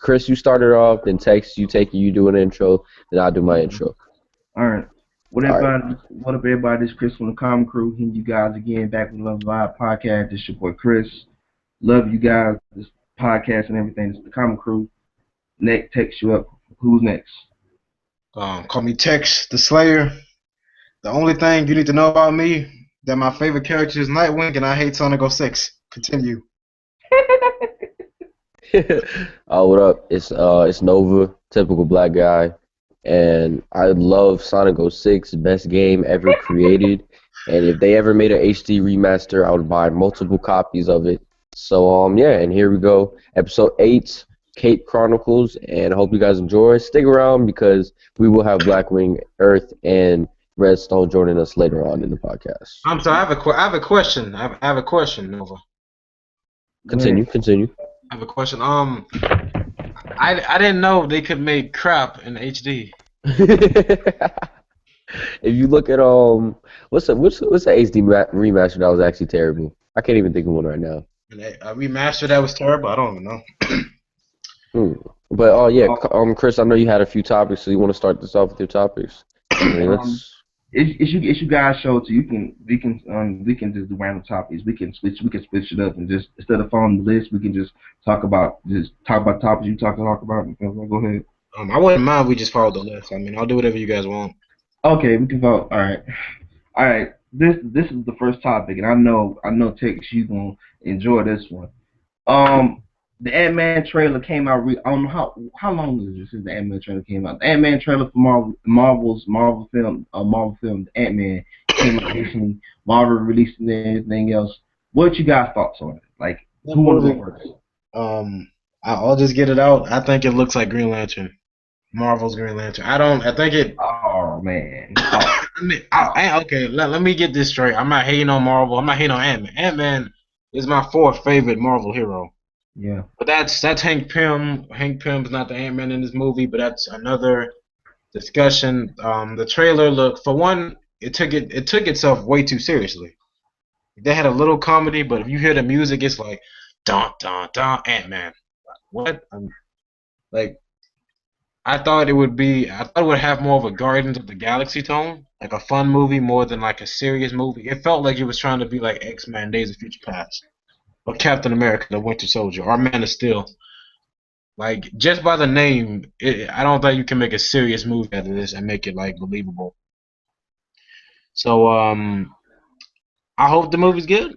Chris, you started off, then Tex, you take it, you do an intro, then I'll do my intro. All right. What All right. everybody? What up, everybody? This is Chris from the Common Crew. Here you guys again, back with another live podcast. This is your boy Chris. Love you guys. This podcast and everything. This is the Common Crew. Next, text you up. Who's next? Call me Tex the Slayer. The only thing you need to know about me that my favorite character is Nightwing, and I hate Sonic 06. Continue. Oh, what up? It's Nova, typical black guy, and I love Sonic 06, best game ever created. And if they ever made an HD remaster, I would buy multiple copies of it. So yeah, and here we go, episode 8, Cape Chronicles, and I hope you guys enjoy. Stick around because we will have Blackwing, Earth, and Redstone joining us later on in the podcast. I'm sorry. I have a question. I have a question, Nova. Continue. I have a question. I didn't know they could make crap in HD. If you look at what's the HD remaster that was actually terrible? I can't even think of one right now. And a remaster that was terrible. I don't even know. But yeah, Chris, I know you had a few topics, so you want to start this off with your topics? It's you guys' show, so we can just do random topics. We can switch it up and just instead of following the list, we can just talk about topics you talk about. Go ahead. I wouldn't mind if we just followed the list. I mean, I'll do whatever you guys want. Okay, we can vote. All right. This is the first topic, and I know Tex, you gonna enjoy this one. The Antman trailer came out. I don't know how long is this since the Antman trailer came out. The Antman trailer for Marvel's Marvel film, Antman came out recently. Marvel released it and everything else. What you guys thoughts on it? Like, who wants to go first? I'll just get it out. I think it looks like Green Lantern. Marvel's Green Lantern. I think it. Oh man. Okay. Let me get this straight. I'm not hating on Marvel. I'm not hating on Ant-Man. Ant-Man is my fourth favorite Marvel hero. Yeah. But that's Hank Pym. Hank Pym's not the Ant-Man in this movie, but that's another discussion. The trailer looked, for one, it took itself way too seriously. They had a little comedy, but if you hear the music, it's like dun dun dun Ant-Man. What? I thought it would have more of a Guardians of the Galaxy tone, like a fun movie more than like a serious movie. It felt like it was trying to be like X-Men: Days of Future Past, or Captain America: The Winter Soldier, or Man of Steel. Like, just by the name, I don't think you can make a serious movie out of this and make it like believable. So I hope the movie's good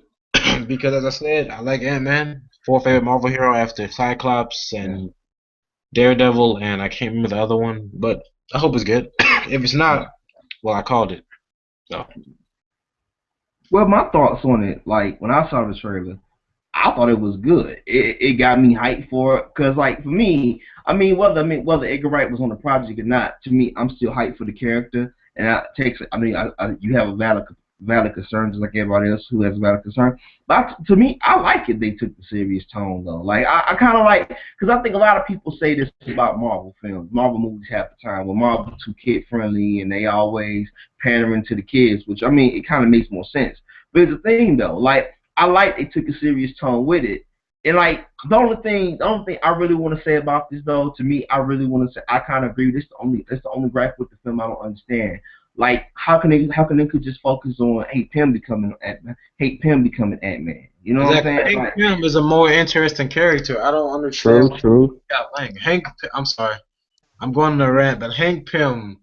because, as I said, I like Ant-Man, fourth favorite Marvel hero after Cyclops and Daredevil, and I can't remember the other one, but I hope it's good. If it's not, well, I called it. So. Well, my thoughts on it, like when I saw the trailer, I thought it was good. It got me hyped for it, cause like for me, whether Edgar Wright was on the project or not, to me, I'm still hyped for the character, and you have a valid concerns like everybody else who has a valid concern. But to me, I like it. They took the serious tone though. Like I kind of like, because I think a lot of people say this about Marvel films. Marvel movies half the time, well, Marvel too kid friendly and they always pandering to the kids, which I mean it kind of makes more sense. But it's the thing though, like I like they took a serious tone with it. And like the only thing I really want to say about this though, to me, I really want to say I kind of agree. That's the only gripe with the film I don't understand. Like how can they could just focus on Hank Pym becoming Ant-Man? You know what I'm saying? Hank Pym is a more interesting character. I don't understand. True. I'm sorry. I'm going on a rant, but Hank Pym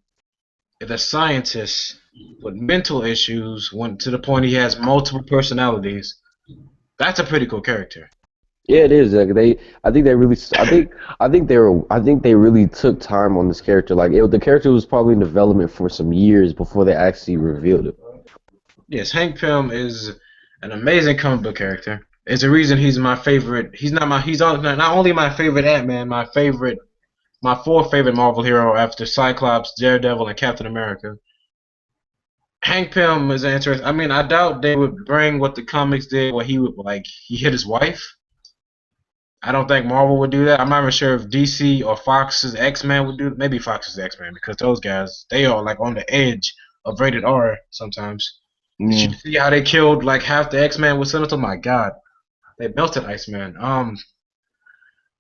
is a scientist with mental issues, went to the point he has multiple personalities. That's a pretty cool character. Yeah, it is. Like I think they really took time on this character. Like the character was probably in development for some years before they actually revealed it. Yes, Hank Pym is an amazing comic book character. It's the reason he's my favorite. He's not only my favorite Ant-Man, my fourth favorite Marvel hero after Cyclops, Daredevil, and Captain America. Hank Pym is interesting. I mean, I doubt they would bring what the comics did, where he hit his wife. I don't think Marvel would do that. I'm not even sure if DC or Fox's X-Men would do it. Maybe Fox's X-Men, because those guys, they are like on the edge of rated R sometimes. Did you see how they killed like half the X-Men with Sentinel? My God, they melted Iceman.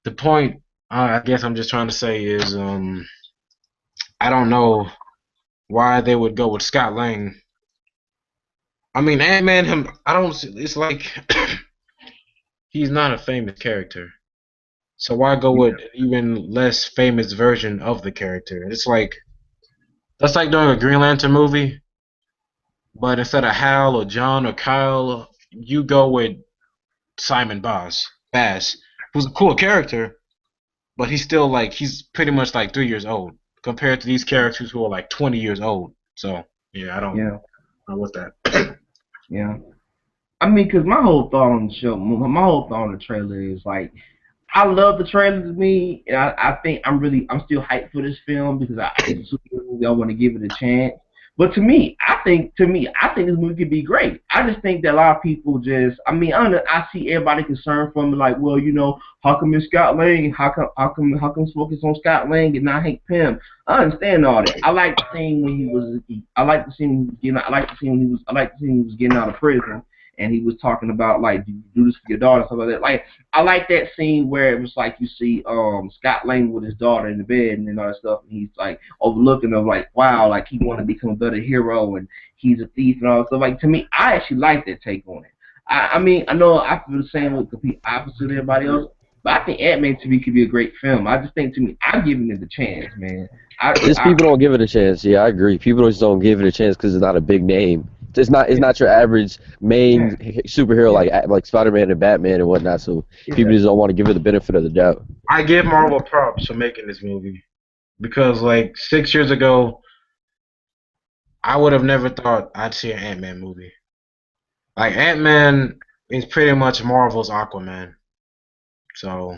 The point I guess I'm just trying to say is I don't know why they would go with Scott Lang. I mean, Ant-Man, him, I don't. It's like he's not a famous character, so why go with an even less famous version of the character? It's like that's like doing a Green Lantern movie, but instead of Hal or John or Kyle, you go with Simon Bass, who's a cool character, but he's still like he's pretty much like 3 years old compared to these characters who are like 20 years old. So yeah, I don't Yeah, know what that. yeah. I mean, cause my whole thought on the show, my whole thought on the trailer is like, I love the trailer to me, and I think I'm still hyped for this film because it's a superhero movie. I want to give it a chance. But I think this movie could be great. I just think that a lot of people I mean, I see everybody concerned from like, well, how come it's Scott Lang? How come it's focused on Scott Lang and not Hank Pym? I understand all that. I like the scene when he was, I like the scene when he was getting, I like the scene when he was, I like the scene when he was getting out of prison. And he was talking about like, do you do this for your daughter, stuff like that. Like, I like that scene where it was like you see Scott Lang with his daughter in the bed and all that stuff, and he's like overlooking of like, wow, like he want to become a better hero and he's a thief and all that stuff. Like, to me, I actually like that take on it. I mean, I know I feel the same with complete opposite of everybody else, but I think Ant-Man to me could be a great film. I just think to me, I'm giving it the chance, man. Just people don't give it a chance. Yeah, I agree. People just don't give it a chance because it's not a big name. It's not your average main superhero like Spider-Man and Batman and whatnot. So people just don't want to give it the benefit of the doubt. I give Marvel props for making this movie because like 6 years ago, I would have never thought I'd see an Ant-Man movie. Like Ant-Man is pretty much Marvel's Aquaman. So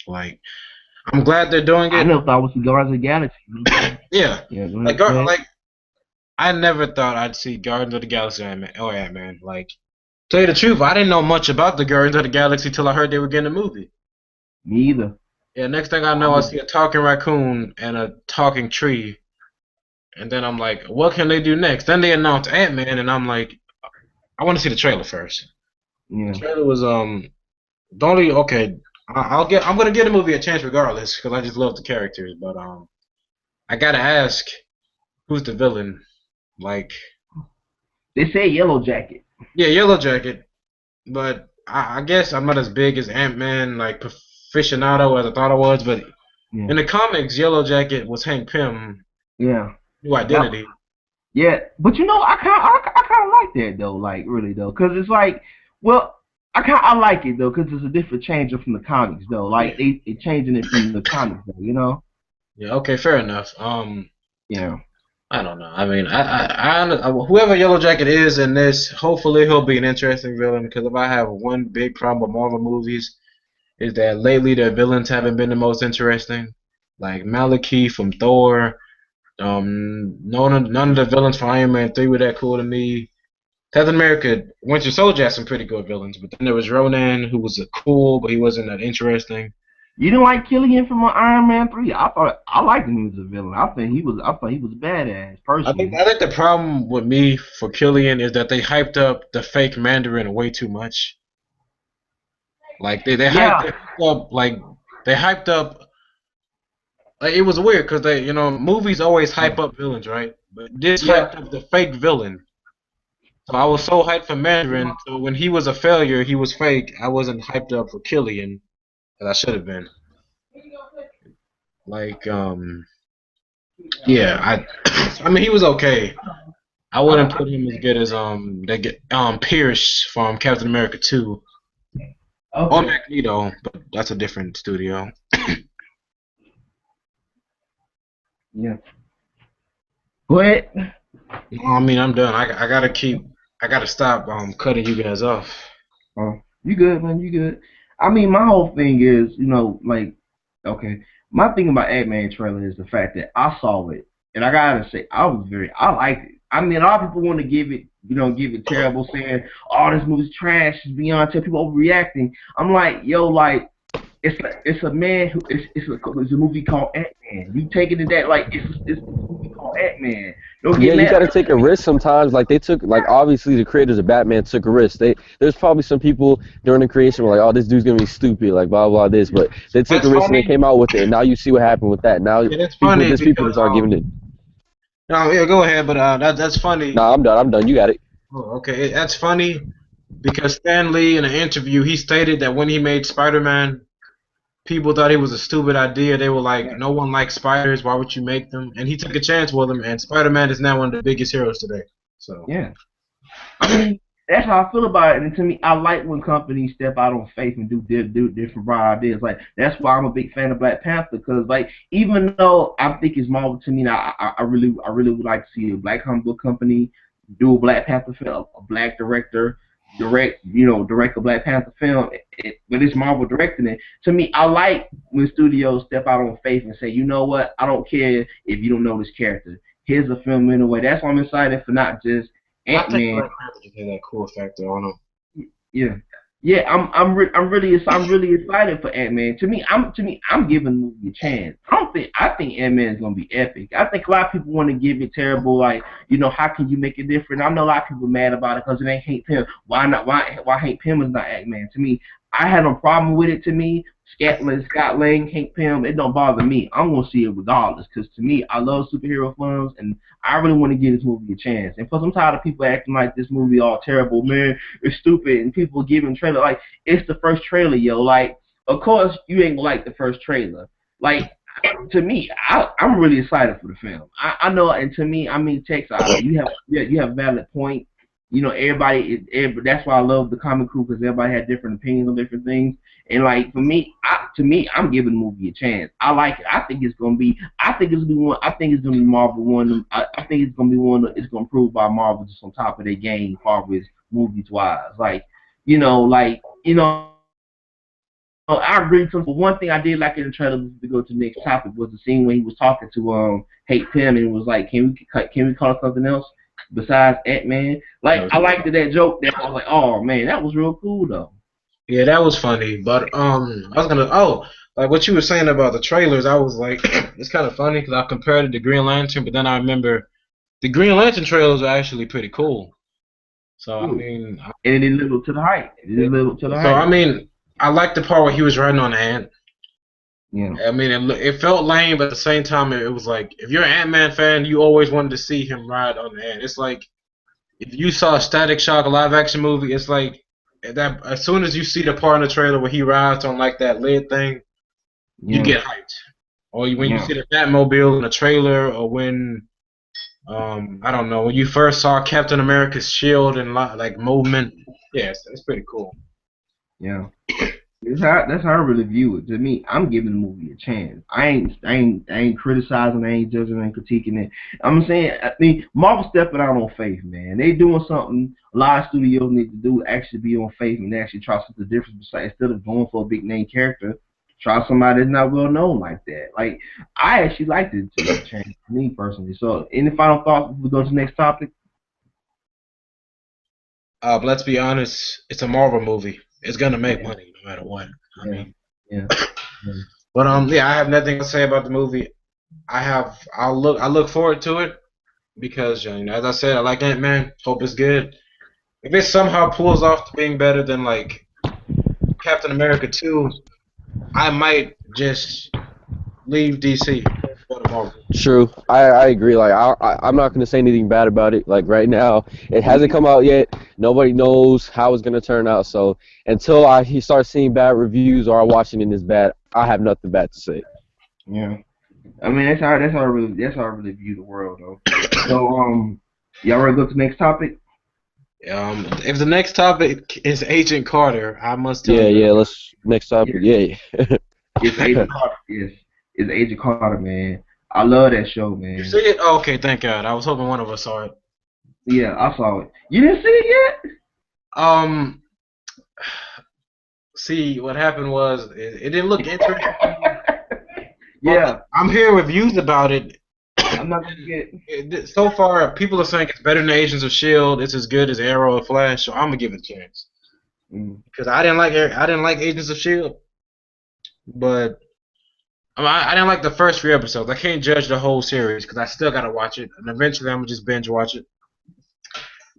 like I'm glad they're doing I it. never thought it was the Guardians of the Galaxy. Yeah. Yeah, Like I never thought I'd see Guardians of the Galaxy or Ant-Man. Like tell you the truth, I didn't know much about the Guardians of the Galaxy till I heard they were getting a movie. Me either. Yeah, next thing I know, I see a talking raccoon and a talking tree, and then I'm like, what can they do next? Then they announced Ant-Man, and I'm like, I want to see the trailer first. Yeah. The trailer was the only okay. I'm gonna give the movie a chance regardless because I just love the characters. But I gotta ask, who's the villain? Like They say Yellow Jacket. yeah, Yellow Jacket, but I guess I'm not as big as Ant-Man like aficionado as I thought I was. But in the comics, Yellow Jacket was Hank Pym. Yeah. New identity. Yeah, but I kind of like that though, like really though, because it's like, well, I like it though, because it's a different changer from the comics though, like they changing it from the comics though. Yeah. Okay. Fair enough. Yeah. I don't know. I mean, whoever Yellow Jacket is in this, hopefully he'll be an interesting villain. Because if I have one big problem with Marvel movies, is that lately their villains haven't been the most interesting. Like Malekith from Thor. None of the villains from Iron Man 3 were that cool to me. Captain America, Winter Soldier had some pretty good villains, but then there was Ronan, who was cool, but he wasn't that interesting. You didn't like Killian from Iron Man 3? I liked him as a villain. I thought he was badass personally. I think the problem with me for Killian is that they hyped up the fake Mandarin way too much. Like they hyped up they hyped up. Like, it was weird because movies always hype up villains, right? But this hyped up the fake villain. So I was so hyped for Mandarin. So when he was a failure, he was fake. I wasn't hyped up for Killian as I should have been. Like, yeah, I mean, he was okay. I wouldn't put him as good as Pierce from Captain America 2 or Magneto, but that's a different studio. Yeah. Go ahead. No, I mean I'm done. I gotta stop cutting you guys off. Oh, you good, man? You good? I mean, my whole thing is, like, okay, my thing about Ant-Man trailer is the fact that I saw it, and I gotta say, I liked it. I mean, a lot of people want to give it terrible, saying, "Oh, this movie's trash, it's beyond tell people overreacting." I'm like, yo, like, it's a man who it's a movie called Ant-Man. You taking it that like it's a movie called Ant-Man. Don't Yeah, get you mad. got to take a risk sometimes. Like they took, like obviously the creators of Batman took a risk. There's probably some people during the creation were like, oh, this dude's gonna be stupid, like blah blah this, but they took a That's risk and they funny. came out with it. And now you see what happened with that. Now Yeah, that's funny there's people because that aren't giving it. no, yeah, go ahead, but that's funny. Nah, I'm done. I'm done. You got it. Oh, okay, that's funny because Stan Lee in an interview he stated that when he made Spider-Man, people thought it was a stupid idea. They were like, Yeah. no one likes spiders. Why would you make them? And he took a chance with them, and Spider-Man is now one of the biggest heroes today. So Yeah. I mean, that's how I feel about it. And to me, I like when companies step out on faith and do different bright ideas. Like that's why I'm a big fan of Black Panther because, like, even though I think it's Marvel to me, now, I really would like to see a Black comic book company do a Black Panther film, a Black director direct a Black Panther film, but it's Marvel directing it. To me, I like when studios step out on faith and say, you know what, I don't care if you don't know this character. Here's a film anyway. That's why I'm excited for not just I think Ant-Man. Black Panther just had that cool factor on him. Yeah, yeah. I'm really excited for Ant-Man. To me, I'm giving the movie a chance. I think Ant-Man is gonna be epic. I think a lot of people want to give it terrible, like how can you make it different? I know a lot of people mad about it because it ain't Hank Pym. Why not? Why Hank Pym is not Ant-Man? To me, I had no problem with it. To me, Scott Lang, Hank Pym, it don't bother me. I'm gonna see it regardless because to me, I love superhero films and I really want to give this movie a chance. And plus, I'm tired of people acting like this movie all terrible, man. It's stupid, and people giving trailer like it's the first trailer, yo. Like, of course, you ain't gonna like the first trailer. Like, to me, I'm really excited for the film. I know, and to me, I mean, Tex, you have valid point. Everybody. That's why I love the comic crew because everybody had different opinions on different things. And like for me, I'm giving the movie a chance. I like it. I think it's gonna be. I think it's gonna be one. I think it's gonna be Marvel one. I think it's gonna be one. It's gonna prove by Marvel just on top of their game, as far as movies wise. I agree. But one thing I did like in the trailer to go to the next topic was the scene when he was talking to Hank Pym and was like, can we call it something else besides Ant-Man? Like I liked that joke. That I was like, oh man, that was real cool though. Yeah, that was funny. But I was gonna like what you were saying about the trailers. I was like, it's kind of funny because I compared it to Green Lantern, but then I remember the Green Lantern trailers are actually pretty cool. So I Cool. mean, And it didn't live up to the hype. It didn't live up to the so I hype. mean, I liked the part where he was riding on the ant. Yeah. I mean, it felt lame, but at the same time, it was like if you're an Ant-Man fan, you always wanted to see him ride on the ant. It's like if you saw a Static Shock a live action movie, it's like that as soon as you see the part in the trailer where he rides on like that lid thing, you Yeah. get hyped. Or when you Yeah. see the Batmobile in the trailer, or when I don't know when you first saw Captain America's shield and like movement. Yeah, it's pretty cool. Yeah. That's how I really view it. To me, I'm giving the movie a chance. I ain't criticizing, I ain't judging, I ain't critiquing it. I'm saying, I mean, Marvel stepping out on faith, man. They doing something a lot of studios need to do, actually be on faith and actually try something different. Besides, instead of going for a big name character, try somebody that's not well known like that. Like, I actually liked it to change for me personally. So, any final thoughts before we go to the next topic? But let's be honest, it's a Marvel movie. It's gonna make Yeah, money no matter what. I yeah, mean, yeah. Yeah. but yeah, I have nothing to say about the movie. I look forward to it because as I said, I like Ant-Man. Hope it's good. If it somehow pulls off being better than like Captain America 2, I might just leave DC, go to Marvel. True. I agree. Like I'm not gonna say anything bad about it. Like right now, it hasn't come out yet. Nobody knows how it's gonna turn out. So until he starts seeing bad reviews or I watch it and it's bad, I have nothing bad to say. Yeah. I mean, that's how I really view the world, though. So, y'all ready to go to the next topic? If the next topic is Agent Carter, I must tell Yeah, you. yeah. Let's next topic. Yeah. It's Agent Carter. Yes, it's Agent Carter, man. I love that show, You man. see it? Oh, okay, thank God. I was hoping one of us saw it. Yeah, I saw it. You didn't see it yet? Um, See, what happened was it didn't look interesting. Yeah, I'm hearing reviews about it. I'm not gonna get. So far, people are saying it's better than Agents of Shield. It's as good as Arrow or Flash, so I'm gonna give it a chance. Mm. Because I didn't like Agents of Shield, but I didn't like the first 3 episodes. I can't judge the whole series because I still gotta watch it, and eventually I'm gonna just binge watch it.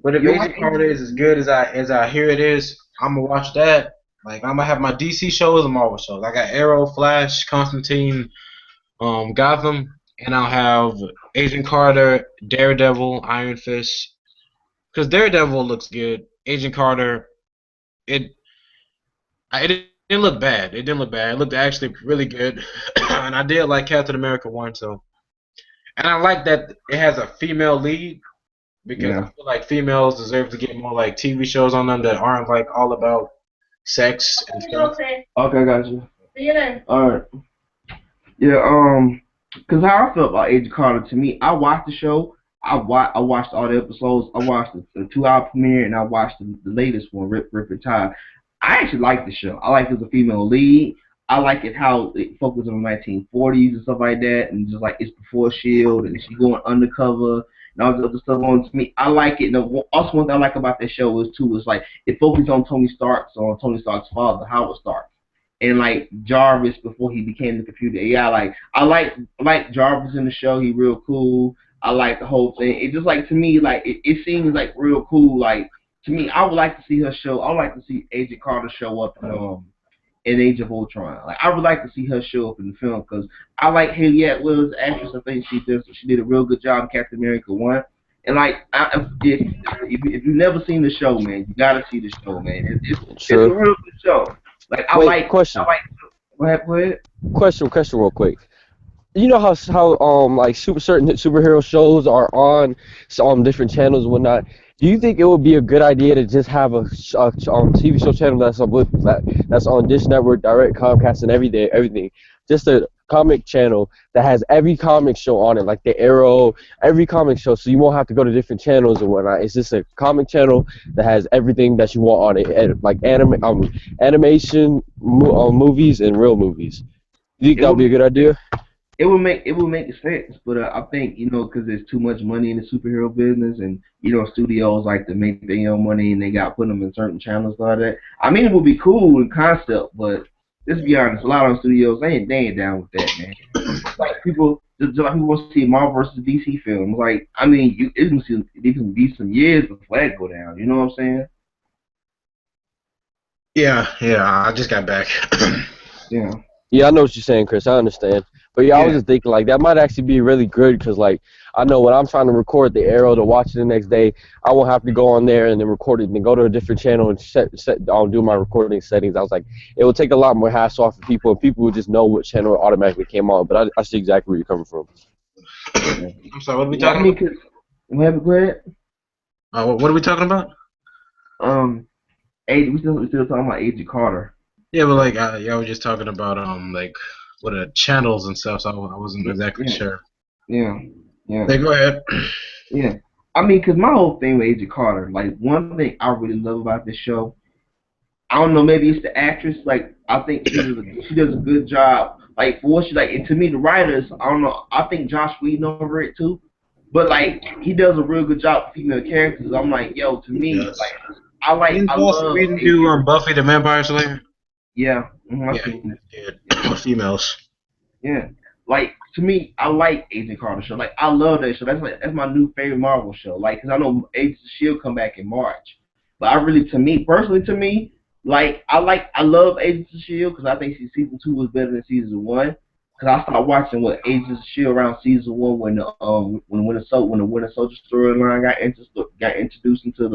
But if You like Agent Carter is as good as I hear it is, I'm gonna watch that. Like I'm gonna have my DC shows and Marvel shows. I got Arrow, Flash, Constantine, Gotham, and I'll have Agent Carter, Daredevil, Iron Fist. Because Daredevil looks good. Agent Carter, it it didn't look bad. It didn't look bad. It looked actually really good, and I did like Captain America 1. So, and I like that it has a female lead because I Yeah. feel like females deserve to get more like TV shows on them that aren't like all about sex and stuff. Okay, got you. See you then. All right. Yeah. Cause how I felt about Agent Carter, to me, I watched the show. I watched all the episodes. I watched the 2 hour premiere, and I watched the latest one, Rip and Tie. I actually like the show. I like it as a female lead. I like it how it focuses on the 1940s and stuff like that, and just like it's before Shield, and she's going undercover and all this other stuff on to me. I like it. And also, one thing I like about that show is like it focuses on Tony Stark's father, Howard Stark, and like Jarvis before he became the computer AI. Like I like Jarvis in the show. He real cool. I like the whole thing. It just like to me like it seems like real cool. Like to me, I would like to see her show. I would like to see Agent Carter show up in Age of Ultron. Like I would like to see her show up in the film because I like Haley Atwell as an actress. I think she did a real good job in Captain America 1. And like if you've never seen the show, man, you gotta see the show, man. It's a Sure. real good show. Like Wait, question. Go ahead. Question, real quick. You know how like certain superhero shows are on different channels and whatnot. Do you think it would be a good idea to just have a TV show channel that's on Dish Network, Direct, Comcast, and everything, just a comic channel that has every comic show on it, like the Arrow, every comic show, so you won't have to go to different channels and whatnot. It's just a comic channel that has everything that you want on it, like animation, movies, and real movies. Do you think that would be a good idea? It would make sense, but I think because there's too much money in the superhero business, and studios like to make their own money, and they got to put them in certain channels like that. I mean, it would be cool in concept, but let's be honest, a lot of studios they ain't down with that, man. Like just like people want to see Marvel versus DC films. Like I mean, it can be some years before that go down. You know what I'm saying? Yeah, I just got back. Yeah. Yeah, I know what you're saying, Chris. I understand. But yeah, I was Yeah. just thinking like that might actually be really good because like I know when I'm trying to record the Arrow to watch it the next day, I won't have to go on there and then record it and then go to a different channel and do my recording settings. I was like, it will take a lot more hassle off of people, and people would just know what channel it automatically came on. But I see exactly where you're coming from. I'm sorry, what are we Yeah, I talking mean, about? go ahead. What are we talking about? We still talking about Agent Carter. Yeah, but like I was just talking about like what are the channels and stuff, so I wasn't exactly Yeah. sure. Yeah. Yeah. Hey, go ahead. Yeah. I mean, because my whole thing with Agent Carter, like, one thing I really love about this show, I don't know, maybe it's the actress. Like, I think she does a good job. Like, for what she, like, and to me, the writers, I don't know, I think Josh Whedon over it, too. But, like, he does a real good job with female characters. I'm like, yo, to me, Yes. like, Didn't I Joss love Whedon Agent. do Buffy the Vampire Slayer? Yeah. I've Yeah, seen it. yeah. Females. Yeah. Like to me, I like Agent Carter show. Like I love that show. That's my new favorite Marvel show. Like, cause I know Agents of Shield come back in March, but I really, to me, like I love Agents of Shield because I think season 2 was better than season 1. Cause I started watching Agents of Shield around season 1 when the Winter Soldier storyline got introduced into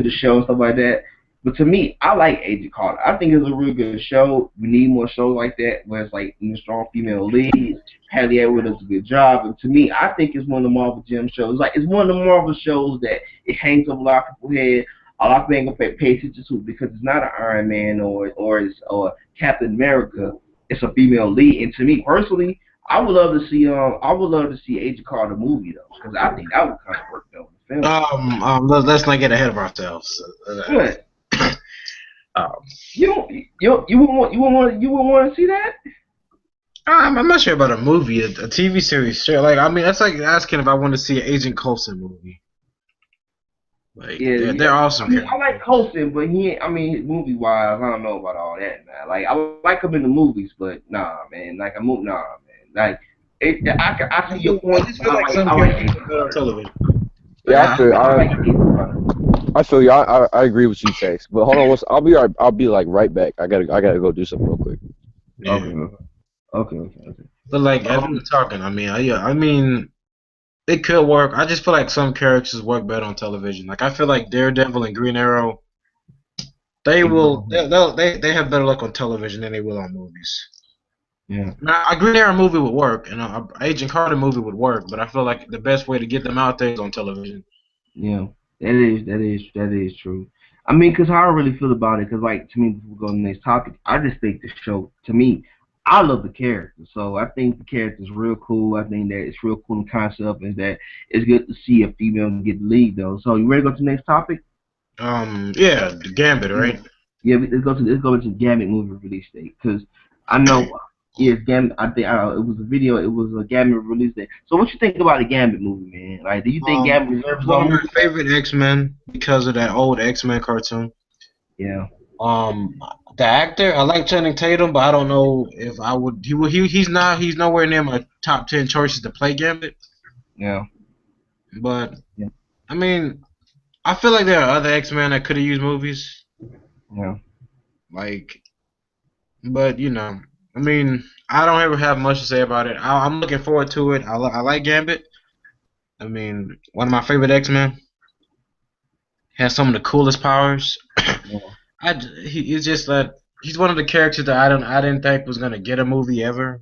the show and stuff like that. But to me, I like Agent Carter. I think it's a real good show. We need more shows like that where it's like strong female leads. Haley Atwell does a good job. And to me, I think it's one of the Marvel Gem shows. Like it's one of the Marvel shows that it hangs over a lot of people's head. A lot of people ain't gonna pay attention to because it's not an Iron Man or Captain America. It's a female lead. And to me personally, I would love to see Agent Carter movie though, because I think that would kind of work though in the film. Let's not get ahead of ourselves. Good. Um, You wouldn't want to see that? I'm not sure about a movie, a TV series. Sure, like I mean, that's like asking if I want to see an Agent Coulson movie. Like Yeah, they're yeah. I awesome mean, I like characters. Coulson, but I mean, movie wise, I don't know about all that, man. Like, I like him in the movies, but nah, man. Like, nah, man. Like, I see your I point, just but feel like some I like characters Ace are better on Runner. television. Like Yeah, I like Ace Runner. I feel you. I agree with you, Tex. But hold on, I'll be like right back. I gotta go do something real quick. yeah. Okay, okay. But like as we were Um, talking, I mean, yeah, I mean, it could work. I just feel like some characters work better on television. Like I feel like Daredevil and Green Arrow, they have better luck on television than they will on movies. yeah, Now, a Green Arrow movie would work, and a Agent Carter movie would work, but I feel like the best way to get them out there is on television. yeah. That is true. I mean, cause how I really feel about it, cause like to me, before we go to the next topic, I just think the show, to me, I love the character. So I think the character is real cool. I think that it's real cool in concept, and that it's good to see a female get the lead though. So you ready to go to the next topic? Yeah, the Gambit, Yeah, right? yeah. Let's go to the Gambit movie release date, cause I know. Yeah, Gambit. I think it was a video. It was a Gambit release date. So what you think about the Gambit movie, man? Like, do you think Gambit deserves It's his one own of my movie? favorite X-Men because of that old X-Men cartoon. Yeah. Um, the actor, I like Channing Tatum, but I don't know if I would. He's nowhere near my top 10 choices to play Gambit. Yeah. But Yeah. I mean, I feel like there are other X-Men that could have used movies. Yeah. Like, but I mean, I don't ever have much to say about it. I'm looking forward to it. I like Gambit. I mean, one of my favorite X-Men has some of the coolest powers. Yeah. He's just that he's one of the characters that I didn't think was gonna get a movie ever.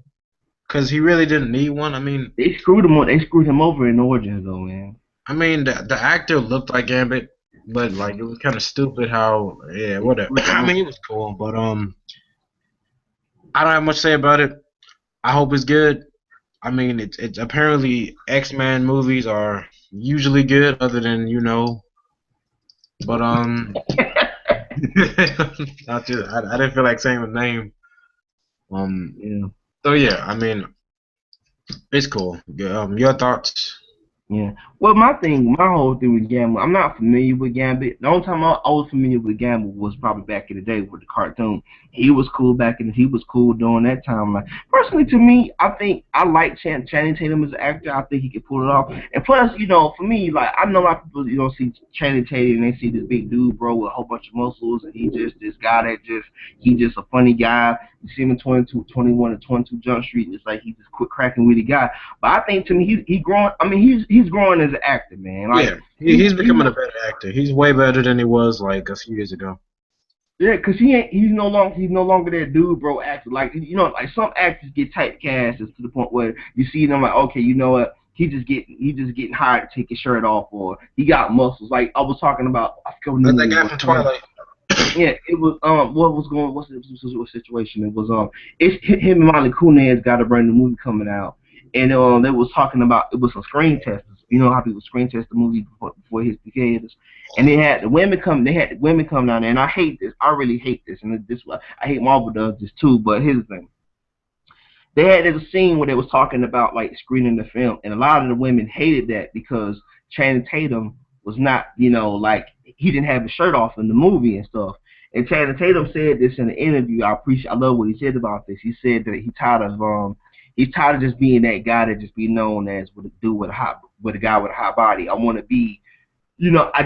Cause he really didn't need one. They screwed him. They screwed him over in Origins, though, man. The actor looked like Gambit, but like it was kind of stupid how yeah They whatever. screwed him I over. mean it was cool, but I don't have much to say about it. I hope it's good. I mean it's apparently X-Men movies are usually good, other than but I didn't feel like saying the name. Um, Yeah. so yeah, I mean it's cool. Yeah, your thoughts? Yeah. Well, my whole thing with Gambit, I'm not familiar with Gambit. The only time I was familiar with Gambit was probably back in the day with the cartoon. He was cool during that time. Like, personally, to me, I think I like Channing Tatum as an actor. I think he can pull it off. And plus, for me, like, I know a lot of people, see Channing Tatum and they see this big dude, bro, with a whole bunch of muscles, and he just this guy that he just a funny guy. You see him in 22, 21, and 22 Jump Street, and it's like he's this quick cracking witty guy. But I think to me he growing. I mean he's growing as an actor, man. Like Yeah, he's becoming a better actor. He's way better than he was like a few years ago. yeah, cause he's no longer that dude, bro. Actor like like some actors get typecast to the point where you see them like, okay, you know what? He just getting hired to take his shirt off, or he got muscles. Like I was talking about, I forgot what the That's that movie guy was. from Twilight. Yeah, it was what situation? It was it's him and Molly Kunez got a brand new movie coming out, and they was talking about it was some screen testers. You know how people screen test the movie before his theaters, and they had the women come down there, and I hate this. I really hate this, and this I hate Marvel does this too. But here's the thing: they had a scene where they was talking about like screening the film, and a lot of the women hated that because Channing Tatum was not, like he didn't have his shirt off in the movie and stuff. And Channing Tatum said this in an interview. I love what he said about this. He said that he's tired of just being that guy that just be known as with a guy with a hot body. I want to be I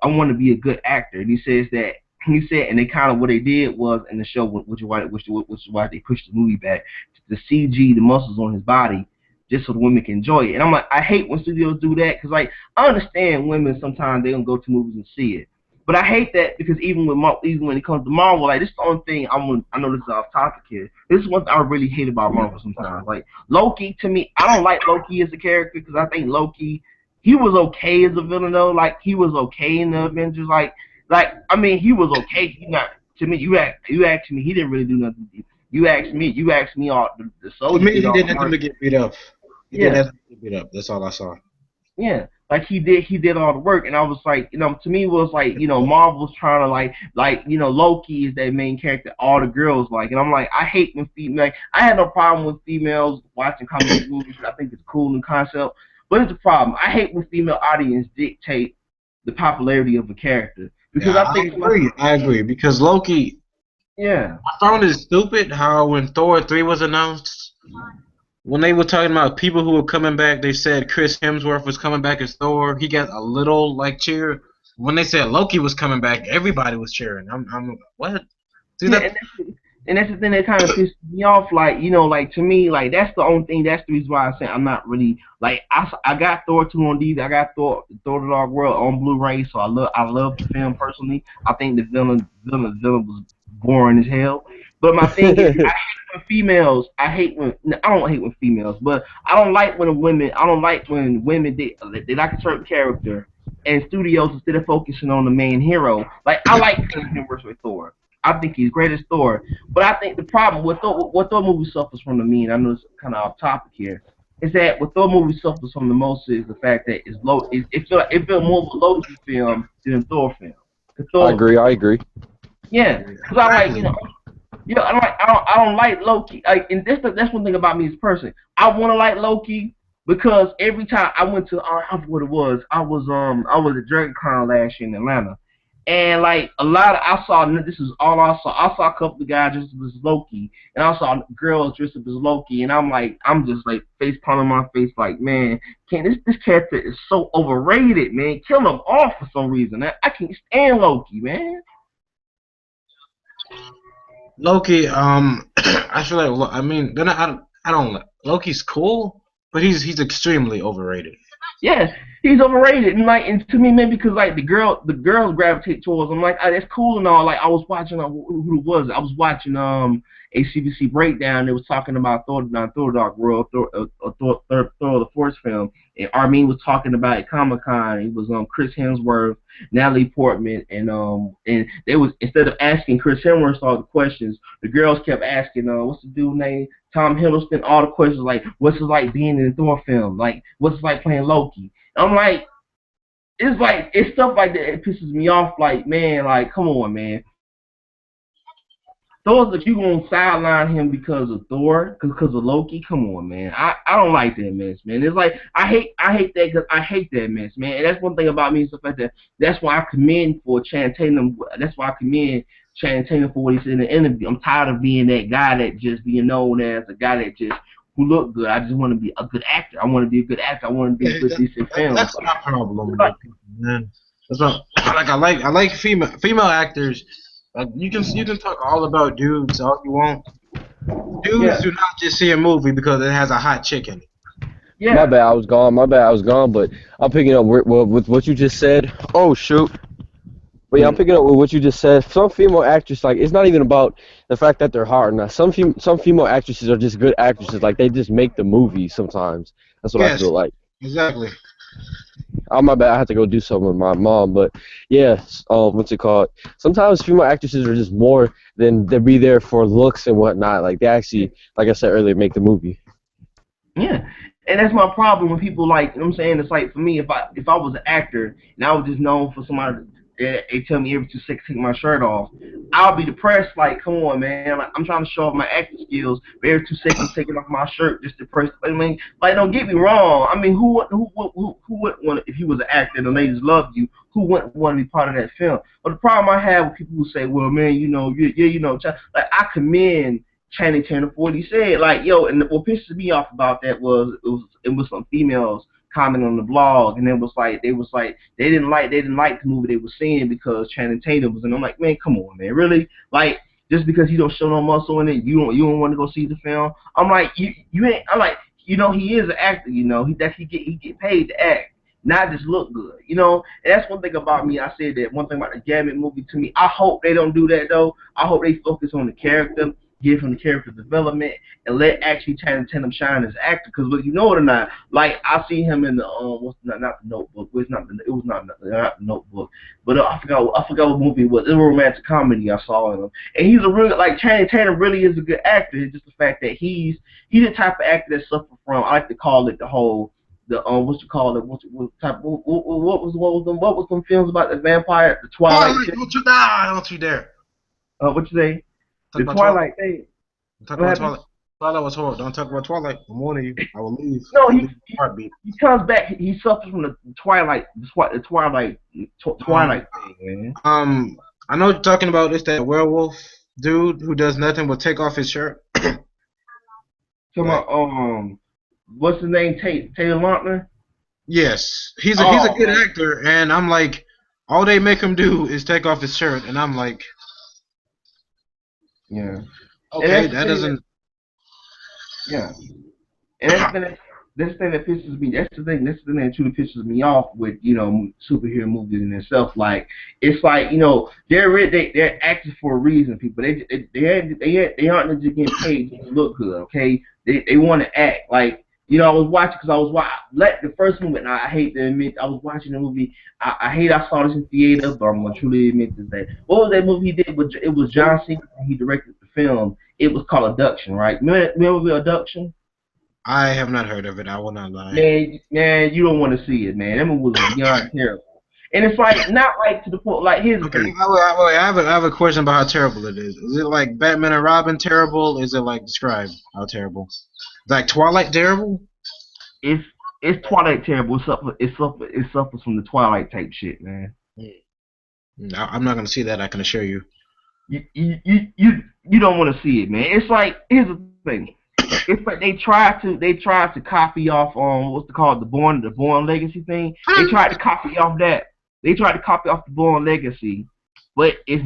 want to be a good actor. And he says that he said, and they kind of what they did was in the show, which is why they pushed the movie back, to CG the muscles on his body just so the women can enjoy it. And I'm like, I hate when studios do that because like I understand women sometimes they don't go to movies and see it, but I hate that because even when it comes to Marvel, like this is the only thing I know this is off topic here. This is one thing I really hate about Marvel sometimes. Like Loki, to me, I don't like Loki as a character because I think Loki he was okay as a villain though. Like he was okay in the Avengers. I mean he was okay. He not to me. You asked me. He didn't really do nothing. You asked me. All the To soldiers me, did he all did the nothing work. to get beat up. He did Yeah, nothing to get beat up. That's all I saw. yeah. Like he did all the work, and I was like, to me it was like, Marvel's trying to Loki is that main character all the girls like, and I'm like, I hate when female. Like, I had no problem with females watching comic book movies. I think it's cool in concept, but it's a problem. I hate when female audience dictate the popularity of a character because Yeah, I I think agree. I agree because Loki. yeah. I found it stupid how when Thor 3 was announced, when they were talking about people who were coming back, they said Chris Hemsworth was coming back as Thor. He got a little like cheer. When they said Loki was coming back, everybody was cheering. I'm what? See Yeah, that? and that's the thing that kind of pisses me off. Like, you know, like to me, like that's the only thing. That's the reason why I say I'm not really like I got Thor 2 on DVD. I got Thor the Dark World on Blu-ray. So I love the film personally. I think the villain was boring as hell. But my thing is, I hate when females. I don't hate when females, but I don't like when women. I don't like when women they like a certain character. And studios, instead of focusing on the main hero, like I like Chris Hemsworth with Thor. I think he's great as Thor. But I think the problem with Thor movie suffers from the mean. I know it's kind of off topic here. Is that what Thor movie suffers from the most is the fact that it's low. It feel more of a Loki film than a Thor film. The I Thor, agree. I agree. yeah, because I like Exactly. yeah, I don't like Loki. Like, and that's one thing about me as a person. I want to like Loki because every time I went to I forget what it was. I was at Dragon Con last year in Atlanta, and like a lot of I saw this is all I saw. I saw a couple of guys dressed up as Loki, and I saw girls dressed up as Loki, and I'm just like face palming my face like, man, can this character is so overrated, man. Kill him off for some reason. I can't stand Loki, man. Loki. I feel like I mean, then I don't. Loki's cool, but he's extremely overrated. Yeah, he's overrated, and like, and to me, maybe because like the girls gravitate towards him. Like, that's cool and all. Like, I was watching who it was. I was watching a CBC breakdown. They was talking about Thor Dark World, Thor the Force film, and Armin was talking about it at Comic Con. It was Chris Hemsworth, Natalie Portman, and they was instead of asking Chris Hemsworth all the questions, the girls kept asking what's the dude name, Tom Hiddleston, all the questions like, what's it like being in a Thor film? Like, what's it like playing Loki? I'm like, it's stuff like that. It pisses me off. Like, man, like, come on, man. Thor, if you gonna sideline him because of Thor, because of Loki, come on, man. I don't like that mess, man. It's like I hate that because I hate that mess, man. And that's one thing about me and stuff like that. That's why I commend for Channing Tatum. That's why I commend Channing Tatum for what he said in the interview. I'm tired of being that guy that just being known as a guy that just who look good. I just want to be a good actor. I want to be a good actor. I want to do Yeah, good decent films. that's my problem Like, with people, man. That's not like I like female actors. Like you can talk all about dudes all you want. Dudes yeah, do not just see a movie because it has a hot chick in it. My yeah, bad. I was gone. My bad. I was gone. But I'm picking up with what you just said. Oh shoot. But yeah, I'm mm, picking up with what you just said. Some female actresses, like, it's not even about the fact that they're hot or not. Some female actresses are just good actresses. Like, they just make the movie sometimes. That's what I Yes, feel like. exactly. Oh, my bad. I have to go do something with my mom. But yeah, what's it called? Sometimes female actresses are just more than they be there for looks and whatnot. Like, they actually, like I said earlier, make the movie. yeah. And that's my problem when people like, you know what I'm saying? It's like for me, if I was an actor and I was just known for somebody they tell me every 2 seconds to take my shirt off, I'll be depressed. Like, come on, man! Like, I'm trying to show off my acting skills, but every 2 seconds taking off my shirt just depressed. I mean, like, don't get me wrong. I mean, who would want if you was an actor and the ladies loved you? Who wouldn't want to be part of that film? But the problem I have with people who say, well, man, like I commend Channing Tatum for what he said. Like, yo, and what pisses me off about that was it was some females comment on the blog, and it was like they didn't like the movie they were seeing because Channing Tatum was, and I'm like, man, come on, man, really? Like, just because you don't show no muscle in it, you don't want to go see the film? I'm like, you ain't. I'm like, he is an actor. He get paid to act, not just look good. And that's one thing about me. I said that one thing about the Gambit movie to me. I hope they don't do that though. I hope they focus on the character, give him the character development, and let actually Channing Tatum shine as an actor. Because whether you know it or not, like I see him in the what's not the Notebook. It was not the Notebook, but I forgot what movie it was. It was a romantic comedy I saw in him, and he's a real like Channing Tatum really is a good actor. It's just the fact that he's the type of actor that suffer from, I like to call it the whole the what you call it what type what was some films about the vampire, the Twilight Twilight, shit, don't you dare! what you say, Talk the about Twilight. Twilight thing. Talk What about happened? Twilight. Twilight was horrible. Don't talk about Twilight. I'm warning you. I will leave. No, I'll leave your heartbeat. he comes back. He suffers from the Um, Twilight thing, man. I know what you're talking about. It's that werewolf dude who does nothing but take off his shirt. Come Like, on, what's his name? Taylor Lautner. yes, he's a Oh good man, actor, and I'm like, all they make him do is take off his shirt, and I'm like, yeah. And okay, that's the that thing. doesn't. Yeah. And that's the thing that pisses me. That's the thing. That's the thing that truly pisses me off with superhero movies in itself. Like it's like they're acting for a reason. People they aren't just getting paid to look good. Okay, they want to act like. I was watching because I was like the first movie, and I hate to admit I was watching the movie. I saw this in theater, but I'm gonna truly admit this that what was that movie he did? It was John Cena. He directed the film. It was called Abduction, right? Remember the Abduction? I have not heard of it. I will not lie. Man, you don't want to see it, man. That movie was beyond terrible. And it's like not like to the point. Like here's the Okay, thing. I have a question about how terrible it is. Is it like Batman and Robin terrible? Is it like describe how terrible? Like Twilight terrible? It's it's Twilight terrible. It suffers from the Twilight type shit, man. I'm not gonna see that. I can assure you. You don't want to see it, man. It's like here's the thing. It's like they tried to copy off what's it called the Born Legacy thing. They tried to copy off that. They tried to copy off the Born Legacy, but it's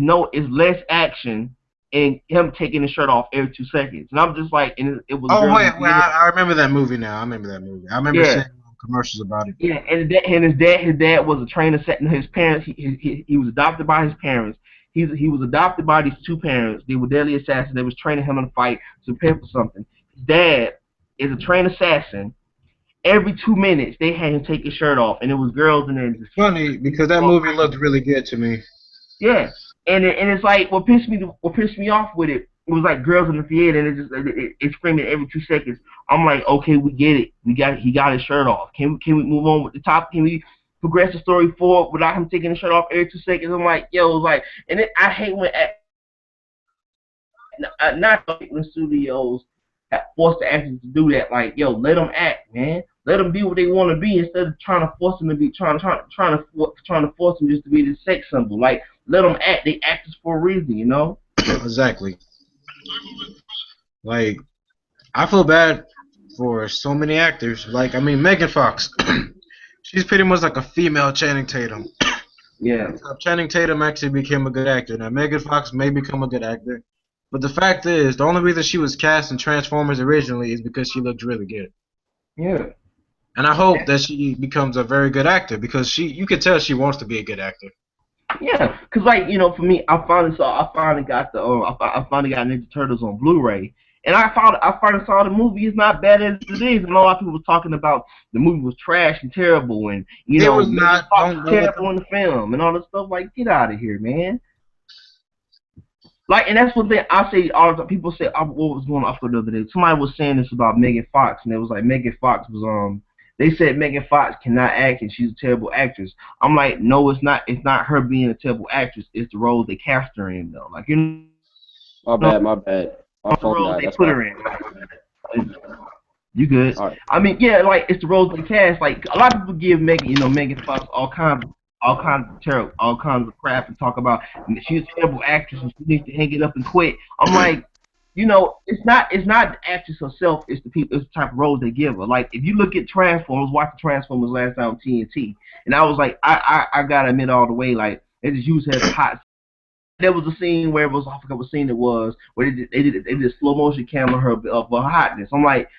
less action and him taking his shirt off every 2 seconds. And I'm just like, and it was Oh girls wait, in wait, theater. I remember that movie now. I remember that movie. I remember Yeah, seeing commercials about it. yeah. And his dad was a trainer. Setting his parents. He was adopted by his parents. He was adopted by these two parents. They were deadly assassins. They was training him in a fight to prepare for something. His dad is a trained assassin. Every 2 minutes, they had him take his shirt off, and it was girls in there. It's funny because that movie looked really good to me. Yeah, and it's like what pissed me off with it. It was like girls in the theater, and it's screaming every 2 seconds. I'm like, okay, we get it. He got his shirt off. Can we move on with the top? Can we progress the story forward without him taking his shirt off every 2 seconds? I'm like, yo, like, I hate when not when studios force the actors to do that. Like, yo, let them act, man. Let them be what they want to be instead of trying to force them to be trying to force them just to be the sex symbol. Like, let them act. They actors for a reason, you know. Exactly. Like I feel bad for so many actors. Like I mean, Megan Fox. She's pretty much like a female Channing Tatum. Yeah. Channing Tatum actually became a good actor. Now Megan Fox may become a good actor, but the fact is, the only reason she was cast in Transformers originally is because she looked really good. Yeah. And I hope that she becomes a very good actor because you can tell she wants to be a good actor. Yeah, cause like for me, I finally got I finally got Ninja Turtles on Blu-ray, and I finally saw the movie. It's not bad as it is, and a lot of people were talking about the movie was trash and terrible, and It was Megan not. Fox Don't was know what terrible in the film, and all this stuff. Like, get out of here, man. Like, and that's what I say all the time. People say, what was going on the other day? Somebody was saying this about Megan Fox, and it was like Megan Fox was They said Megan Fox cannot act and she's a terrible actress. I'm like, no, it's not. It's not her being a terrible actress. It's the roles they cast her in, though. Like, My bad, my bad. My the phone roles died. they That's put why. her in. You good? All right. I mean, yeah, like it's the roles they cast. Like a lot of people give Megan Fox all kinds of terrible, all kinds of crap and talk about she's a terrible actress and she needs to hang it up and quit. I'm like, it's not the actress herself. It's the people. It's the type of roles they give her. Like if you look at Transformers, watching Transformers last time on TNT, and I was like, I gotta admit all the way, like they just used her as a hot. There was a scene where I forgot what scene it was, where they did a slow motion camera of her hotness. I'm like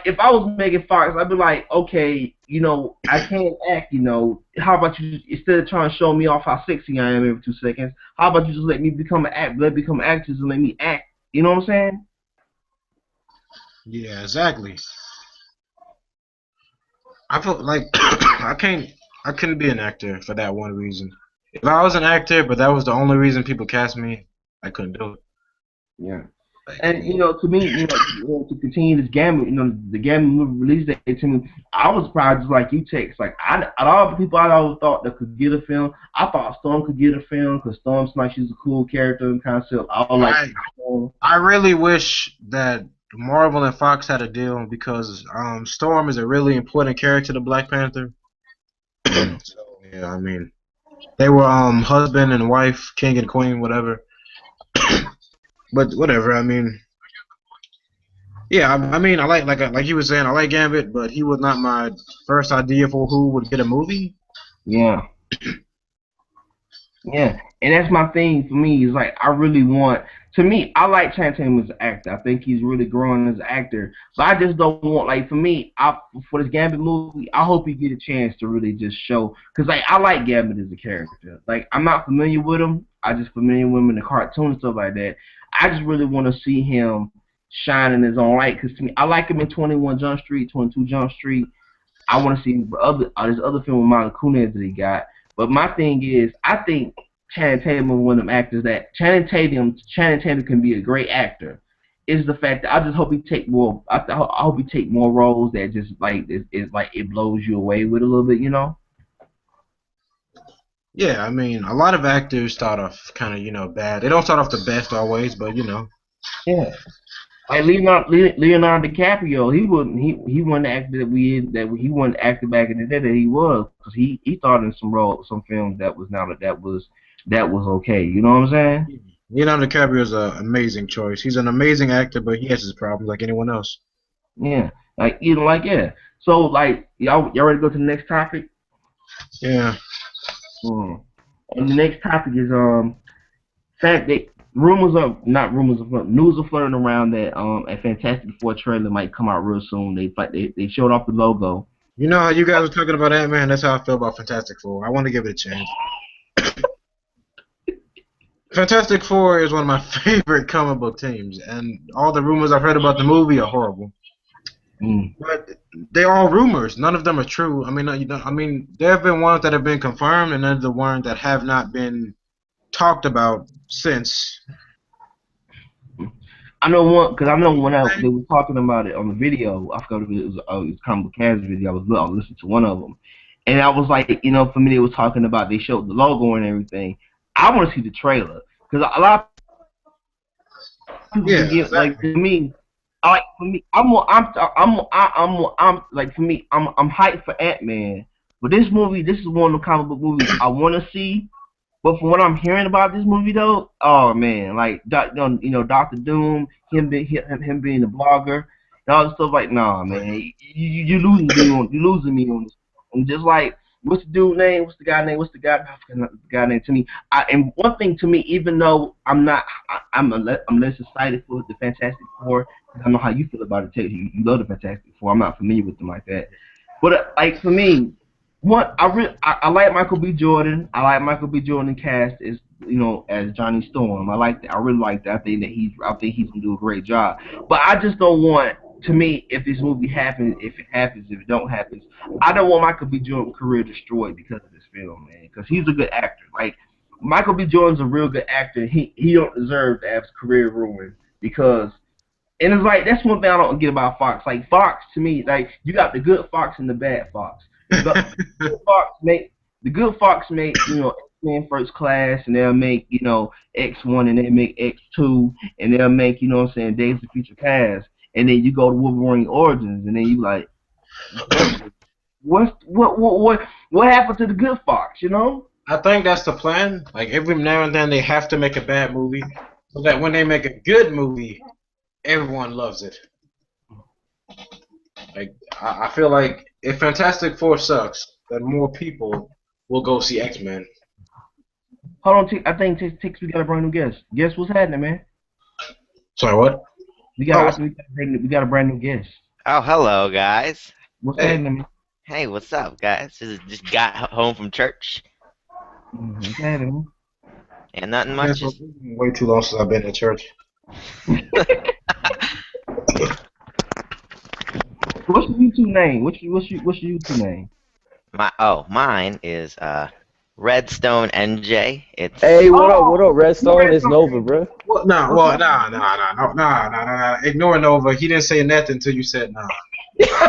if I was Megan Fox, I'd be like, okay, I can't act, how about you instead of trying to show me off how sexy I am every 2 seconds, how about you just let me become actress and let me act, you know what I'm saying? Yeah, exactly. I feel like I couldn't be an actor for that one reason. If I was an actor, but that was the only reason people cast me, I couldn't do it. Yeah. Like, And to me, to continue this Gambit, the Gambit movie release date to me, I was surprised just like you, Tex. Like out of all the people I always thought that could get a film, I thought Storm could get a film because Storm's like she's a cool character and concept. I was like, I really wish that Marvel and Fox had a deal because Storm is a really important character to Black Panther. Mm. So yeah, I mean, they were husband and wife, king and queen, whatever. But whatever, I mean, yeah, I mean, I like you were saying, I like Gambit, but he was not my first idea for who would get a movie. Yeah. Yeah, and that's my thing for me. Is like I really want. To me, I like Channing Tatum as an actor. I think he's really growing as an actor. But I just don't want like for me. For this Gambit movie, I hope he get a chance to really just show. Cause like I like Gambit as a character. Like I'm not familiar with him. I just familiar with him in the cartoon and stuff like that. I just really want to see him shine in his own right. Cause to me, I like him in 21 Jump Street, 22 Jump Street. I want to see this other film with Mila Kunis that he got. But my thing is, I think Channing Tatum is one of them actors that Channing Tatum can be a great actor. Is the fact that I just hope he take more. I hope he take more roles that just like is like it blows you away with a little bit, you know. Yeah, I mean, a lot of actors start off kind of bad. They don't start off the best always, but Yeah. Like Leonardo DiCaprio, he wasn't the actor he wasn't the actor back in the day that he was because he started in some films that was okay. You know what I'm saying? Leonardo DiCaprio is an amazing choice. He's an amazing actor, but he has his problems like anyone else. Yeah. Yeah. So like y'all ready to go to the next topic? Yeah. And the next topic is fact that news are floating around that a Fantastic Four trailer might come out real soon. They showed off the logo. You know how you guys were talking about Antman? That's how I feel about Fantastic Four. I want to give it a chance. Fantastic Four is one of my favorite comic book teams, and all the rumors I've heard about the movie are horrible. But they're all rumors. None of them are true. I mean, there have been ones that have been confirmed, and then the ones that have not been talked about since. I know one because I know when they were talking about it on the video. I forgot if it was comic book cast video. I was listening to one of them, and I was like, for me, they was talking about they showed the logo and everything. I want to see the trailer because a lot of people Exactly. like to me. Like for me, I'm like for me, I'm hyped for Antman. But this is one of the comic book movies I want to see. But from what I'm hearing about this movie, though, oh man, like Doctor Doom, him being the blogger, and all this stuff. Like, nah, man, you losing me on this. And just like, what's the dude name? What's the guy name? What's the guy? I forgot the guy name to me. And one thing to me, even though I'm less excited for the Fantastic Four. I know how you feel about it, too. You love the Fantastic Four. I'm not familiar with them like that. But like for me. I like Michael B. Jordan. I like Michael B. Jordan cast as as Johnny Storm. I like that. I really like that. I think he's gonna do a great job. But I just don't want. To me, if this movie happens, if it don't happen, I don't want Michael B. Jordan's career destroyed because of this film, man. Because he's a good actor. Like Michael B. Jordan's a real good actor. He don't deserve to have his career ruined because. And it's like that's one thing I don't get about Fox. Like Fox, to me, like you got the good Fox and the bad Fox. The good Fox make X-Men First Class, and they'll make X1, and they make X2, and they'll make Days of Future Past, and then you go to Wolverine Origins, and then you like, what happened to the good Fox? I think that's the plan. Like every now and then they have to make a bad movie, so that when they make a good movie, everyone loves it. Like I feel like if Fantastic Four sucks, then more people will go see X-Men. Hold on, I think Tix, we got a brand new guest. Guess what's happening, man? Sorry, what? We got a brand new guest. Oh, hello, guys. What's happening, man? Hey, what's up, guys? Just got home from church. What's happening? And nothing much. It's way too long since I've been in church. What's your YouTube name? What's your YouTube name? Mine is Redstone NJ. It's Hey, what up, Redstone? It's Nova, bro. Nah. Ignore Nova. He didn't say nothing until you said nah.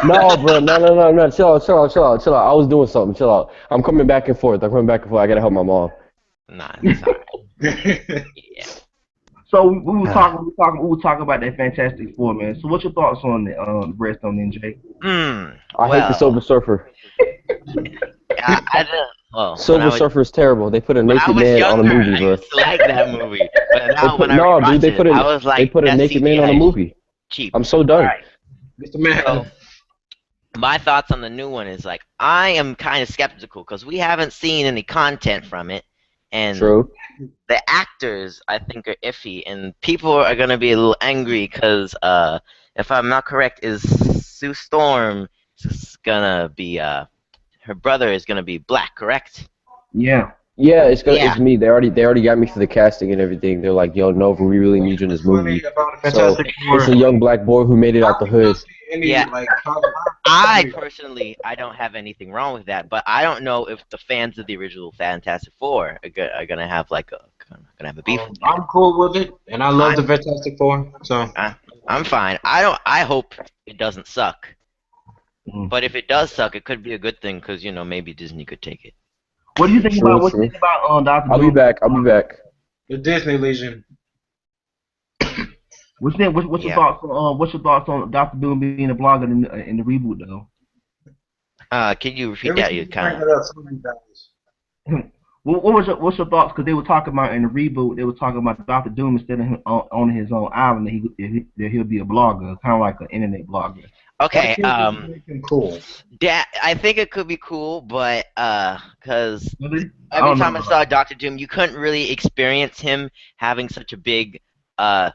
No, bro, no. Chill out. I was doing something. Chill out. I'm coming back and forth. I gotta help my mom. Nah, it's alright. Yeah. So we were talking about that Fantastic Four, man. So what's your thoughts on the rest on NJ? I hate the Silver Well, Surfer. I don't. Well, Silver Surfer is terrible. They put a when I naked was man on a younger, movie, I bro. used to like that movie, but They now put when I no, dude. rewatch it, I was They like, put a that naked man on a CGI is movie. cheap. I'm so All done. right. Mr. Manhattan. So my thoughts on the new one is like I am kind of skeptical because we haven't seen any content from it, and True. the actors I think are iffy, and people are gonna be a little angry because if I'm not correct, is Sue Storm is gonna be her brother is gonna be black, correct? Yeah. Yeah, Yeah. it's me. They already got me for the casting and everything. They're like, yo, Nova, we really need you in this Funny movie. about the So Fantastic it's Four. a young black boy who made it out the I don't hood. see any Yeah. like. I personally, I don't have anything wrong with that, but I don't know if the fans of the original Fantastic Four are gonna have like gonna have a beef with that. I'm cool with it, and I love the I'm Fantastic Four. So I'm fine. I don't. I hope it doesn't suck. Mm. But if it does suck, it could be a good thing because maybe Disney could take it. What do you think True, about true. Doctor I'll be Doom? back. I'll be back. the Disney Legion. What's your Yeah. thoughts on what's your thoughts on Doctor Doom being a blogger in the reboot though? Can you repeat Every that? time You you bring kind it up, somebody dies. What's your thoughts? Because they were talking about in the reboot, they were talking about Doctor Doom instead of him on his own island, that he'll be a blogger, kind of like an internet blogger. of. Okay. Why can't they make him cool? I think it could be cool, but because Really? I every don't know time I about saw Doctor Doom, you couldn't really experience him having such a big uh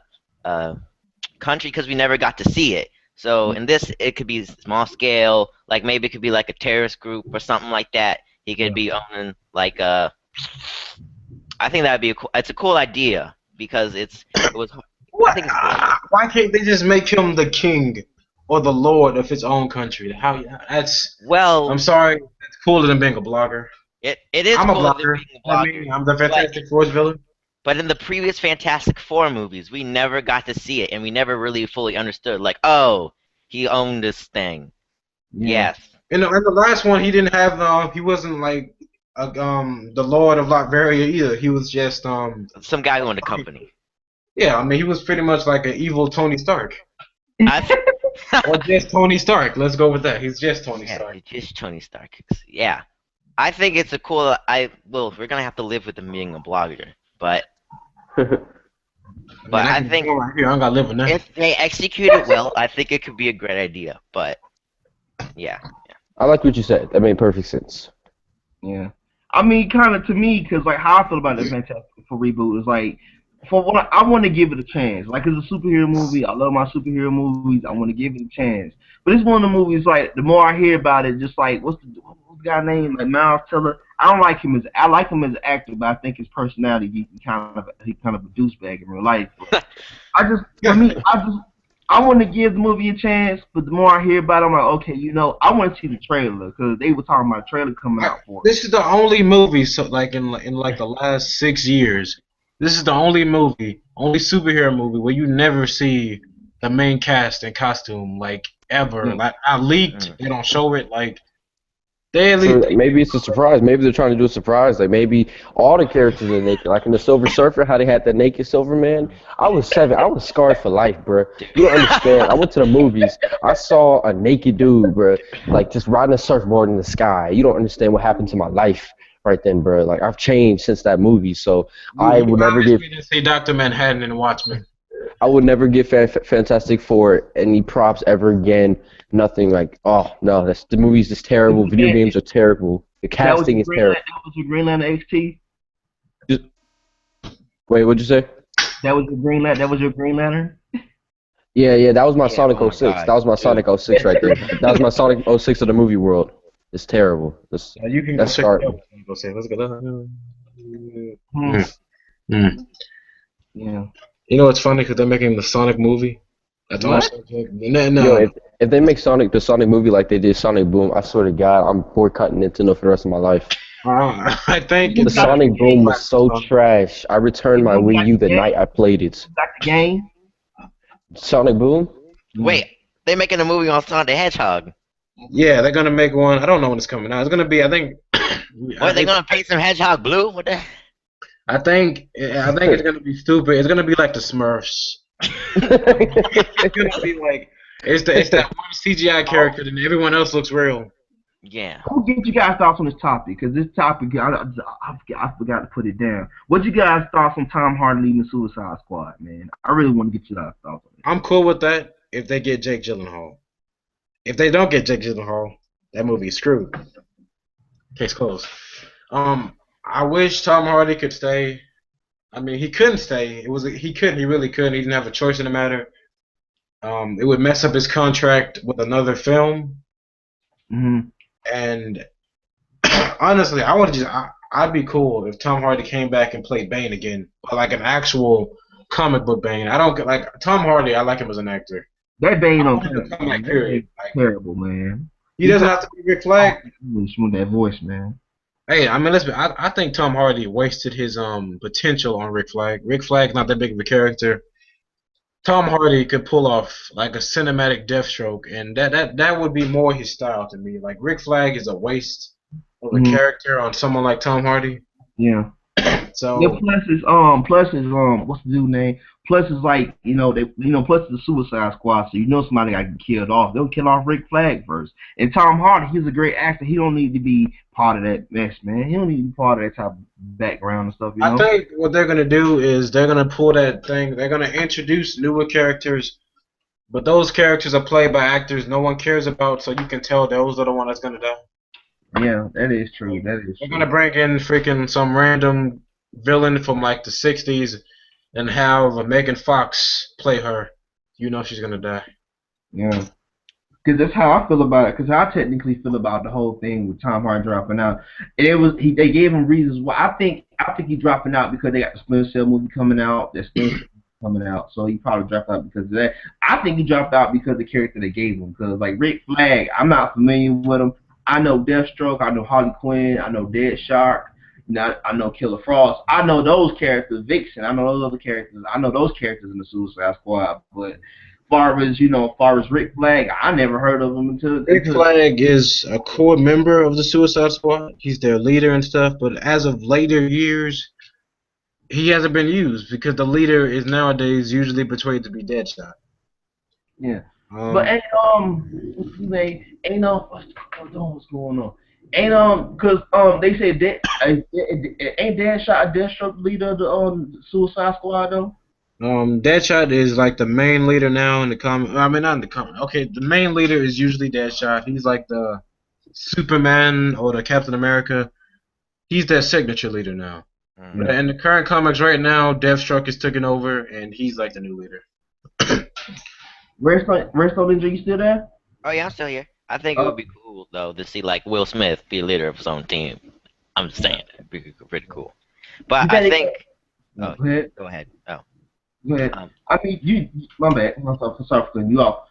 country because we never got to see it. So in this, it could be small scale, like maybe it could be like a terrorist group or something like that. He could be owning like I think that'd be it's a cool idea because it was. I What? think it's a cool idea. Why can't they just make him the king or the lord of his own country? How? That's. Well, I'm sorry. That's cooler than being a blogger. it is I'm a cooler than blogger. being a I blogger, mean, I'm the but Fantastic Four's villain. in the previous Fantastic Four movies, we never got to see it, and we never really fully understood. Like, oh, he owned this thing. Yeah. Yes. In the last one, he didn't have. He wasn't like the Lord of Latveria either. He was just Some guy who owned a company. Yeah, I mean, he was pretty much like an evil Tony Stark. I, Or just Tony Stark. Let's go with that. He's just Tony yeah, Stark. it's just Tony Stark. Yeah, I think it's a cool. Well, we're gonna have to live with him being a blogger, but I think Right here, I gotta live with that. if they execute it well, I think it could be a great idea. But yeah, I like what you said. That made perfect sense. Yeah. I mean, kind of to me, because like how I feel about the Fantastic Four reboot is like, for what I want to give it a chance. Like it's a superhero movie. I love my superhero movies. I want to give it a chance. But it's one of the movies like the more I hear about it, just like what's the guy name, like Miles Teller. I don't like him as I like him as an actor, but I think his personality he kind of a douchebag in real life. I want to give the movie a chance, but the more I hear about it, I'm like, okay, I want to see the trailer because they were talking about a trailer coming out for it. This is the only movie, so like in like the last 6 years, this is the only superhero movie where you never see the main cast in costume like ever. Mm. Like I leaked, they don't show it. Like they at So least maybe it's a surprise. Maybe they're trying to do a surprise. Like maybe all the characters are naked. Like in the Silver Surfer, how they had the naked Silver Man. I was 7. I was scarred for life, bro. You don't understand. I went to the movies. I saw a naked dude, bro, like just riding a surfboard in the sky. You don't understand what happened to my life right then, bro. Like I've changed since that movie. So I would never give. didn't see Dr. Manhattan and Watchmen. I would never give Fantastic Four any props ever again. Nothing like, oh no, the movie's just terrible. Video games are terrible. The casting is terrible. That was your Green Lantern XT. Wait, what'd you say? That was your Green Lantern. That was your Green Lantern. Yeah, that was my Yeah, Sonic oh my 06. God, That was my Sonic 06 right there. That was my Sonic 06 of the movie world. It's terrible. You can That's go start. Go say, let's go. Yeah. You know what's funny? Because they're making the Sonic movie. That's What? also no. Yo, if they make the Sonic movie like they did Sonic Boom, I swear to God, I'm boycotting Nintendo for the rest of my life. I think The it's Sonic Boom was so trash. I returned my Wii U the night I played it. Got the game. Sonic Boom? wait, they're making a movie on Sonic the Hedgehog. Yeah, they're gonna make one. I don't know when it's coming out. It's gonna be, I think. What, they gonna paint some hedgehog blue? What the? I think it's gonna be stupid. It's gonna be like the Smurfs. It's gonna be like it's that one CGI character, and everyone else looks real. Yeah. I'll get you guys' thoughts on this topic, because this topic, I forgot to put it down. What you guys' thoughts on Tom Hardy leaving Suicide Squad, man? I really want to get you guys' thoughts on it. I'm cool with that if they get Jake Gyllenhaal. If they don't get Jake Gyllenhaal, that movie is screwed. Case closed. I wish Tom Hardy could stay. I mean, he couldn't stay. He couldn't. He really couldn't. He didn't have a choice in the matter. It would mess up his contract with another film. Mm-hmm. And honestly, I'd be cool if Tom Hardy came back and played Bane again, but like an actual comic book Bane. I don't like Tom Hardy. I like him as an actor. That Bane I on want him to come back, that period. Bane's Like, terrible, man. he doesn't have to be Rick Flag. With that voice, man. Hey, I mean, I think Tom Hardy wasted his potential on Rick Flag. Rick Flag's not that big of a character. Tom Hardy could pull off like a cinematic Deathstroke, and that would be more his style to me. Like Rick Flag is a waste of a character on someone like Tom Hardy. Yeah. So Yeah, plus is what's the dude name? Plus is like, plus is the Suicide Squad, so somebody got killed off. They'll kill off Rick Flag first. And Tom Hardy, he's a great actor. He don't need to be part of that mess, man. He don't need to be part of that type of background and stuff, I think what they're gonna do is they're gonna pull that thing. They're gonna introduce newer characters, but those characters are played by actors no one cares about, so you can tell those are the one that's gonna die. Yeah, that is true. That is They're true. gonna bring in freaking some random villain from like the '60s and have Megan Fox play her. You know she's gonna die. Yeah. Because that's how I feel about it. Because I technically feel about the whole thing with Tom Hardy dropping out. And they gave him reasons why. I think he's dropping out because they got the Splinter Cell movie coming out. That Splinter Cell coming out, so he probably dropped out because of that. I think he dropped out because of the character they gave him. Because like Rick Flag, I'm not familiar with him. I know Deathstroke, I know Harley Quinn, I know Deadshark, I know Killer Frost. I know those characters, Vixen. I know those other characters. I know those characters in the Suicide Squad, but far as Rick Flag, I never heard of him until Rick Flag is a core member of the Suicide Squad. He's their leader and stuff, but as of later years, he hasn't been used because the leader is nowadays usually portrayed to be Deadshot. Yeah. But what's his name? What's going on? Cause they said that ain't Deadshot Deathstroke leader of the Suicide Squad though? Deadshot is like the main leader now in the comic. I mean, not in the comic. Okay, the main leader is usually Deadshot. He's like the Superman or the Captain America. He's their signature leader now. But in the current comics right now, Deathstroke is taking over, and he's like the new leader. Redstone Ninja, you still there? Oh yeah, I'm still here. I think it would be cool though to see like Will Smith be a leader of his own team. I'm just saying, it'd be pretty cool. But I think. Oh, go ahead. Oh. Go ahead. I mean, my bad. I'm sorry for cutting you off.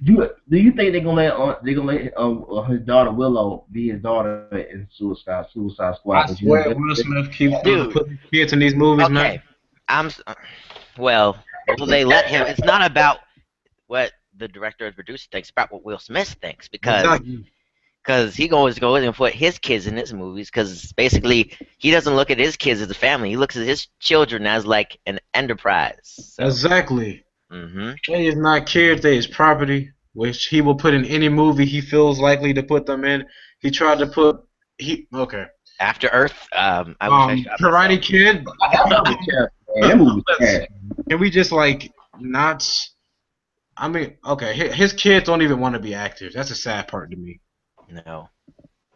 Do you think they're gonna let his daughter Willow be his daughter in Suicide Squad? I swear, Will Smith keeps putting kids in these movies, man. Well, will they let him? It's not about what the director or producer thinks, about what Will Smith thinks, because he always goes and put his kids in his movies, because basically he doesn't look at his kids as a family. He looks at his children as like an enterprise. So. Exactly. They is not kids, they is property, which he will put in any movie he feels likely to put them in. He tried to put After Earth. Karate Kid. Can we just like not? I mean, okay, his kids don't even want to be actors. That's a sad part to me. No.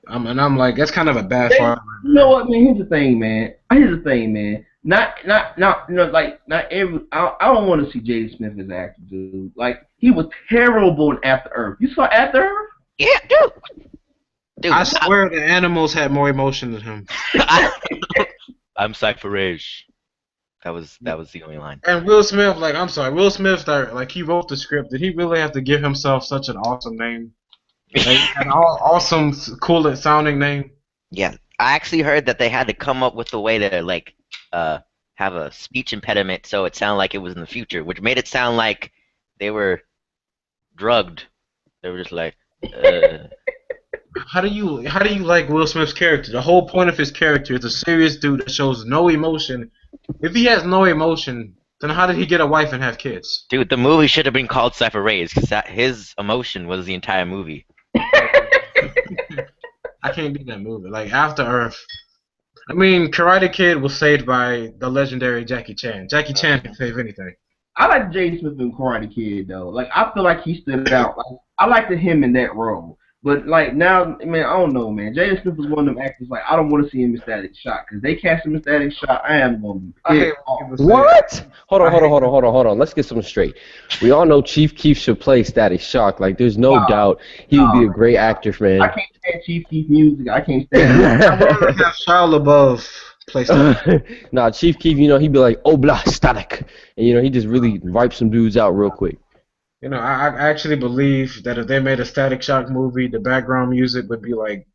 I'm like, that's kind of a bad part. You know what, man? Here's the thing, man. Not every. I don't want to see Jaden Smith as an actor, dude. Like, he was terrible in After Earth. You saw After Earth? Yeah, dude. I swear the animals had more emotion than him. I'm psyched for rage. That was the only line. And Will Smith, like, I'm sorry, Will Smith, like, he wrote the script. Did he really have to give himself such an awesome name? Like, an awesome, cool sounding name? Yeah, I actually heard that they had to come up with a way to like have a speech impediment so it sounded like it was in the future, which made it sound like they were drugged. They were just like, how do you like Will Smith's character? The whole point of his character is a serious dude that shows no emotion. If he has no emotion, then how did he get a wife and have kids? Dude, the movie should have been called Cypher Rays because his emotion was the entire movie. Like, I can't do that movie. Like After Earth. I mean, Karate Kid was saved by the legendary Jackie Chan. Jackie Chan can save anything. I like Jay Smith in Karate Kid though. Like I feel like he stood out. Like I liked him in that role. But like now, man, I don't know, man. Jay Smith is one of them actors. Like I don't want to see him in Static Shock because they cast him in Static Shock. I am gonna be I hate pissed when off. people say What? Hold on. Let's get something straight. We all know Chief Keef should play Static Shock. Like, there's no doubt he would be a great actor, I man. can't stand Chief Keef music. I can't stand it. I'd rather have Shia LaBeouf play stuff. Nah, Chief Keef, he'd be like, oh, blah, static. And, he just really wipe some dudes out real quick. I actually believe that if they made a Static Shock movie, the background music would be like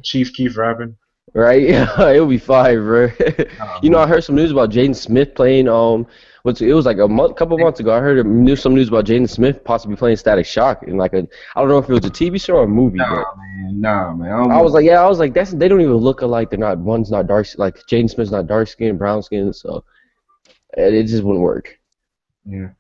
Chief Keef rapping. Right? It would be fire, bro. I heard some news about Jaden Smith playing, it was like couple months ago, I heard some news about Jaden Smith possibly playing Static Shock in I don't know if it was a TV show or a movie, but Nah, man. I was like, they don't even look alike. One's not dark, like Jaden Smith's not dark skin, brown skin, so it just wouldn't work. Yeah.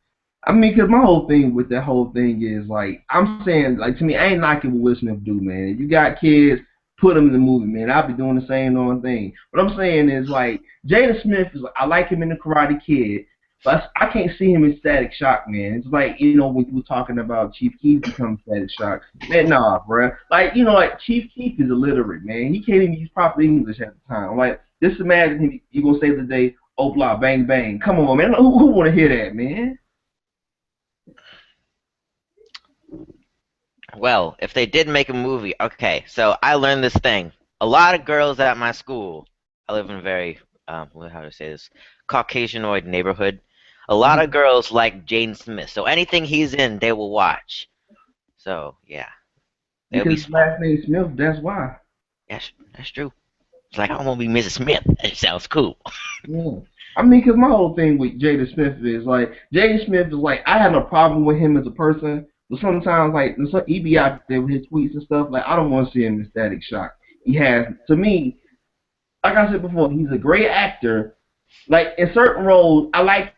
I mean, because my whole thing with that whole thing is, like, I'm saying, like, to me, I ain't knocking what Will Smith do, man. If you got kids, put them in the movie, man. I'll be doing the same darn thing. What I'm saying is, like, Jada Smith, I like him in The Karate Kid, but I can't see him in Static Shock, man. It's like, when you were talking about Chief Keef becoming Static Shock. Man, nah, bruh. Like, Chief Keef is illiterate, man. He can't even use proper English at the time. Like, just imagine him, you gonna save the day, oh, blah, bang, bang. Come on, man. Who want to hear that, man? Well, if they did make a movie, okay, so I learned this thing. A lot of girls at my school, I live in a very, how to say this, Caucasianoid neighborhood. A lot of girls like Jaden Smith, so anything he's in, they will watch. So, yeah. They'll Because his last name Smith, that's why. Yes, that's true. It's like, I want to be Mrs. Smith. That sounds cool. Yeah. I mean, because my whole thing with Jada Smith is, like, Jada Smith is, like, I have no problem with him as a person, but sometimes, like, he be out there with his tweets and stuff, like, I don't want to see him in Static Shock. To me, like I said before, he's a great actor. Like, in certain roles, I like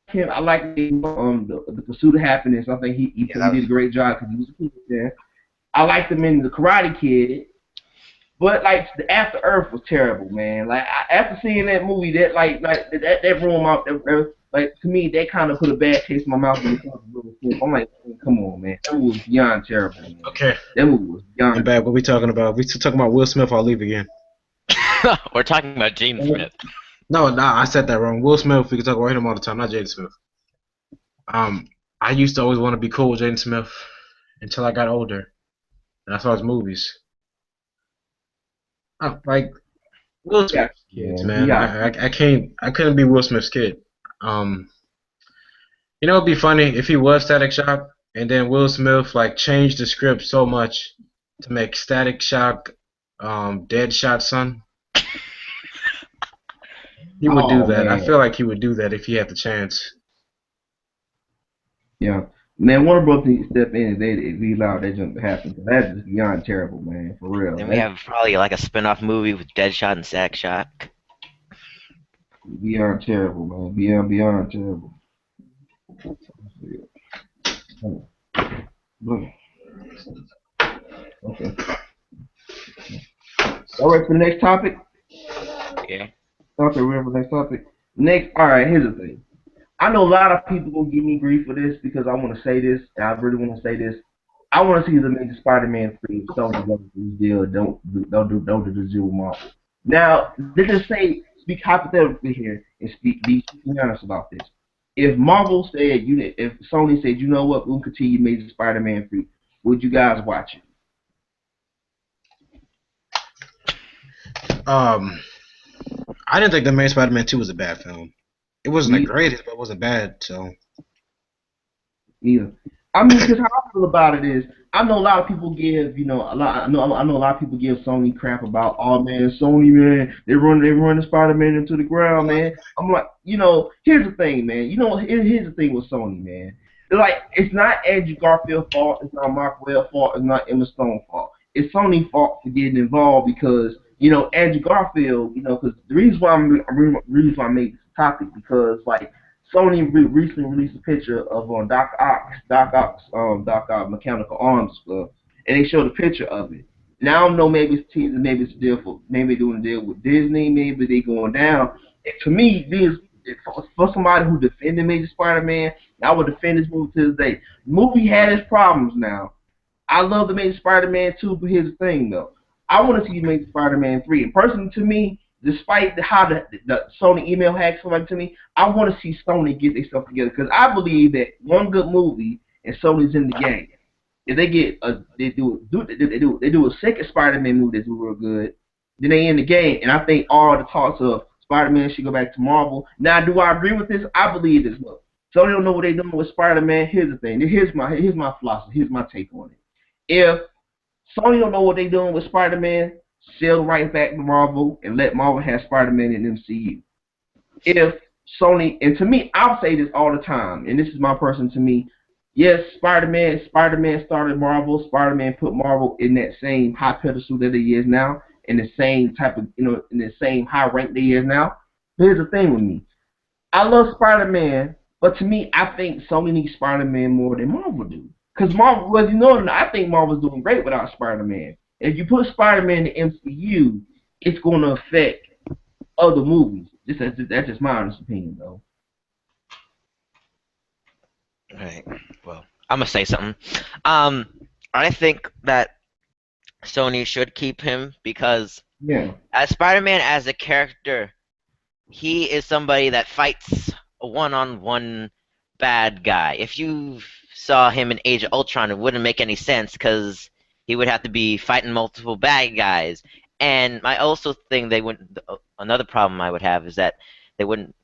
him. I like the Pursuit of Happiness. I think he did a great job because he was a kid there. I liked him in The Karate Kid. But like the After Earth was terrible, man. Like after seeing that movie, that room out there, like to me, that kind of put a bad taste in my mouth. When it comes to Will Smith. I'm like, come on, man. That movie was beyond terrible, man. Okay. That movie was beyond. I'm bad. What we talking about? We still talking about Will Smith. I'll leave again. We're talking about Jaden Smith. No, I said that wrong. Will Smith. We can talk about him all the time. Not Jaden Smith. I used to always want to be cool with Jaden Smith until I got older, and I saw his movies. Like Will Smith's kids, man. I couldn't be Will Smith's kid. It'd be funny if he was Static Shock and then Will Smith like changed the script so much to make Static Shock Deadshot's son. He would do that. Man. I feel like he would do that if he had the chance. Yeah. Man, Warner Bros. Needs to step in if we allow that jump to happen. That's just beyond terrible, man. For real. Then we have probably like a spin-off movie with Deadshot and Static Shock. Beyond terrible, man. Beyond terrible. Okay. All right, for the next topic. Yeah. Okay, we're for the next topic. All right, here's the thing. I know a lot of people gonna give me grief for this because I want to say this, and I really want to say this. I want to see the Amazing Spider-Man 3 Sony does this deal. Don't do the deal with Marvel. Now, let's just speak hypothetically here and be honest about this. If Marvel said if Sony said, you know what, we'll continue Amazing Spider-Man 3, would you guys watch it? I didn't think the Amazing Spider-Man 2 was a bad film. It wasn't the greatest, but it wasn't bad, so. Yeah. I mean, because how I feel about it is, I know a lot of people give, I know a lot of people give Sony crap about, oh man, Sony, man, they run the Spider-Man into the ground, man. I'm like, here's the thing, man. Here's the thing with Sony, man. like it's not Andrew Garfield's fault, it's not Mark Well's fault, it's not Emma Stone's fault. It's Sony's fault for getting involved because Andrew Garfield, because the reason why reason why I made this topic because like Sony recently released a picture of Doc Ock mechanical arms stuff, and they showed a picture of it. Now I don't know, maybe it's teasing, maybe it's a deal for, maybe they're doing a deal with Disney, maybe they going down. To me, this for somebody who defended Major Spider-Man, I would defend this movie to this day. The movie had its problems now. I love the Amazing Spider-Man 2, but here's the thing, though. I want to see Amazing Spider-Man 3. And personally, to me, despite how the Sony email hacks somebody to me, I want to see Sony get themselves together. Because I believe that one good movie, and Sony's in the game. If they get they do a second Spider-Man movie that's real good, then they in the game. And I think all the talks of Spider-Man should go back to Marvel. Now, do I agree with this? I believe this. Look, Sony don't know what they're doing with Spider-Man. Here's the thing. Here's my philosophy. Here's my take on it. If Sony don't know what they're doing with Spider-Man, sell right back to Marvel and let Marvel have Spider-Man in MCU. If Sony, and to me, I'll say this all the time, and this is my person to me, yes, Spider-Man started Marvel. Spider-Man put Marvel in that same high pedestal that he is now, in the same type of, in the same high rank that he is now. Here's the thing with me. I love Spider-Man, but to me, I think Sony needs Spider-Man more than Marvel do. Because Marvel, well, I think Marvel's doing great without Spider-Man. If you put Spider-Man in the MCU, it's going to affect other movies. That's just my honest opinion, though. Right. Well, I'm gonna say something. I think that Sony should keep him because as Spider-Man as a character, he is somebody that fights a one-on-one bad guy. If you saw him in Age of Ultron, it wouldn't make any sense because he would have to be fighting multiple bad guys. And I also think they wouldn't. Another problem I would have is that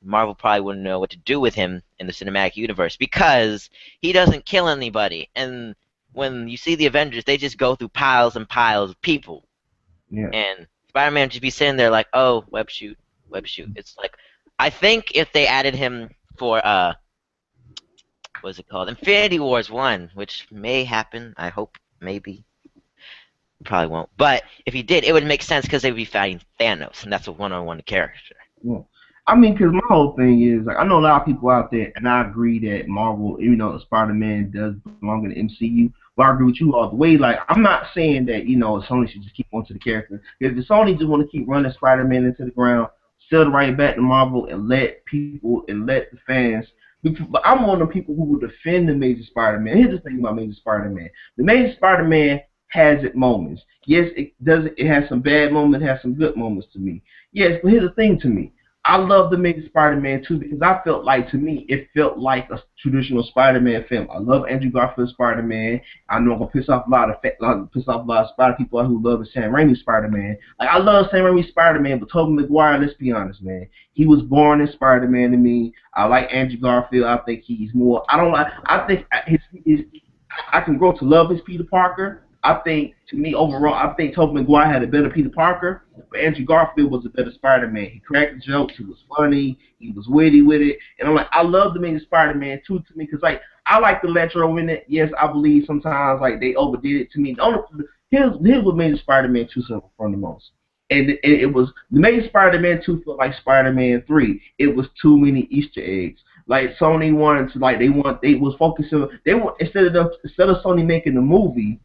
Marvel probably wouldn't know what to do with him in the cinematic universe because he doesn't kill anybody. And when you see the Avengers, they just go through piles and piles of people. Yeah. And Spider-Man just be sitting there like, oh, web shoot. It's like, I think if they added him for what's it called? Infinity Wars 1, which may happen. I hope, maybe. Probably won't. But if he did, it would make sense because they would be fighting Thanos, and that's a one-on-one character. Yeah. I mean, because my whole thing is, like, I know a lot of people out there, and I agree that Marvel, even though Spider-Man does belong in the MCU, but I agree with you all the way. Like, I'm not saying that, Sony should just keep on to the character. If the Sony just want to keep running Spider-Man into the ground, sell it right back to Marvel, and let the fans. But I'm one of the people who will defend the Amazing Spider-Man. Here's the thing about Amazing Spider-Man. The Amazing Spider-Man has its moments. Yes, it does. It has some bad moments, it has some good moments to me. Yes, but here's the thing to me. I love the Amazing Spider-Man too because I felt like, to me, it felt like a traditional Spider-Man film. I love Andrew Garfield's Spider-Man. I know I'm gonna piss off a lot of Spider people who love the Sam Raimi Spider-Man. Like, I love Sam Raimi Spider-Man, but Tobey Maguire, let's be honest, man, he was born in Spider-Man to me. I like Andrew Garfield. I think he's more. I think I can grow to love his Peter Parker. I think, to me, overall, I think Tobey Maguire had a better Peter Parker, but Andrew Garfield was a better Spider-Man. He cracked the jokes, he was funny, he was witty with it, and I'm like, I love the main Spider-Man too, to me, because, like, I like the Electro in it. Yes, I believe sometimes, like, they overdid it to me. Here's what made Spider-Man 2 suffer from the most. And it was, the main Spider-Man 2 felt like Spider-Man 3. It was too many Easter eggs. Like, Sony wanted to, like, instead of Sony making the movie,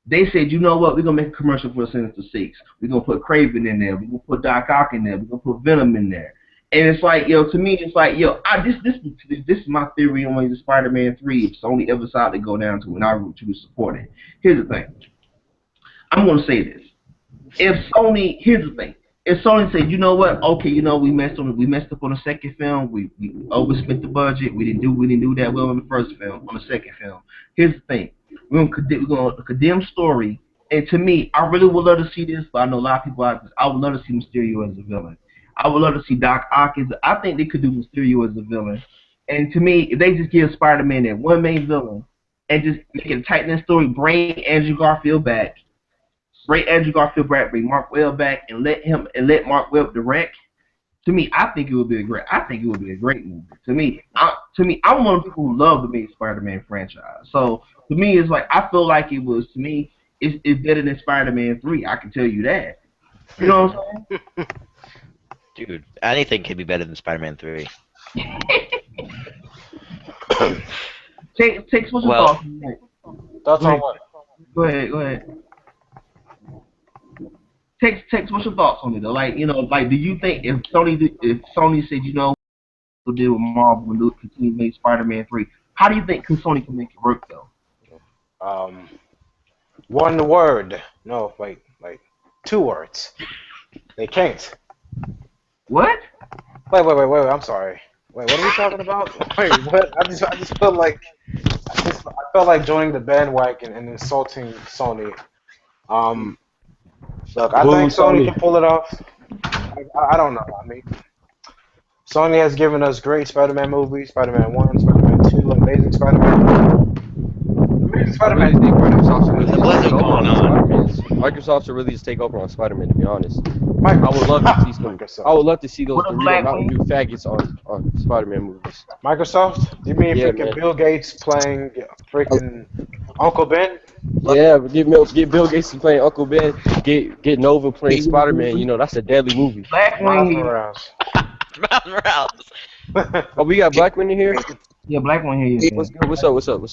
they said, you know what, we're going to make a commercial for Sinister Six. We're going to put Craven in there. We're going to put Doc Ock in there. We're going to put Venom in there. And it's like, to me, it's like, this is my theory on the Spider-Man 3 if Sony ever decided to go down to it, and I would support it. Here's the thing. I'm going to say this. Here's the thing. If Sony said, you know what, okay, we messed up on the second film. We overspent the budget. We didn't do that well on the first film, on the second film. Here's the thing. We're gonna condemn story, and to me, I really would love to see this, but I know a lot of people out there. I would love to see Mysterio as a villain. I would love to see Doc Ock as. I think they could do Mysterio as a villain, and to me, if they just give Spider-Man that one main villain and just make it a tight knit story, bring Andrew Garfield back, bring Mark Webb back, and let Mark Webb direct. To me, I think it would be a great. I think it would be a great movie. I'm one of the people who love the Amazing Spider-Man franchise. So to me, it's like I feel like it was. To me, it's better than Spider-Man 3. I can tell you that. You know what I'm saying? Dude, anything could be better than Spider-Man 3. Take what's your Well- thoughts? Thoughts on what? Go ahead. Tex, what's your thoughts on it though? Like, like, do you think if Sony said, we'll deal with Marvel and do continue to make Spider-Man 3, how do you think Sony can make it work though? One word. No, wait, like 2 words. They can't. What? Wait. I'm sorry. Wait, what are we talking about? Wait, what? I just felt like I felt like joining the bandwagon and insulting Sony. Look, I think Sony can pull it off. I don't know. I mean, Sony has given us great Spider-Man movies: Spider-Man 1, Spider-Man 2, Amazing Spider-Man. Amazing Spider-Man. Microsoft should really just take over on Spider-Man. To be honest, I I would love to see some. Microsoft. I would love to see those What a Dorito black Mountain man. Dew faggots on Spider-Man movies. Microsoft? You mean Yeah, freaking man. Bill Gates playing freaking Uncle Ben? Yeah, get Bill Gates playing Uncle Ben. Get Nova playing Spider-Man. You know that's a deadly movie. Black Miles one here. Morales. Miles Morales. Oh, we got Blackman in here. Yeah, black one here. What's good? What's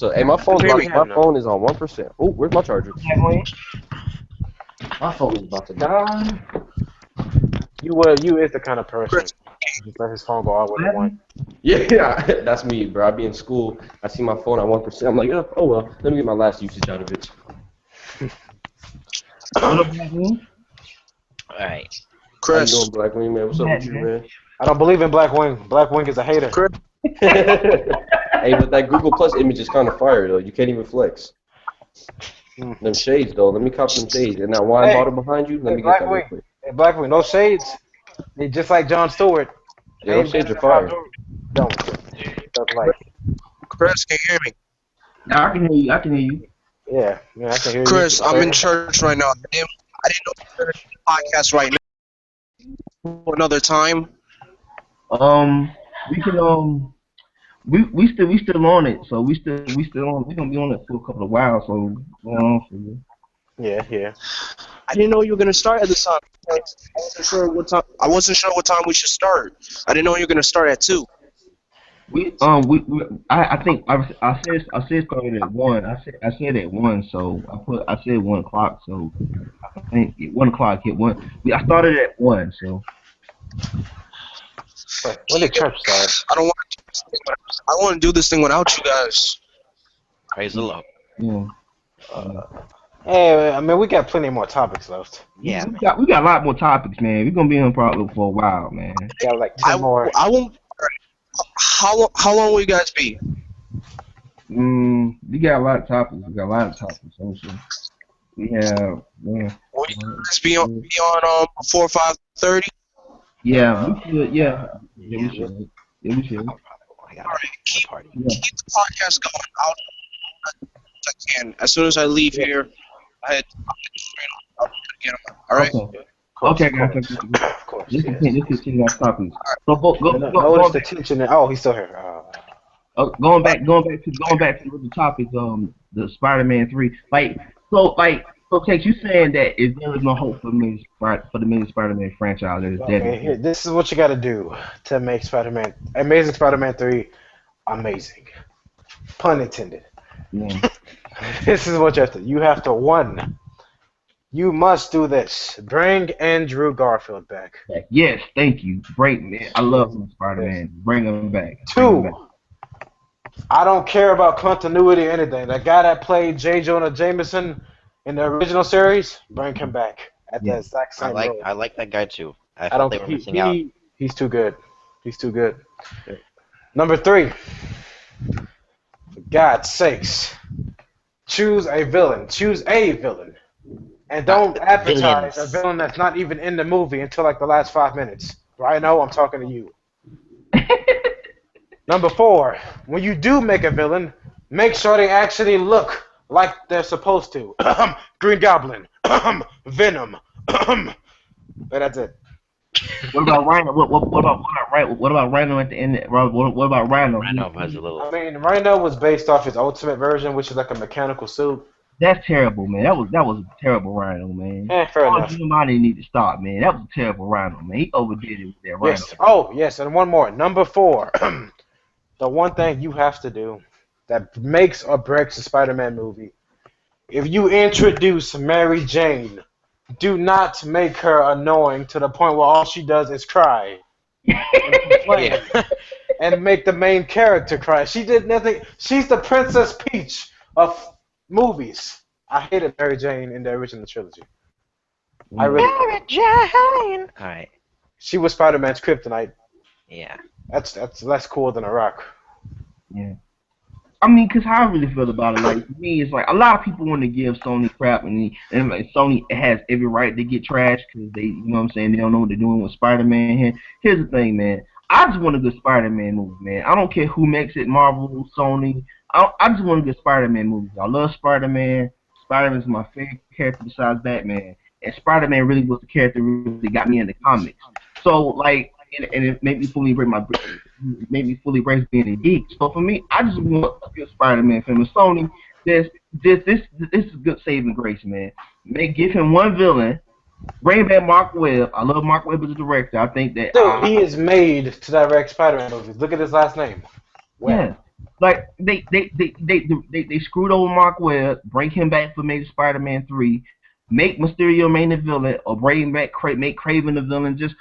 up? Hey, my phone is on 1%. Oh, where's my charger? Black one. My phone is about to die. You is the kind of person who let his phone go all the way to 1. Yeah, that's me, bro. I be in school. I see my phone at 1%. I'm like, oh well, let me get my last usage out of it. What up, black one? Alright. Chris, How you doing, Blackwing, man? What's up with you, man? I don't believe in Black Wing. Black Wing is a hater. Chris, Hey, but that Google Plus image is kind of fire, though. You can't even flex. Them shades, though. Let me cop them shades. And that wine Hey, bottle behind you, let me get that real quick. Hey, Black Wing, no shades. They just like Jon Stewart. Yeah, those shades are fire. Don't like. Chris, can you hear me? Now I can hear you. Yeah, I can hear you. Chris, I'm in church right now. I didn't know you were doing a podcast right now. For another time. We can we still on it, so we still on. We're gonna be on it for a couple of while, so go on for you. Yeah. I didn't know you were gonna start at this time. I wasn't sure what time. I wasn't sure what time we should start. I didn't know you were gonna start at 2. I think I said started at 1. I said at 1, so I said 1 o'clock, so I think 1 o'clock hit 1. I started at 1, so. Wait, when did church start? I don't want to. I want to do this thing without you guys. Praise the Lord. Yeah. Hey, I mean, we got plenty more topics left. Yeah. We got a lot more topics, man. We're gonna be on probably for a while, man. We got like 10 more. I won't. How long will you guys be? We got a lot of topics. Also. We have. Yeah. Will you guys be on before 5:30? Yeah. We should. Yeah. Yeah. We should. Yeah. We should. I got All right, keep a party. Yeah. the podcast going. I'll do as I can. As soon as I leave here, I'll head straight on. Get on. All right. Okay, guys. Of course. Let's continue our topics. So Notice the tension. Oh, he's still here. going back to the other topics. The Spider-Man 3. Okay, you saying that if there is no hope for the main Spider-Man franchise, that is dead. Okay, here, this is what you got to do to make Amazing Spider-Man 3 amazing. Pun intended. Yeah. This is what you have to. You have to 1. You must do this. Bring Andrew Garfield back. Yes, thank you. Great, man. I love Spider-Man. Bring him back. 2. I don't care about continuity or anything. That guy that played J. Jonah Jameson in the original series, bring him back at the exact same role. I like that guy too. I I thought don't. they were missing out. He's too good. He's too good. Number 3. For God's sakes, choose a villain. Choose a villain, and don't advertise a villain that's not even in the movie until like the last 5 minutes. Right now, I'm talking to you. Number 4, when you do make a villain, make sure they actually look like they're supposed to. Green Goblin. Venom. And that's it. What about Rhino? What about Rhino at the end? What about Rhino? Rhino has a I little. mean, Rhino was based off his ultimate version, which is like a mechanical suit. That's terrible, man. That was a terrible Rhino, man. Fair All enough. Giamatti need to stop, man. That was a terrible Rhino, man. He overdid it with that Rhino. Yes. Oh, yes, and one more. Number 4. The one thing you have to do that makes or breaks a Spider-Man movie. If you introduce Mary Jane, do not make her annoying to the point where all she does is cry and complain Yeah. and make the main character cry. She did nothing. She's the Princess Peach of movies. I hated Mary Jane in the original trilogy. I really. Mary Jane. All right. She was Spider-Man's kryptonite. Yeah. That's less cool than a rock. Yeah. I mean, cause how I really feel about it, like for me, it's like a lot of people want to give Sony crap, and like, Sony has every right to get trashed because they, you know what I'm saying, they don't know what they're doing with Spider-Man here. Here's the thing, man. I just want a good Spider-Man movie, man. I don't care who makes it, Marvel, Sony. I just want a good Spider-Man movie. I love Spider-Man. Spider-Man's my favorite character besides Batman, and Spider-Man really was the character that really got me into comics. So like, and it made me fully embrace being a geek. So for me, I just want a good Spider-Man film. With Sony, this is good saving grace, man. Give him one villain. Bring back Mark Webb. I love Mark Webb as a director. I think that Dude, he is made to direct Spider-Man movies. Look at his last name. yeah, like they screwed over Mark Webb. Bring him back for maybe Spider-Man 3. Make Mysterio main the villain, or bring back make Craven the villain. Just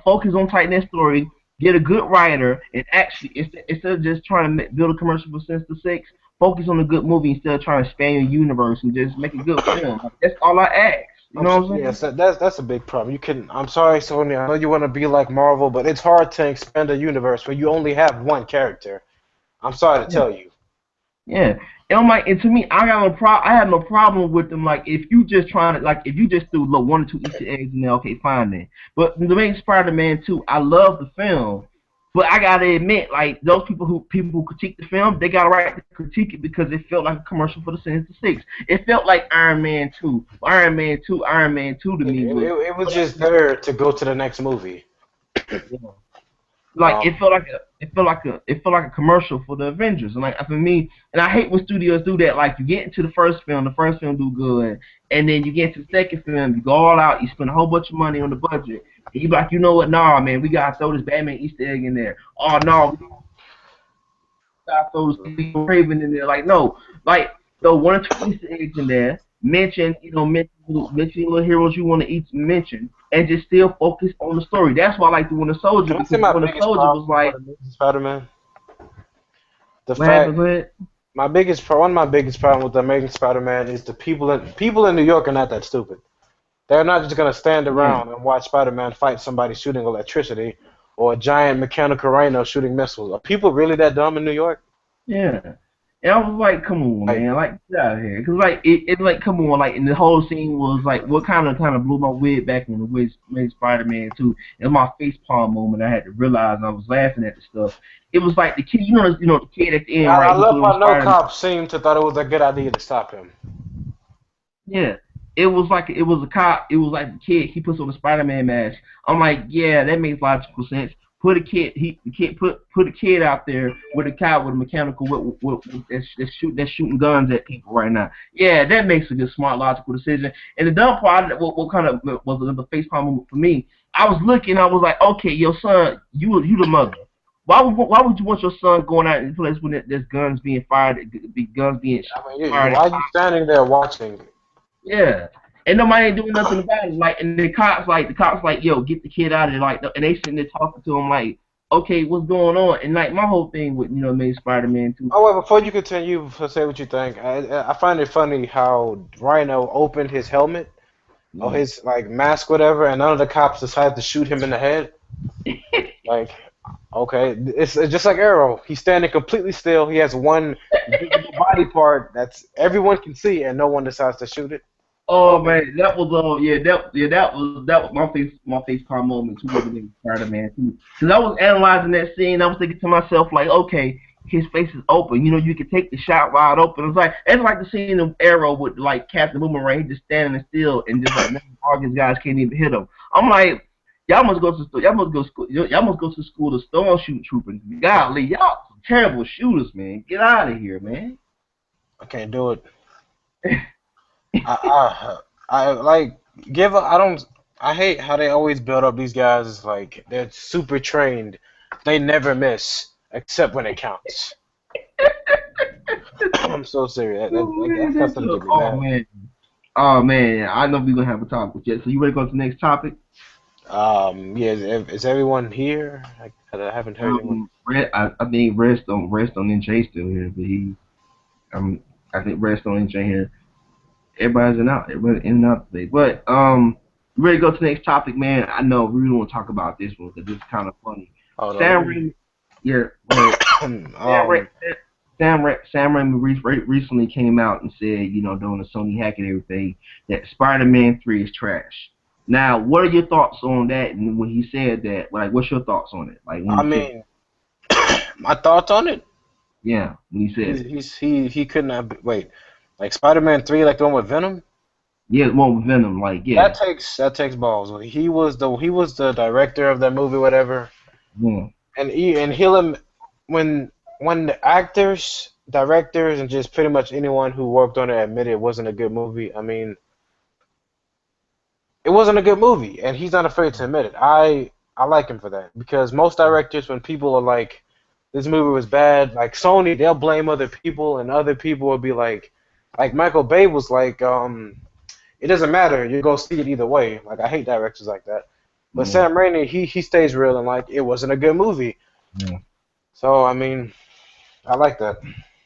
focus on tighten that story. Get a good writer, and actually instead of just trying to build a commercial for Sinister Six, focus on a good movie instead of trying to expand your universe and just make a good film. That's all I ask. You know what I'm saying? Yes, that's a big problem. You can. I'm sorry, Sony. I know you want to be like Marvel, but it's hard to expand a universe where you only have one character. I'm sorry to tell you. Yeah. And I'm like, and to me, I have no problem with them. Like, if you just trying to, like, if you just threw one or two Easter eggs in there, okay, fine then. But the main Spider-Man 2, I love the film, but I gotta admit, like, those people who critique the film, they got a right to critique it because it felt like a commercial for the Sinister Six. It felt like Iron Man 2 to me. It was just there to go to the next movie. Like it felt like a commercial for the Avengers, and like for me, and I hate when studios do that. Like you get into the first film do good, and then you get to the second film, you go all out, you spend a whole bunch of money on the budget, and you be like, you know what, nah, man, we gotta throw this Batman Easter egg in there. Oh no, we gotta throw this Craven in there. Like no, like throw one or two Easter eggs in there. Mention little heroes you want to each mention, and just still focus on the story. That's why I like the Winter Soldier, Can I because say my Winter biggest Soldier was problem like, with Amazing Spider-Man? The what fact, happened, go ahead. one of my biggest problems with the Amazing Spider-Man is the people in New York are not that stupid. They're not just gonna stand around and watch Spider-Man fight somebody shooting electricity or a giant mechanical rhino shooting missiles. Are people really that dumb in New York? Yeah. And I was like, come on, man, like, get out of here. Because, like, it like, come on, like, and the whole scene was, like, what kind of blew my wig back when the wig made Spider-Man 2. It was my facepalm moment. I had to realize I was laughing at the stuff. It was like the kid, the kid at the end, right? I love how no cop seemed to thought it was a good idea to stop him. Yeah. It was a cop. It was like the kid, he puts on a Spider-Man mask. I'm like, yeah, that makes logical sense. Put a kid out there with a cop with a mechanical that's shooting guns at people right now. Yeah, that makes a good, smart, logical decision. And the dumb part, what kind of was the facepalm moment for me? I was looking, I was like, okay, your son, you the mother. Why would you want your son going out in a place when there's guns being fired, guns being fired? Why are you standing there watching? Yeah. And nobody ain't doing nothing about it. Like, and the cops like, yo, get the kid out of there. Like, and they sitting there talking to him like, okay, what's going on? And like, my whole thing with Amazing Spider-Man 2. Oh, well, before you continue to say what you think, I find it funny how Rhino opened his helmet or his like mask, whatever, and none of the cops decided to shoot him in the head. Like, okay, it's just like Arrow. He's standing completely still. He has one visible body part that's everyone can see, and no one decides to shoot it. Oh man, that was that was my facepalm moment too with Spider-Man too. Because I was analyzing that scene, I was thinking to myself like, okay, his face is open. You can take the shot wide open. It's like the scene of Arrow with like Captain Boomerang, he just standing still and just like all his guys can't even hit him. I'm like, Y'all must go to school. Y'all must go school. Y'all must go to school to storm shoot troopers. Golly, y'all some terrible shooters, man. Get out of here, man. I can't do it. I like give. I don't. I hate how they always build up these guys as like they're super trained. They never miss except when it counts. I'm so serious. Oh That man, stuff doesn't get me oh mad. man, oh man. I know we're gonna have a topic yet. So you ready to go to the next topic? Yeah. Is everyone here? I haven't heard anyone. I think Redstone NJ still here, but I think Redstone NJ here. Everybody's in out. Everybody's in and out today. But you ready to go to the next topic, man? I know we really want to talk about this one because it's kind of funny. Hold Sam on. Raimi, yeah, well, um, Sam Raimi recently came out and said, you know, during the Sony hack and everything, that Spider-Man 3 is trash. Now, what are your thoughts on that? And when he said that, like, what's your thoughts on it? Like, when I he said, mean, my thoughts on it. yeah, when he said, He couldn't have. Wait, like Spider-Man 3, like the one with Venom. yeah, the one with Venom, like, yeah, That takes balls. He was the director of that movie, whatever. yeah, And he'll when the actors, directors, and just pretty much anyone who worked on it admitted it wasn't a good movie. I mean, it wasn't a good movie, and he's not afraid to admit it. I like him for that because most directors, when people are like, "This movie was bad," like Sony, they'll blame other people, and other people will be like Michael Bay was like, it doesn't matter. You go see it either way. Like I hate directors like that. But yeah, Sam Raimi, he stays real and like it wasn't a good movie. yeah. So I mean, I like that.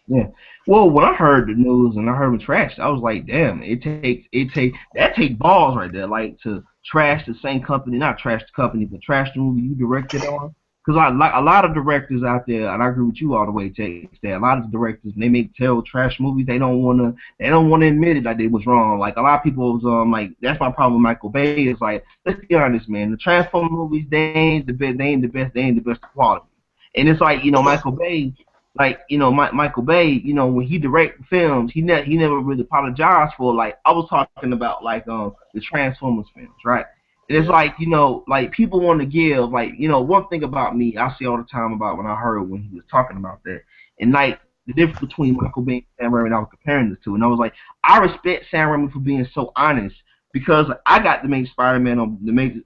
Yeah. Well, when I heard the news and I heard it trashed, I was like, damn, that take balls right there, like to trash the same company, not trash the company, but trash the movie you directed on. Because I like a lot of directors out there, and I agree with you all the way, Jake. That a lot of directors, when they make terrible trash movies, they don't wanna admit it that they was wrong. Like a lot of people was like that's my problem with Michael Bay. Is like, let's be honest, man, the Transformers movies they ain't the best, they ain't the best quality. And it's like, you know, Michael Bay, like, you know, Michael Bay, you know, when he direct films, he never really apologized for, like, I was talking about like the Transformers films, right? And it's Yeah. like, you know, like people want to give, like, you know, one thing about me I see all the time about when I heard when he was talking about that, and like the difference between Michael Bay and Sam Raimi, and I was comparing the two, and I was like, I respect Sam Raimi for being so honest because I got the main Spider-Man on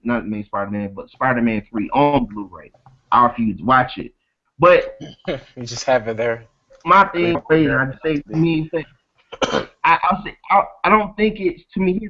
not the main Spider-Man, but Spider-Man 3 on Blu-ray. I refuse to watch it. But You just have it there. my thing, I just say to me, I don't think it's to me.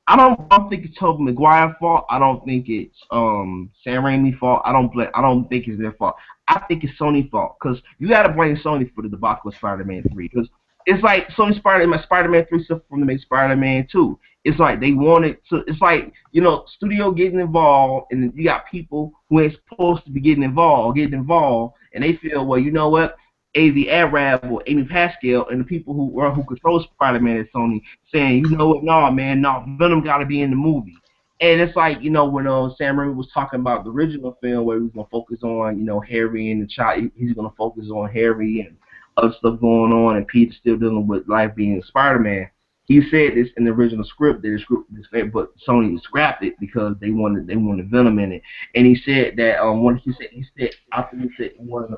I don't think it's Tobey Maguire's fault. I don't think it's Sam Raimi's fault. I don't think it's their fault. I think it's Sony's fault because you got to blame Sony for the debacle of Spider-Man 3 because it's like Sony Spider-Man 3 stuff from the make Spider-Man 2. It's like they wanted to. It's like, you know, studio getting involved, and you got people who ain't supposed to be getting involved, and they feel, well, you know what? AV Arab or Amy Pascal and the people who control Spider-Man at Sony saying, you know what, no, man, no, Venom got to be in the movie. And it's like, you know, when Sam Raimi was talking about the original film where he was going to focus on, you know, Harry and the child, he's going to focus on Harry and other stuff going on, and Peter still dealing with life being Spider-Man. He said this in the original script, but Sony scrapped it because they wanted Venom in it. And he said that he said after he said one of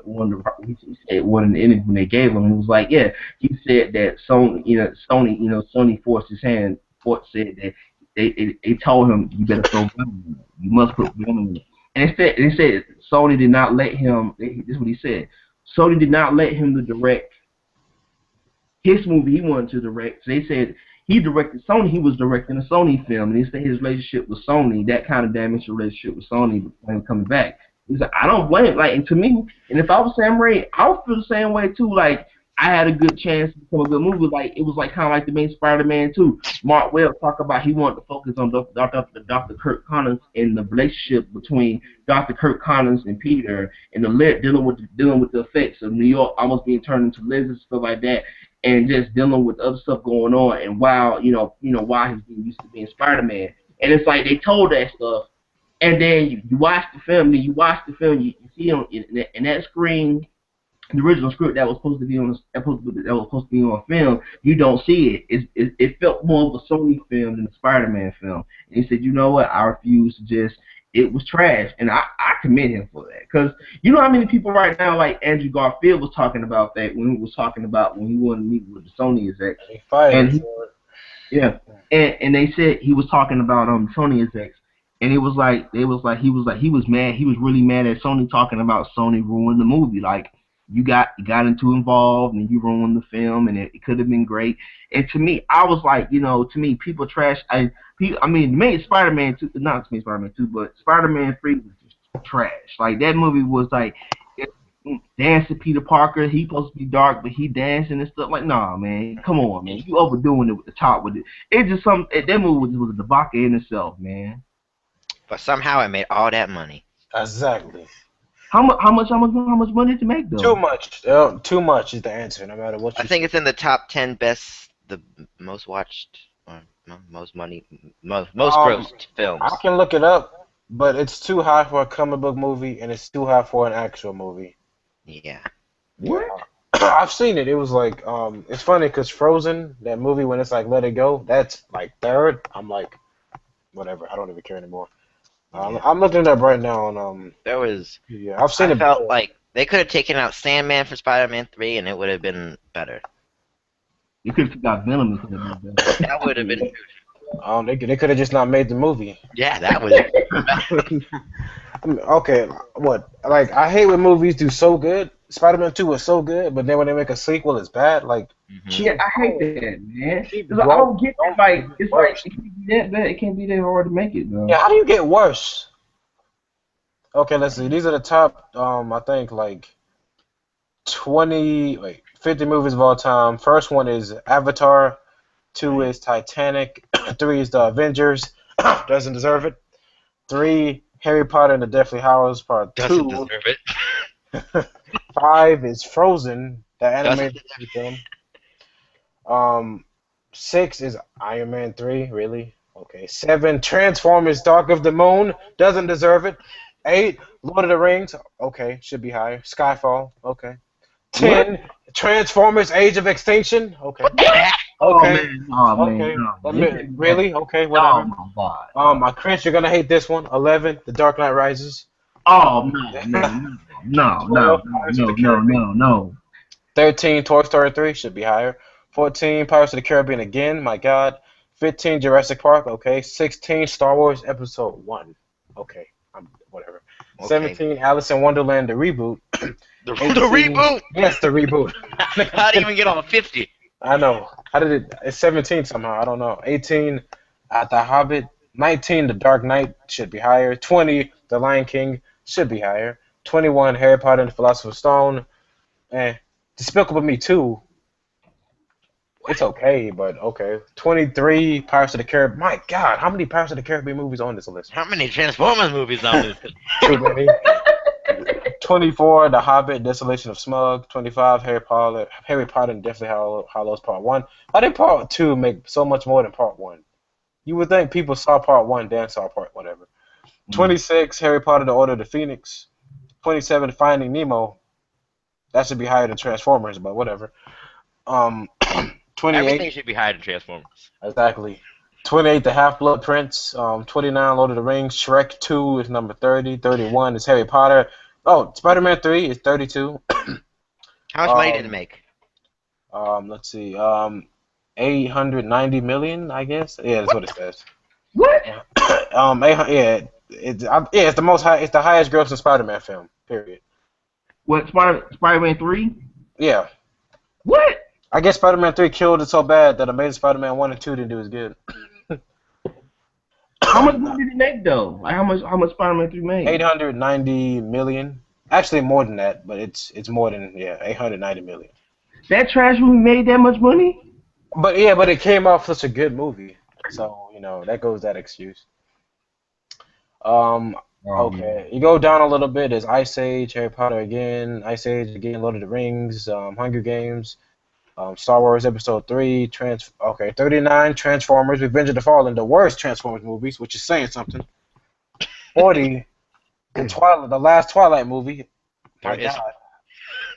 the interviews when they gave him, he was like, yeah, he said that Sony forced his hand, said that they told him, you better throw Venom in it. You must put Venom in it. And they said Sony did not let him. This is what he said. Sony did not let him to direct his movie he wanted to direct. So they said he directed Sony. He was directing a Sony film, and they said his relationship with Sony, that kind of damaged the relationship with Sony with him coming back. He said, I don't blame, like, and to me, and if I was Sam Raimi, I would feel the same way too. Like, I had a good chance to become a good movie. Like, it was like kind of like the main Spider-Man too. Mark Webb talked about he wanted to focus on Dr. Kirk Connors and the relationship between Dr. Kirk Connors and Peter, and dealing with the effects of New York almost being turned into lizards, stuff like that, and just dealing with other stuff going on, and while why he's getting used to being Spider-Man. And it's like they told that stuff, and then you watch the film, you see him in that screen, the original script that was supposed to be on film, you don't see it. It felt more of a Sony film than a Spider-Man film. And he said, you know what? I refuse to just. it was trash, and I commend him for that. Because you know how many people right now, like Andrew Garfield, was talking about that when he was talking about when he wanted to meet with the Sony execs, They fired him and for it. yeah, and they said he was talking about Sony execs, and it was like he was mad. He was really mad at Sony talking about Sony ruined the movie. Like you got into involved and you ruined the film, and it could have been great. And to me, I was like, to me, people trash. I mean, made Spider-Man 2, not made Spider-Man 2, but Spider-Man 3 was just trash. Like that movie was like. Dancing Peter Parker, he supposed to be dark, but he dancing and stuff. Like, nah, man, come on, man, you overdoing it with the top with it. It's just that movie was a debacle in itself, man. But somehow it made all that money. Exactly. How much money did it make though? Too much. Too much is the answer, no matter what you I think say. it's in the top 10 best, the most watched, or most money, most grossed films. I can look it up, but it's too high for a comic book movie, and it's too high for an actual movie. Yeah. What? I've seen it. It was like, it's funny because Frozen, that movie when it's like Let It Go, that's like third. I'm like, whatever. I don't even care anymore. Yeah. I'm looking it up right now, and There was. yeah, I've seen I it. felt before. like they could have taken out Sandman for Spider-Man 3, and it would have been better. You could have got Venom. It could have been better. That would have been. They could have just not made the movie. Yeah, that was. I mean, okay, what? Like, I hate when movies do so good. Spider-Man 2 was so good, but then when they make a sequel, it's bad. Like, Yeah, I hate that, man. Keep 'Cause I don't get going. it. Like, it's like it can't be that bad. It can't be that hard to make it though. yeah, how do you get worse? Okay, let's see. These are the top, I think, like 50 movies of all time. First one is Avatar. 2 is Titanic. 3 is The Avengers. Doesn't deserve it. 3, Harry Potter and the Deathly Hallows Part 2. Doesn't deserve it. 5 is Frozen, the Doesn't animated film. 6 is Iron Man 3, really? Okay. 7, Transformers Dark of the Moon, doesn't deserve it. 8, Lord of the Rings, okay, should be higher. Skyfall, okay. 10, Transformers Age of Extinction, okay. Oh Okay. man, no Okay. man. Really? Okay, Oh whatever. my god. My Chris, you're gonna hate this one. 11, The Dark Knight Rises. Oh no. 13, Toy Story 3 should be higher. 14, Pirates of the Caribbean again, my God. 15, Jurassic Park, okay. 16, Star Wars Episode 1, okay. Whatever. Okay. 17, Alice in Wonderland, the reboot. The 18 reboot? Yes, the reboot. How do you even get on 50? I know. How did it? It's 17 somehow. I don't know. 18, The Hobbit. 19, The Dark Knight should be higher. 20, The Lion King should be higher. 21, Harry Potter and the Philosopher's Stone. Despicable Me 2. It's okay, but okay. 23, Pirates of the Caribbean. My God, how many Pirates of the Caribbean movies on this list? How many Transformers movies on this? Too many. 24, The Hobbit, Desolation of Smug. 25, Harry Potter and Deathly Hallows Part 1. How did Part 2 make so much more than Part 1? You would think people saw Part 1, then saw Part whatever. 26, Harry Potter, The Order of the Phoenix. 27, Finding Nemo. That should be higher than Transformers, but whatever. 28. Everything should be higher than Transformers. Exactly. 28, The Half-Blood Prince. 29, Lord of the Rings. Shrek 2 is number 30. 31 is Harry Potter. Oh, Spider-Man 3 is 32. How much money did it make? Let's see. 890 million, I guess. Yeah, that's what it says. What? 800, yeah, it's the most high. It's the highest grossing Spider-Man film. Period. What? Spider-Man 3? Yeah. What? I guess Spider-Man 3 killed it so bad that Amazing Spider-Man 1 and 2 didn't do as good. How much money did it make though? Like how much Spider-Man 3 made? 890 million. Actually, more than that, but it's more than 890 million. That trash movie made that much money? But it came off such a good movie, so that goes that excuse. Okay, you go down a little bit. There's Ice Age, Harry Potter again, Ice Age again, Lord of the Rings, Hunger Games, Star Wars Episode 3, 39, Transformers, Revenge of the Fallen, the worst Transformers movies, which is saying something. 40, the last Twilight movie. My God.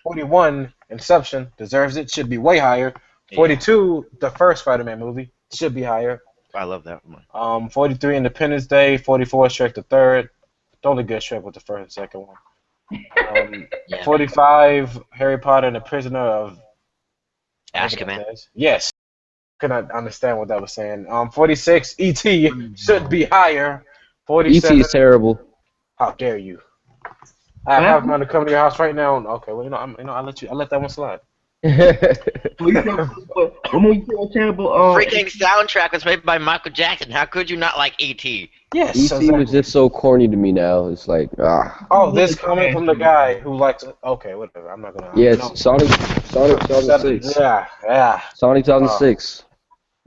41, Inception, deserves it, should be way higher. 42, the first Spider-Man movie, should be higher. I love that one. 43, Independence Day. 44, Shrek the Third. The only good Shrek was the first and second one. Yeah. 45, Harry Potter and the Prisoner of Azkaban. Yes. Could not understand what that was saying. 46, E.T. should be higher. E.T. 47, is terrible. how dare you? I have money to come to your house right now. Okay, well, I let that one slide. What more you say terrible? Freaking soundtrack was made by Michael Jackson. How could you not like E.T.? Yes, E.T. exactly. was just so corny to me now. It's like, ah. Oh, this coming from the guy who likes. Okay, whatever. I'm not gonna. Yeah, it's Sonic 2006. Yeah. Sonic 2006.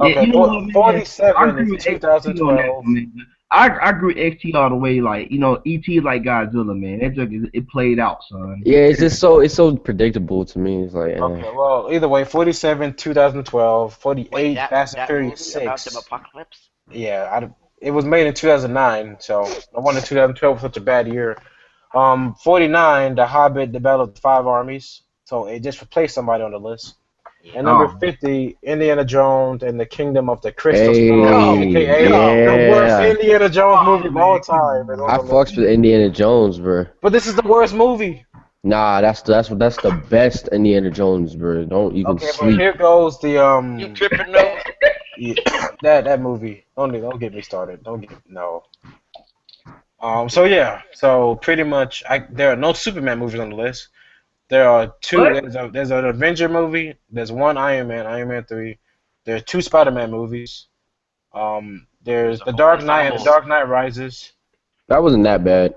Okay, you know what, man? 47 I agree is with XT on that, 2012. man. I agree with XT all the way. Like, ET is like Godzilla, man. That joke it played out, son. Yeah, it's just so predictable to me. It's like, Okay, well, either way, 47, 2012, 48, Wait, Fast and that Furious movie about 6. the apocalypse? Yeah, it was made in 2009, so no wonder 2012 was such a bad year. 49, The Hobbit, The Battle of the Five Armies. So it just replaced somebody on the list. And number 50, Indiana Jones and the Kingdom of the Crystal Skull, aka the worst yeah. Indiana Jones movie of all time. I fucks with Indiana Jones, bro. But this is the worst movie. Nah, that's the best Indiana Jones, bro. Don't even Okay, but sleep. here goes the You tripping though? yeah, that movie. Don't get me started. No. So yeah. So pretty much, there are no Superman movies on the list. There are two. What? There's an Avenger movie. There's one Iron Man 3. There's two Spider-Man movies. There's The Dark Knight and The Dark Knight Rises. That wasn't that bad.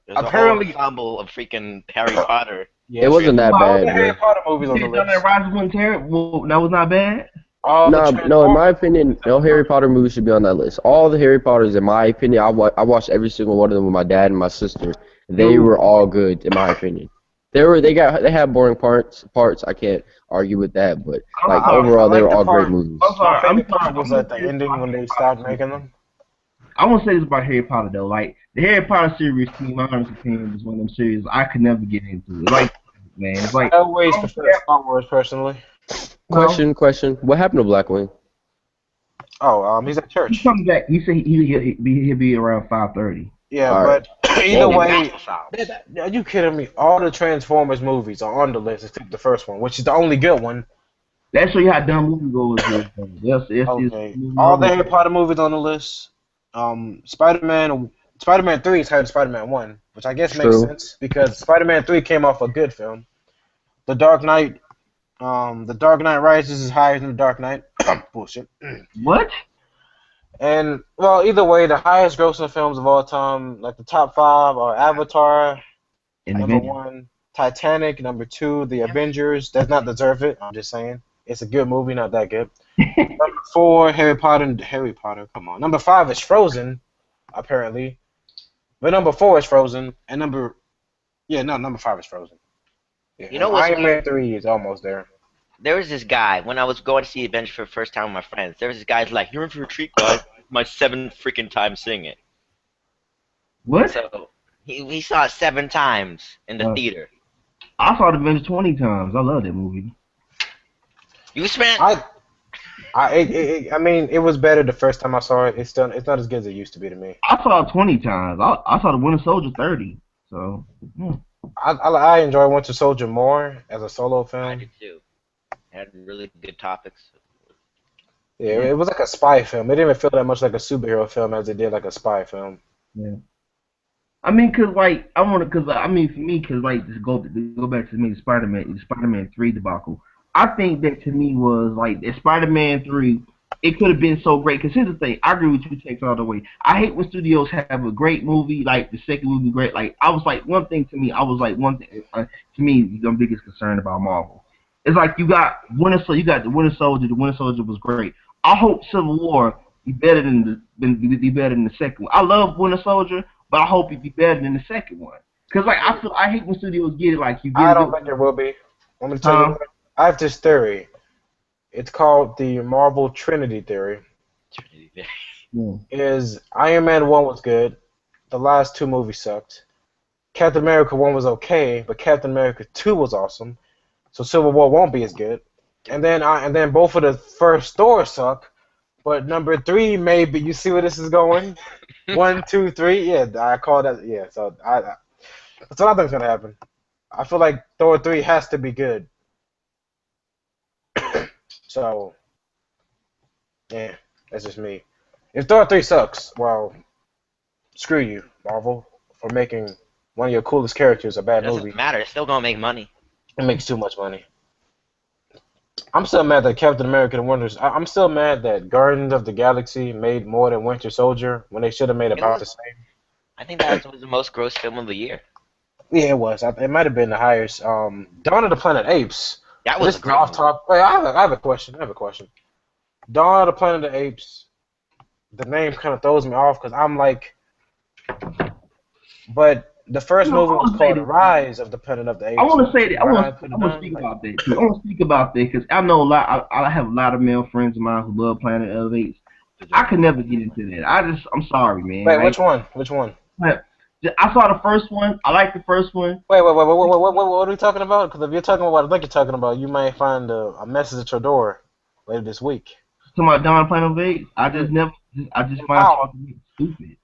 There's Apparently- a whole ensemble of freaking Harry Potter. Yeah, It wasn't that all the bad, Harry bro. Potter movies on the Done that list. Rise wasn't terrible. That was not bad. All the No, in Transformers my opinion, no Harry Potter movie should be on that list. All the Harry Potters, in my opinion, I watched every single one of them with my dad and my sister. They were all good, in my opinion. They had boring parts. I can't argue with that, but like overall, they were all great movies. My favorite part was at the ending when they stopped making them. I want to say this about Harry Potter though. Like the Harry Potter series, in my honest opinion, was one of them series I could never get into. Like, man, it's like I always prefer Star Wars personally. Question. What happened to Blackwing? Oh, he's at he's church. coming back. He said he'll be around 5:30. Yeah, All right. but either Whoa. way, are you kidding me? All the Transformers movies are on the list except the first one, which is the only good one. That show you how dumb moviegoers is. Yes, Okay. All the Harry Potter movies on the list. Spider-Man 3 is higher than Spider-Man 1, which I guess makes True. sense because Spider-Man 3 came off a good film. The Dark Knight Rises is higher than The Dark Knight. Bullshit. What? And well, either way, the highest grossing films of all time, like the top 5, are Avatar, number 1, Titanic, number 2, The Avengers. Does not deserve it. I'm just saying, it's a good movie, not that good. Number 4, Harry Potter. Come on. Number 5 is Frozen, apparently. But number 4 is Frozen, and number 5 is Frozen. Yeah. You know what's Iron Man weird? 3 is almost there. There was this guy, when I was going to see Avengers for the first time with my friends, there was this guy who's like, you're in for a treat, guys. My 7th freaking time seeing it. What? So, he saw it 7 times in the theater. I saw the Avengers 20 times. I love that movie. You spent... I mean, it was better the first time I saw it. It's not as good as it used to be to me. I saw it 20 times. I saw the Winter Soldier 30. So, I enjoy Winter Soldier more as a solo I film. did too. It had really good topics. Yeah, it was like a spy film. It didn't even feel that much like a superhero film as it did like a spy film. yeah. I mean, cause like for me, cause like just go back to me, the Spider-Man 3 debacle. I think that to me was like the Spider-Man 3. It could have been so great. Cause here's the thing, I agree with you, takes all the way. I hate when studios have a great movie, like the second movie great. Like one thing to me, to me, the biggest concern about Marvel. It's like you got the Winter Soldier. The Winter Soldier was great. I hope Civil War be better than the second one. I love Winter Soldier, but I hope it be better than the second one. Cause like I hate when studios get it like you get. I don't think it will be. I'm gonna tell you what. I have this theory. It's called the Marvel Trinity theory. Is Iron Man 1 was good. The last 2 movies sucked. Captain America 1 was okay, but Captain America 2 was awesome. So Civil War won't be as good. And then both of the first Thor suck. But number 3 maybe, you see where this is going? 1, 2, 3. Yeah, I call that. Yeah, so that's what I think's gonna happen. I feel like Thor 3 has to be good. So yeah, that's just me. If Thor 3 sucks, well, screw you, Marvel, for making one of your coolest characters a It bad doesn't movie. matter. It's still gonna make money. It makes too much money. I'm still mad that Captain America and Winters. I'm still mad that Guardians of the Galaxy made more than Winter Soldier when they should have made It about was. the same. I think that was the most gross film of the year. Yeah, it was. It might have been the highest. Dawn of the Planet Apes. That was This a is great off movie. top. Wait, I have a question. I have a question. Dawn of the Planet of the Apes. The name kind of throws me off because I'm like, but the first You know, movie I was want to say called this. Rise of the Planet of the I Apes. want to say that. Rise of the I want to Dawn. speak Like, about that too. I want to speak about that because I know a lot. I have a lot of male friends of mine who love Planet of the Apes. I could never get into that. I'm sorry, man. wait, which one? Which one? I saw the first one. I like the first one. What are we talking about? Because if you're talking about what I think you're talking about, you might find a message at your door later this week. Talking about Don Planet of the Apes. I just find How? talking stupid.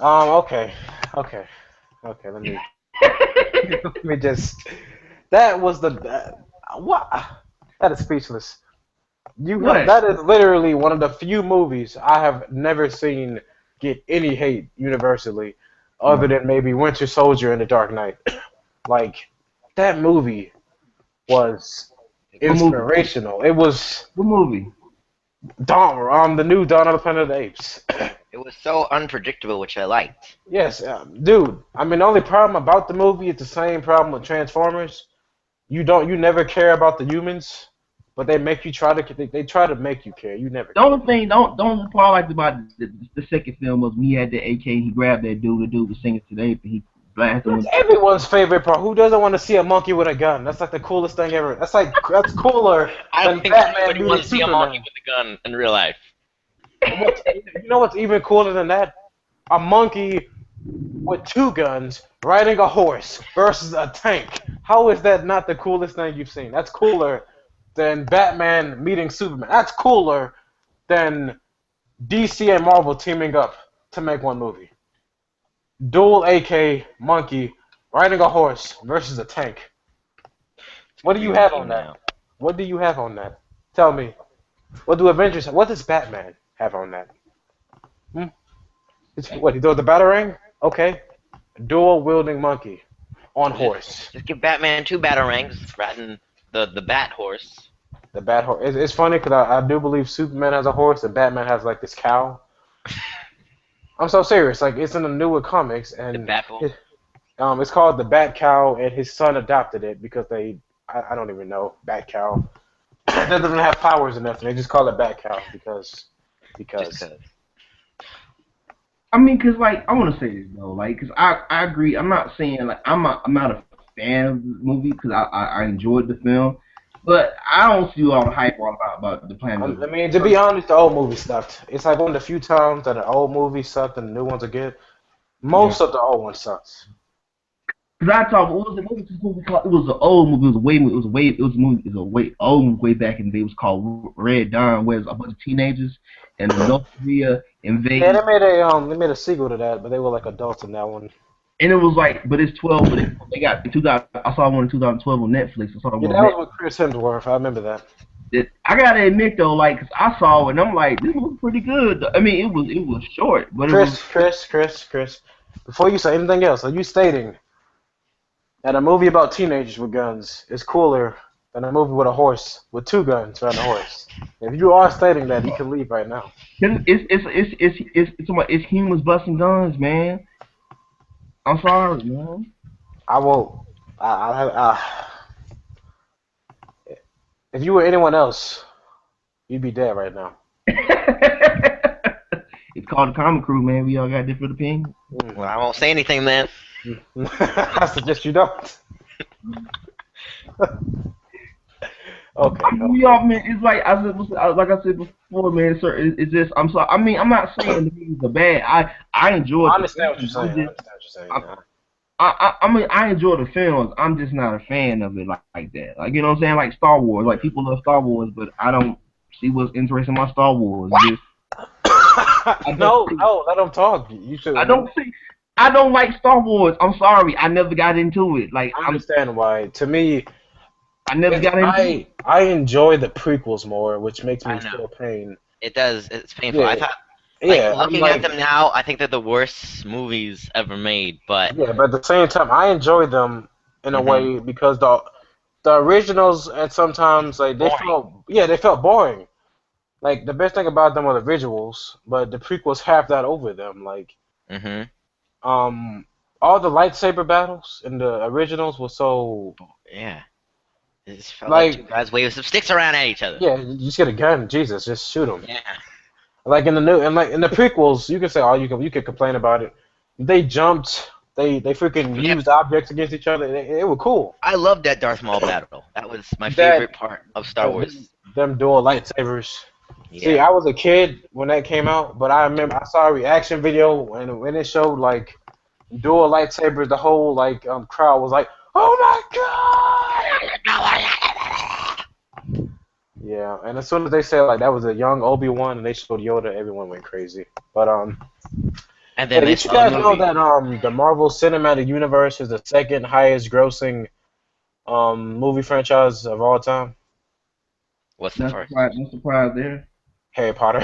Okay. Let me let me just. That was what? That is speechless. What? That is literally one of the few movies I have never seen get any hate universally, other than maybe Winter Soldier and The Dark Knight. Like that movie was What movie? inspirational. It was What movie? the new Dawn of the Planet of the Apes. It was so unpredictable, which I liked. Yes, dude. I mean, the only problem about the movie is the same problem with Transformers. You never care about the humans, but they make you they try to make you care. You never The care. only thing, don't the part I liked about the second film was when he had the AK and he grabbed that dude. The dude was singing to the ape and he blasted him. That's everyone's favorite part. Who doesn't want to see a monkey with a gun? That's like the coolest thing ever. That's cooler I than don't think Batman anybody beating wants to see a monkey Superman. with a gun in real life. You know what's even cooler than that? A monkey with 2 guns riding a horse versus a tank. How is that not the coolest thing you've seen? That's cooler than Batman meeting Superman. That's cooler than DC and Marvel teaming up to make one movie. Dual AK monkey riding a horse versus a tank. What do you have on that? What do you have on that? Tell me. What do Avengers have? What does Batman have on that? What, he throws the batarang? Okay. Dual wielding monkey on horse. Just give Batman 2 batarangs, riding the bat horse. The bat horse. It's funny because I do believe Superman has a horse and Batman has like this cow. I'm so serious. Like it's in the newer comics The and bat bull. it's called the Bat Cow and his son adopted it because I don't even know Bat Cow. That doesn't have powers or nothing. They just call it Bat Cow because. Just 'cause. I mean, cause like I want to say this though, like, cause I agree. I'm not saying like I'm not a fan of the movie because I enjoyed the film, but I don't see all the hype all about the Planet. I mean, to be honest, the old movie sucked. It's like one of the few times that an old movie sucked and the new ones are good. Most of the old ones sucks. Cause I thought what was this movie called? It was an old movie. It was a way old movie way back in the day. It was called Red Dawn, where it's a bunch of teenagers and North Korea invade. Yeah, they made a sequel to that, but they were like adults in that one. And it was like, but it's 12. But they got in 2000. I saw one in 2012 on Netflix. I saw one Yeah, on that was Netflix. with Chris Hemsworth. I remember that. I gotta admit though, like, 'cause I saw it and I'm like, this was pretty good. I mean, it was short, but Chris. Before you say anything else, are you stating that a movie about teenagers with guns is cooler than a movie with a horse with 2 guns riding a horse? If you are stating that, you can leave right now. It's humans busting guns, man. I'm sorry, man. I will. If you were anyone else, you'd be dead right now. It's called the Comic Crew, man. We all got different opinions. Well, I won't say anything then. I suggest you don't. Okay. We all, man. It's like I said before, man. Sir, it's just I'm sorry. I mean, I'm not saying the movies are bad. I enjoy. I understand what you're saying. I mean, I enjoy the films. I'm just not a fan of it like that. Like, you know what I'm saying? Like Star Wars. Like, people love Star Wars, but I don't see what's interesting about Star Wars. No, let him talk. You should. I don't see. I don't like Star Wars. I'm sorry. I never got into it. Like I understand why. To me, I never got into it. I enjoy the prequels more, which makes me I know. feel pain. It does. It's painful. Yeah, I thought, yeah. like, looking at them now, I think they're the worst movies ever made. But Yeah, but at the same time, I enjoy them in a way because the originals at sometimes like they felt boring. Like the best thing about them are the visuals, but the prequels have that over them. Like all the lightsaber battles in the originals were so yeah, it just felt like two guys waving some sticks around at each other. yeah. You just get a gun, Jesus, just shoot them. Yeah. Like in the new and like in the prequels, you can say you can complain about it. They jumped. They freaking used objects against each other. It was cool. I loved that Darth Maul battle. That was my favorite part of Star Wars. Them dual lightsabers. Yeah. See, I was a kid when that came out, but I remember I saw a reaction video when it showed like dual lightsabers. The whole like crowd was like, "Oh my god!" Yeah, and as soon as they said like that was a young Obi-Wan and they showed Yoda, everyone went crazy. But and then did you guys know that the Marvel Cinematic Universe is the second highest grossing movie franchise of all time? What's the first? No surprise there. Harry Potter.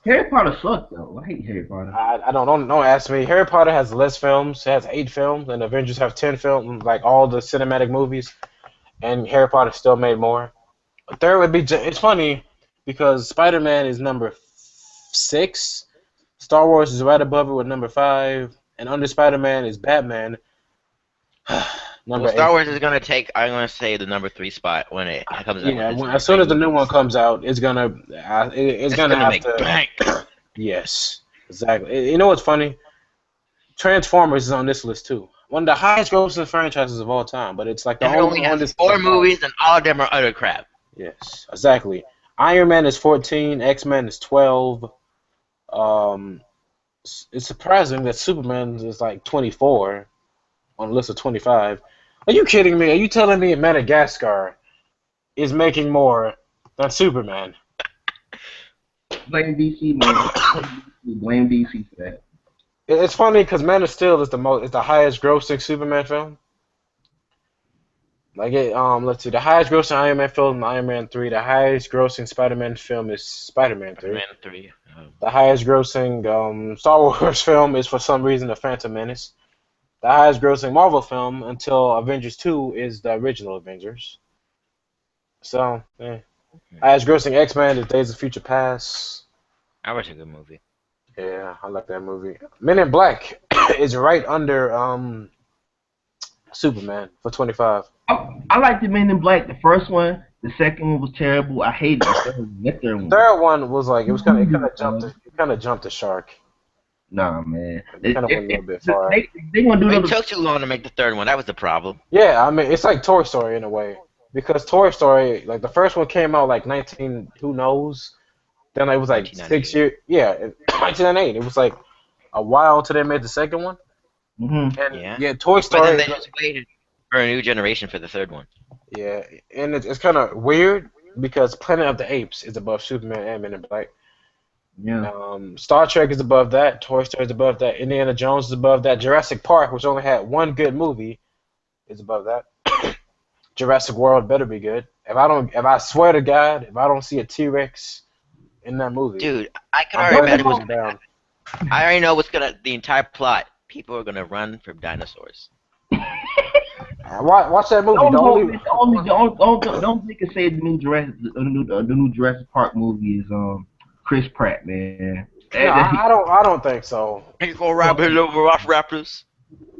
Harry Potter sucked though. I hate Harry Potter. I don't ask me. Harry Potter has less films. It has 8 films, and Avengers have 10 films, like all the cinematic movies. And Harry Potter still made more. Third would be. It's funny because Spider-Man is number 6. Star Wars is right above it with number 5, and under Spider-Man is Batman. Well, Star Wars is gonna take. I'm gonna say the number 3 spot when it comes out. Yeah, as soon as the new one comes out, it's gonna have make to. Bank. Yes, exactly. You know what's funny? Transformers is on this list too. One of the highest grossing franchises of all time, but it's like the only one that's 4 movies and all of them are utter crap. Yes, exactly. Iron Man is 14. X-Men is 12. It's surprising that Superman is like 24 on a list of 25. Are you kidding me? Are you telling me Madagascar is making more than Superman? Blame DC, man. Blame DC for that. It's funny because Man of Steel is the highest grossing Superman film. Like let's see, the highest grossing Iron Man film, Iron Man 3. The highest grossing Spider-Man film is Spider-Man 3. Spider-Man 3. The highest grossing Star Wars film is for some reason The Phantom Menace. The highest grossing Marvel film until Avengers 2 is the original Avengers. So, highest grossing X-Men is Days of Future Past. That was a good movie. Yeah, I like that movie. Men in Black is right under Superman for 25. I liked the Men in Black. The first one, the second one was terrible. I hated the third one. The third one was like it kind of jumped the shark. Nah, man. It kind of went a little bit far. They gonna do It took too long to make the third one. That was the problem. Yeah, I mean it's like Toy Story in a way because Toy Story like the first one came out like 19 who knows. Then it was like 6 years. Yeah, 1998. It was like a while until they made the second one. Mm-hmm. And yeah, Toy Story. But then they just waited for a new generation for the third one. Yeah, and it's kind of weird because Planet of the Apes is above Superman and Men in Black. Yeah. Star Trek is above that. Toy Story is above that. Indiana Jones is above that. Jurassic Park, which only had one good movie, is above that. Jurassic World better be good. If I swear to God, if I don't see a T-Rex in that movie, dude, I can already imagine what's gonna happen. I already know the entire plot. People are gonna run from dinosaurs. Watch that movie. Don't think it say the new Jurassic Park movie is Chris Pratt, man. No, I don't think so. He's gonna rap over Raptors.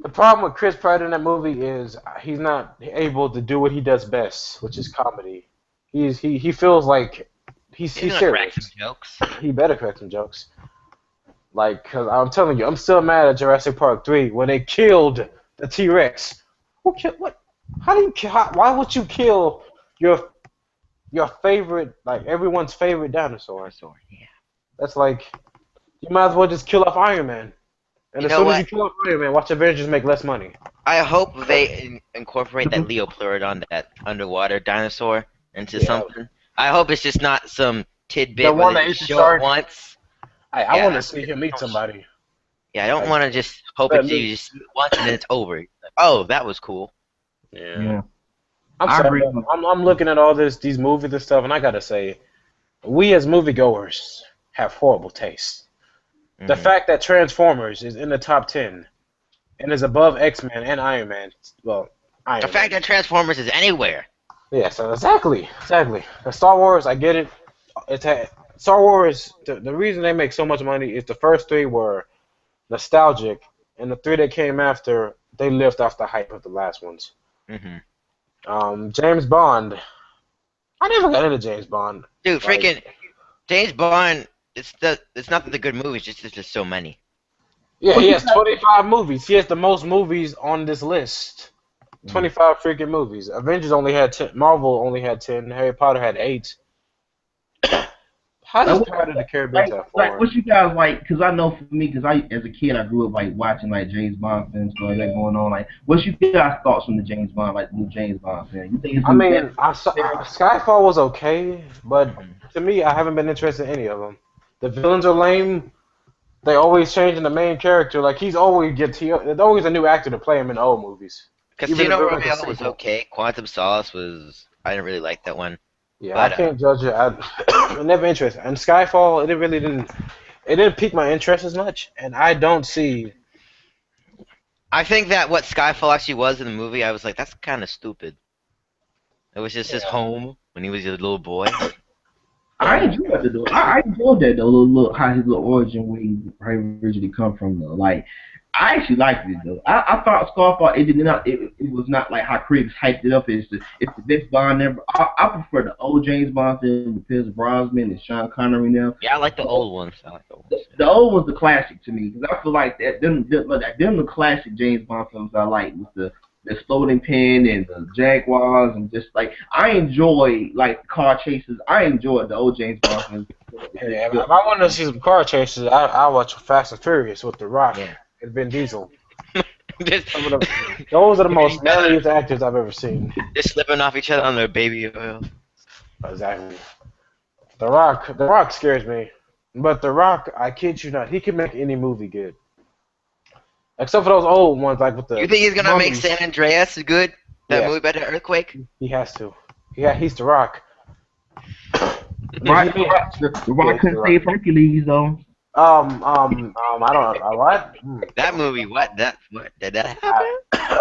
The problem with Chris Pratt in that movie is he's not able to do what he does best, which is comedy. He feels like he's serious. Crack some jokes. He better crack some jokes. Like, cause I'm telling you, I'm still mad at Jurassic Park 3 when they killed the T-Rex. Who killed what? Why would you kill your favorite, like everyone's favorite dinosaur? Yeah. That's like you might as well just kill off Iron Man. And as soon as you kill off Iron Man, watch Avengers make less money. I hope they incorporate that Leopleurodon, that underwater dinosaur, into something. I hope it's just not some tidbit The where one they that just eats the show it shark. once. I Yeah, want to see him eat somebody. yeah, I don't Like, want to just hope let it's me- you just see it once and then it's over. Like, oh, that was cool. Yeah. I'm I sorry. agree. But I'm looking at all these movies and stuff, and I gotta say, we as moviegoers have horrible taste. The Mhm. fact that Transformers is in the top 10 and is above X-Men and Iron Man. Well, The Iron fact Man. that Transformers is anywhere. Yeah, so exactly. The Star Wars, I get it. Star Wars. The reason they make so much money is the first three were nostalgic, and the three that came after they lived off the hype of the last ones. hmm James Bond. I never got into James Bond. Dude, Like, freaking James Bond. It's not that the good movies. Just there's just so many. yeah, What he you has got- 25 movies. He has the most movies on this list. 25 freaking movies. Avengers only had 10. Marvel only had 10. Harry Potter had 8. How does Like, Pirates of the Caribbean have like 4? what you guys like? Because I know for me, because I as a kid I grew up like watching like James Bond films, stuff like that going on. Like, what's your guys' thoughts on the James Bond, like the new James Bond film? You think it's I gonna be mean, better? Skyfall was okay, but to me, I haven't been interested in any of them. The villains are lame. They always changing the main character. Like there's always a new actor to play him in old movies. Even Casino if it was like a Royale was sequel. okay. Quantum Solace was. I didn't really like that one. Yeah, But, I can't judge it. I'm never interested. And Skyfall, it didn't pique my interest as much. And I don't see. I think that what Skyfall actually was in the movie, I was like, that's kind of stupid. It was just his home when he was a little boy. I enjoyed it though. I enjoyed that though. Little how his little origin where he originally come from though. Like I actually liked it though. I thought Scarfall it was not like how critics hyped it up. It's the best Bond ever. I prefer the old James Bond film with Pierce Brosnan and Sean Connery now. Yeah, I like the old ones. The old one's the classic to me because I feel like them the classic James Bond films I like with the exploding pen and the Jaguars and just like I enjoy like car chases. I enjoy the old James Bond films. Yeah, if I wanted to see some car chases, I watch Fast and Furious with The Rock and Vin Diesel. just, Those are the most manliest actors I've ever seen. just slipping off each other on their baby oil. Exactly. The Rock scares me. But The Rock, I kid you not, he can make any movie good. Except for those old ones, like with the. You think he's gonna make mummies. San Andreas good? That Yes. movie about the earthquake? He has to. Yeah, he's The Rock. The Rock couldn't save Hercules though. I don't know. What? That movie, what did that happen?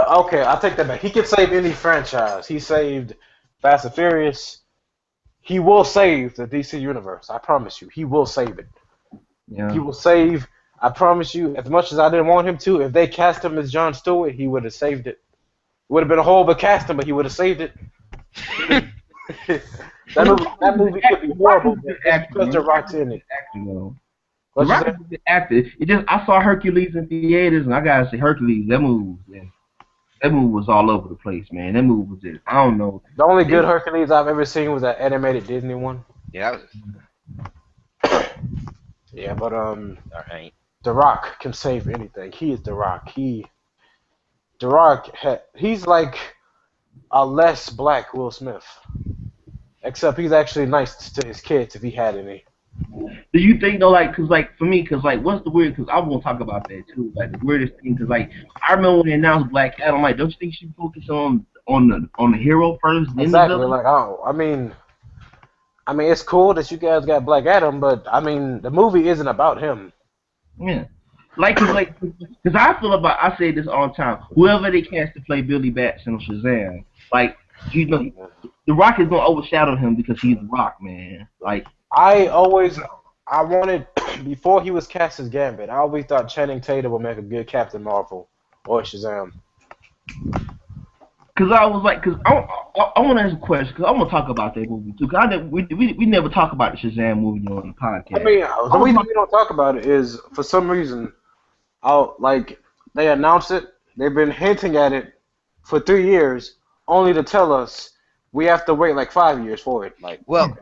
Okay, I'll take that back. He can save any franchise. He saved Fast and Furious. He will save the DC universe. I promise you. He will save it. Yeah. He will save. I promise you. As much as I didn't want him to, if they cast him as Jon Stewart, he would have saved it. It would have been a horrible casting, but he would have saved it. that movie could be horrible because The Rock's in it. The What'd you Rock say? is a good actor. It just I saw Hercules in theaters and I gotta say Hercules, that movie was all over the place, man. That movie was just I don't know. The only good Hercules I've ever seen was that animated Disney one. Yeah, that was Yeah, but alright. The Rock can save anything. He is The Rock. He's like a less black Will Smith. Except he's actually nice to his kids if he had any. Do you think though, like, cause like for me, cause like what's the weird? Cause I won't talk about that too. Like the weirdest thing, cause like I remember when they announced Black Adam, like, don't you think you should focus on the hero first, then Exactly. the villain? Like, oh, I mean, it's cool that you guys got Black Adam, but I mean, the movie isn't about him. Yeah. Cause I feel about I say this all the time. Whoever they cast to play Billy Batson or Shazam, like you know, The Rock is gonna overshadow him because he's The Rock, man. Like I wanted before he was cast as Gambit. I always thought Channing Tatum would make a good Captain Marvel or Shazam. Cause I was like, cause I want to ask a question, cause I want to talk about that movie too. Cause we never talk about the Shazam movie on the podcast. I mean, the reason we don't talk about it is for some reason, they announced it. They've been hinting at it for 3 years, only to tell us we have to wait like 5 years for it. Like, Well,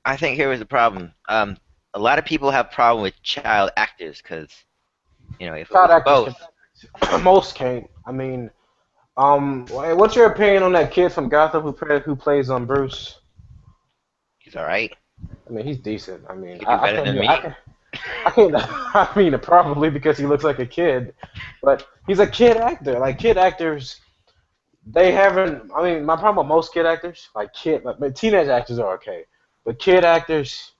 I think here was the problem. A lot of people have problem with child actors because, if it child was actors both. most can't. I mean, what's your opinion on that kid from Gotham who plays Bruce? He's all right. I mean, he's decent. I mean, He can do better than me. I can't. I mean, probably because he looks like a kid, but he's a kid actor. Like kid actors, they haven't. I mean, my problem with most kid actors, like teenage actors are okay, but kid actors,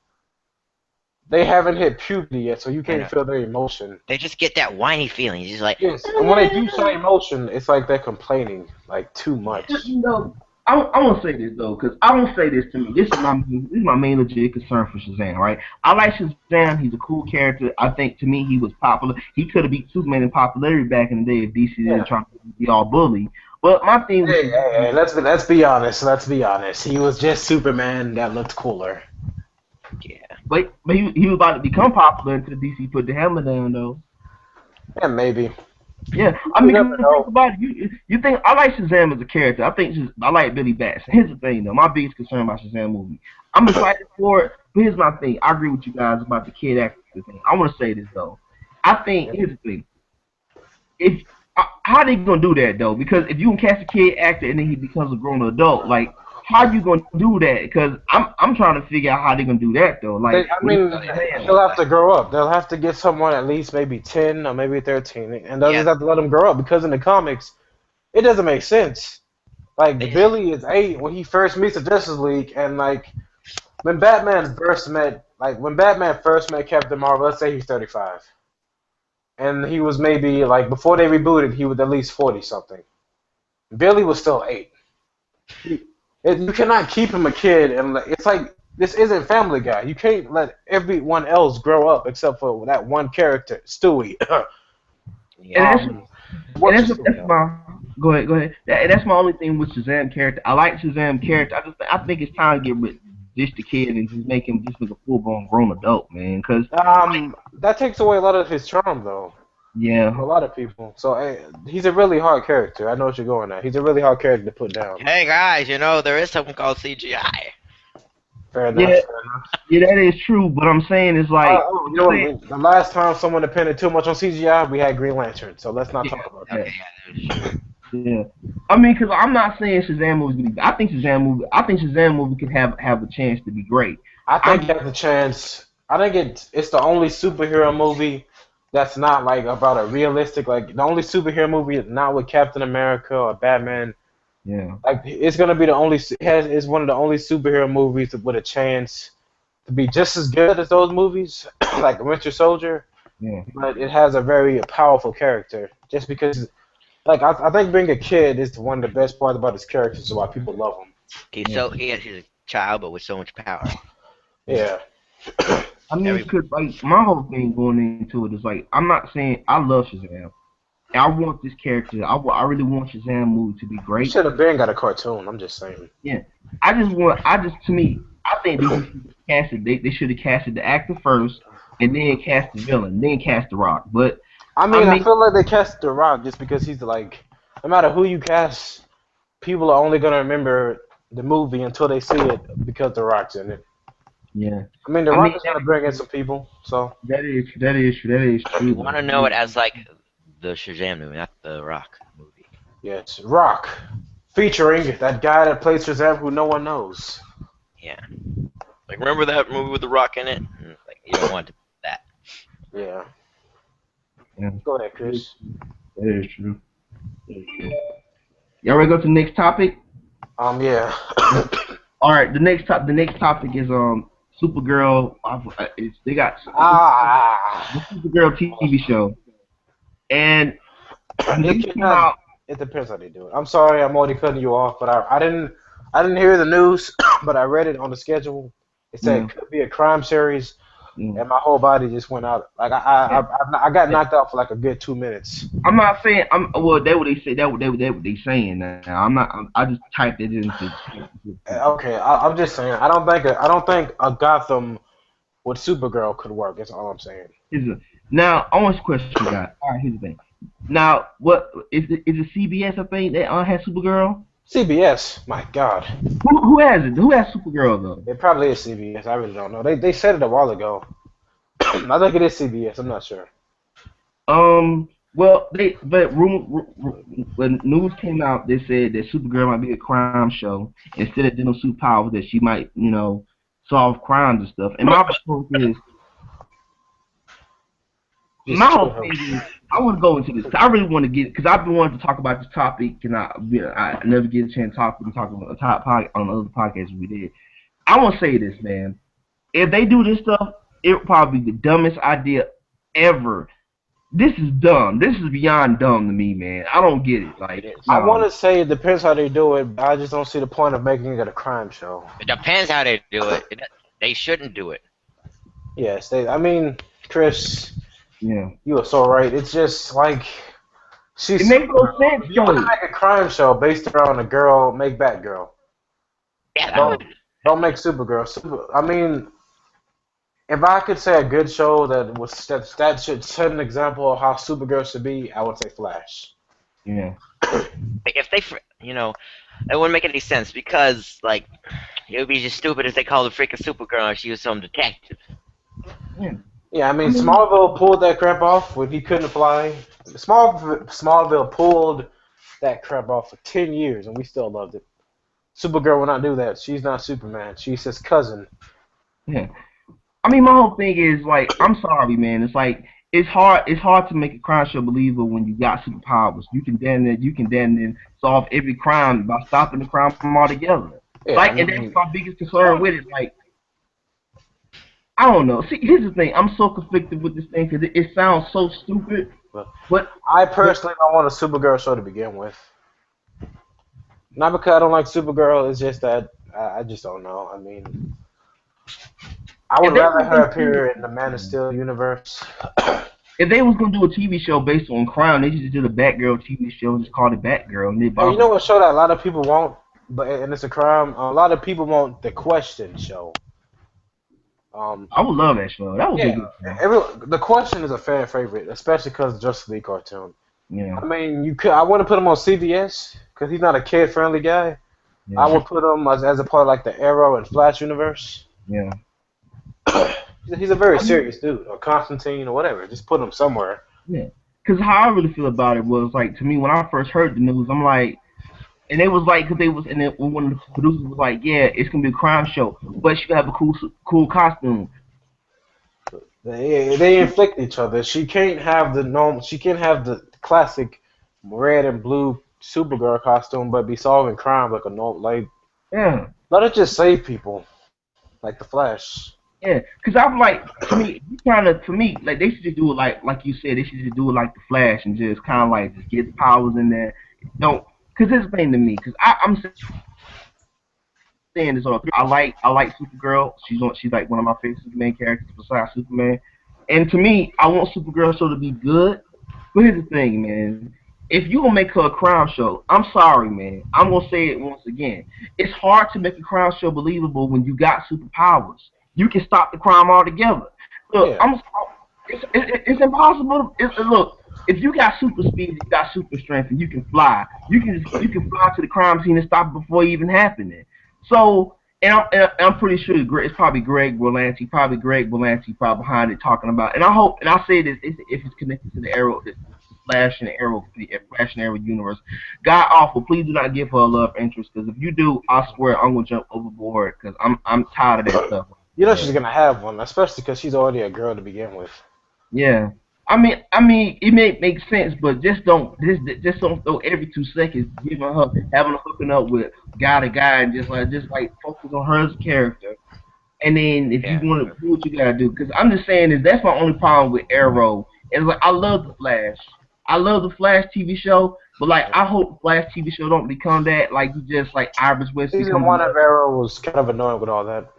they haven't hit puberty yet, so you I know. can't feel their emotion. They just get that whiny feeling. He's just like, Yes, and when they do show emotion, it's like they're complaining like too much. You know, I want to say this though, because I don't say this to me. This is my main legit concern for Shazam, right? I like Shazam. He's a cool character. I think to me he was popular. He could have beat Superman in popularity back in the day if DC didn't try to be all bully. But my thing was, Hey, let's be honest. Let's be honest. He was just Superman that looked cooler. yeah. but he was about to become popular until DC put the hammer down though. Yeah, maybe. Yeah, I mean, never know. think about it. You think I like Shazam as a character? I like Billy Batson. Here's the thing, though. My biggest concern about Shazam movie. I'm excited for it, but here's my thing. I agree with you guys about the kid actor thing. I want to say this though. I think here's the thing. If how they gonna do that though? Because if you can cast a kid actor and then he becomes a grown adult, like how you gonna do that? Because I'm trying to figure out how they gonna do that though. Like They'll have to grow up. They'll have to get someone at least maybe 10 or maybe 13, and they'll just have to let them grow up because in the comics, it doesn't make sense. Like Billy is 8 when he first meets the Justice League, and like when Batman first met Captain Marvel, let's say he's 35, and he was maybe like before they rebooted, he was at least 40 something. Billy was still 8. You cannot keep him a kid, and it's like this isn't Family Guy. You can't let everyone else grow up except for that one character, Stewie. Go ahead. That's my only thing with Shazam character. I like Shazam character. I think it's time to get rid of just the kid and just make him just like a full blown grown adult, man. Cause that takes away a lot of his charm, though. Yeah. For a lot of people. So he's a really hard character. I know what you're going at. He's a really hard character to put down. Hey guys, there is something called CGI. Fair enough. Yeah, that is true. But I'm saying it's like the last time someone depended too much on CGI, we had Green Lantern. So let's not talk about that. Yeah, I mean, because I'm not saying Shazam movie gonna be. I think Shazam movie could have a chance to be great. I think it has a chance. I think it's the only superhero movie that's not like about a realistic, like the only superhero movie not with Captain America or Batman. Yeah. Like it's gonna be the only. It's one of the only superhero movies with a chance to be just as good as those movies, like Winter Soldier. Yeah. But it has a very powerful character, just because. Like I think being a kid is one of the best parts about his character, so why people love him. He's a child, but with so much power. Yeah. I mean, because like my whole thing going into it is like I'm not saying I love Shazam. I want this character. I really want Shazam movie to be great. Should have been got a cartoon. I'm just saying. Yeah. I think they should have casted the actor first, and then cast the villain, then cast the Rock. But I mean, I feel like they cast The Rock just because he's like, no matter who you cast, people are only gonna remember the movie until they see it because The Rock's in it. Yeah. I mean, The Rock is gonna bring in some people, so. That is true. You want to know it as like the Shazam movie, not the Rock movie. Yes, Rock, featuring that guy that plays Shazam who no one knows. Yeah. Like, remember that movie with The Rock in it? Like, you don't want that. Yeah. Yeah. Go ahead, Chris. That is true. Y'all ready to go to the next topic? Yeah. All right. The next topic is Supergirl. They got the Supergirl TV show, and it depends how they do it. I'm sorry, I'm already cutting you off, but I didn't hear the news, but I read it on the schedule. It said it could be a crime series. And my whole body just went out. Like I got knocked out for like a good 2 minutes. I'm not saying well. That what they say. That what they saying now. I'm not. I just typed it into. Okay, I'm just saying. I don't think a Gotham with Supergirl could work. That's all I'm saying. Now, I want to question you guys. All right, here's the thing. Now, what is it CBS? I think that has Supergirl. CBS, my God. Who has it? Who has Supergirl though? It probably is CBS. I really don't know. They said it a while ago. I think it is CBS. I'm not sure. Well, when news came out, they said that Supergirl might be a crime show. Instead of dealing with superpowers, that she might, solve crimes and stuff. And my point is, Just my whole kill her. thing is, I want to go into this. I really want to get because I've been wanting to talk about this topic, and I never get a chance to talk. We talk about a top on other podcasts we did. I want to say this, man. If they do this stuff, it would probably be the dumbest idea ever. This is dumb. This is beyond dumb to me, man. I don't get it. Like, I no. want to say it depends how they do it, but I just don't see the point of making it a crime show. It depends how they do it. They shouldn't do it. Yes, I mean, Chris, Yeah. you are so right. It's just like she's. It makes no sense, You want to Joey. make a crime show based around a girl, make Batgirl. Yeah, that Don't would. don't make Supergirl. I mean, if I could say a good show that should set an example of how Supergirl should be, I would say Flash. Yeah. If they, it wouldn't make any sense because like it would be just stupid if they called the freaking Supergirl and she was some detective. Yeah, I mean, Smallville pulled that crap off when he couldn't fly. Smallville pulled that crap off for 10 years, and we still loved it. Supergirl will not do that. She's not Superman. She's his cousin. Yeah. I mean, my whole thing is like, I'm sorry, man. It's like it's hard to make a crime show believable when you got superpowers. You can then solve every crime by stopping the crime from altogether. Yeah, Like, I mean, and that's my biggest concern with it. Like, I don't know. See, here's the thing. I'm so conflicted with this thing because it sounds so stupid. But I personally don't want a Supergirl show to begin with. Not because I don't like Supergirl. It's just that I just don't know. I mean, I would rather her appear in the Man of Steel universe. if they was gonna do a TV show based on crime, they just did a Batgirl TV show and just called it Batgirl. And Oh, you know what show that a lot of people want, and it's a crime? A lot of people want the Question show. I would love that show. That would be good. The Question is a fan favorite, especially because of the Justice League cartoon. Yeah. I mean, I want to put him on CBS because he's not a kid-friendly guy. Yeah. I would put him as a part of like the Arrow and Flash universe. Yeah. He's a very serious dude, or Constantine, or whatever. Just put him somewhere. Yeah. Because how I really feel about it was like, to me, when I first heard the news, I'm like, and it was like, because they was, and then one of the producers was like, yeah, it's gonna be a crime show, but she have a cool costume. They inflict each other. She can't have the normal. She can't have the classic red and blue Supergirl costume, but be solving crime like a normal. Like, Yeah. let her just save people, like the Flash. Yeah, because I'm like, to me, like they should just do it like you said, they should just do it like the Flash and just kind of like just get the powers in there. Don't, because this thing to me, because I'm saying this all. I like Supergirl. She's like one of my favorite Superman characters besides Superman. And to me, I want Supergirl show to be good. But here's the thing, man. If you gonna make her a crime show, I'm sorry, man. I'm gonna say it once again. It's hard to make a crime show believable when you got superpowers. You can stop the crime altogether. Look, Yeah. it's impossible. Look, if you got super speed, you got super strength, and you can fly, you can fly to the crime scene and stop it before it even happening. So, and I'm pretty sure it's probably Greg Berlanti behind it talking about. And I hope, and I say this if it's connected to the Arrow, the Flash and Arrow universe. God awful, please do not give her a love interest, because if you do, I swear I'm gonna jump overboard because I'm tired of that stuff. You know she's gonna have one, especially because she's already a girl to begin with. Yeah. I mean, it may make sense, but just don't throw every 2 seconds having her hooking up with guy to guy and just like focus on her as a character. And then if you want to do what you gotta do, because I'm just saying that's my only problem with Arrow. It's like I love the Flash. I love the Flash TV show, but like I hope the Flash TV show don't become that like you just like Iris West. Season 1 of Arrow was kind of annoying with all that.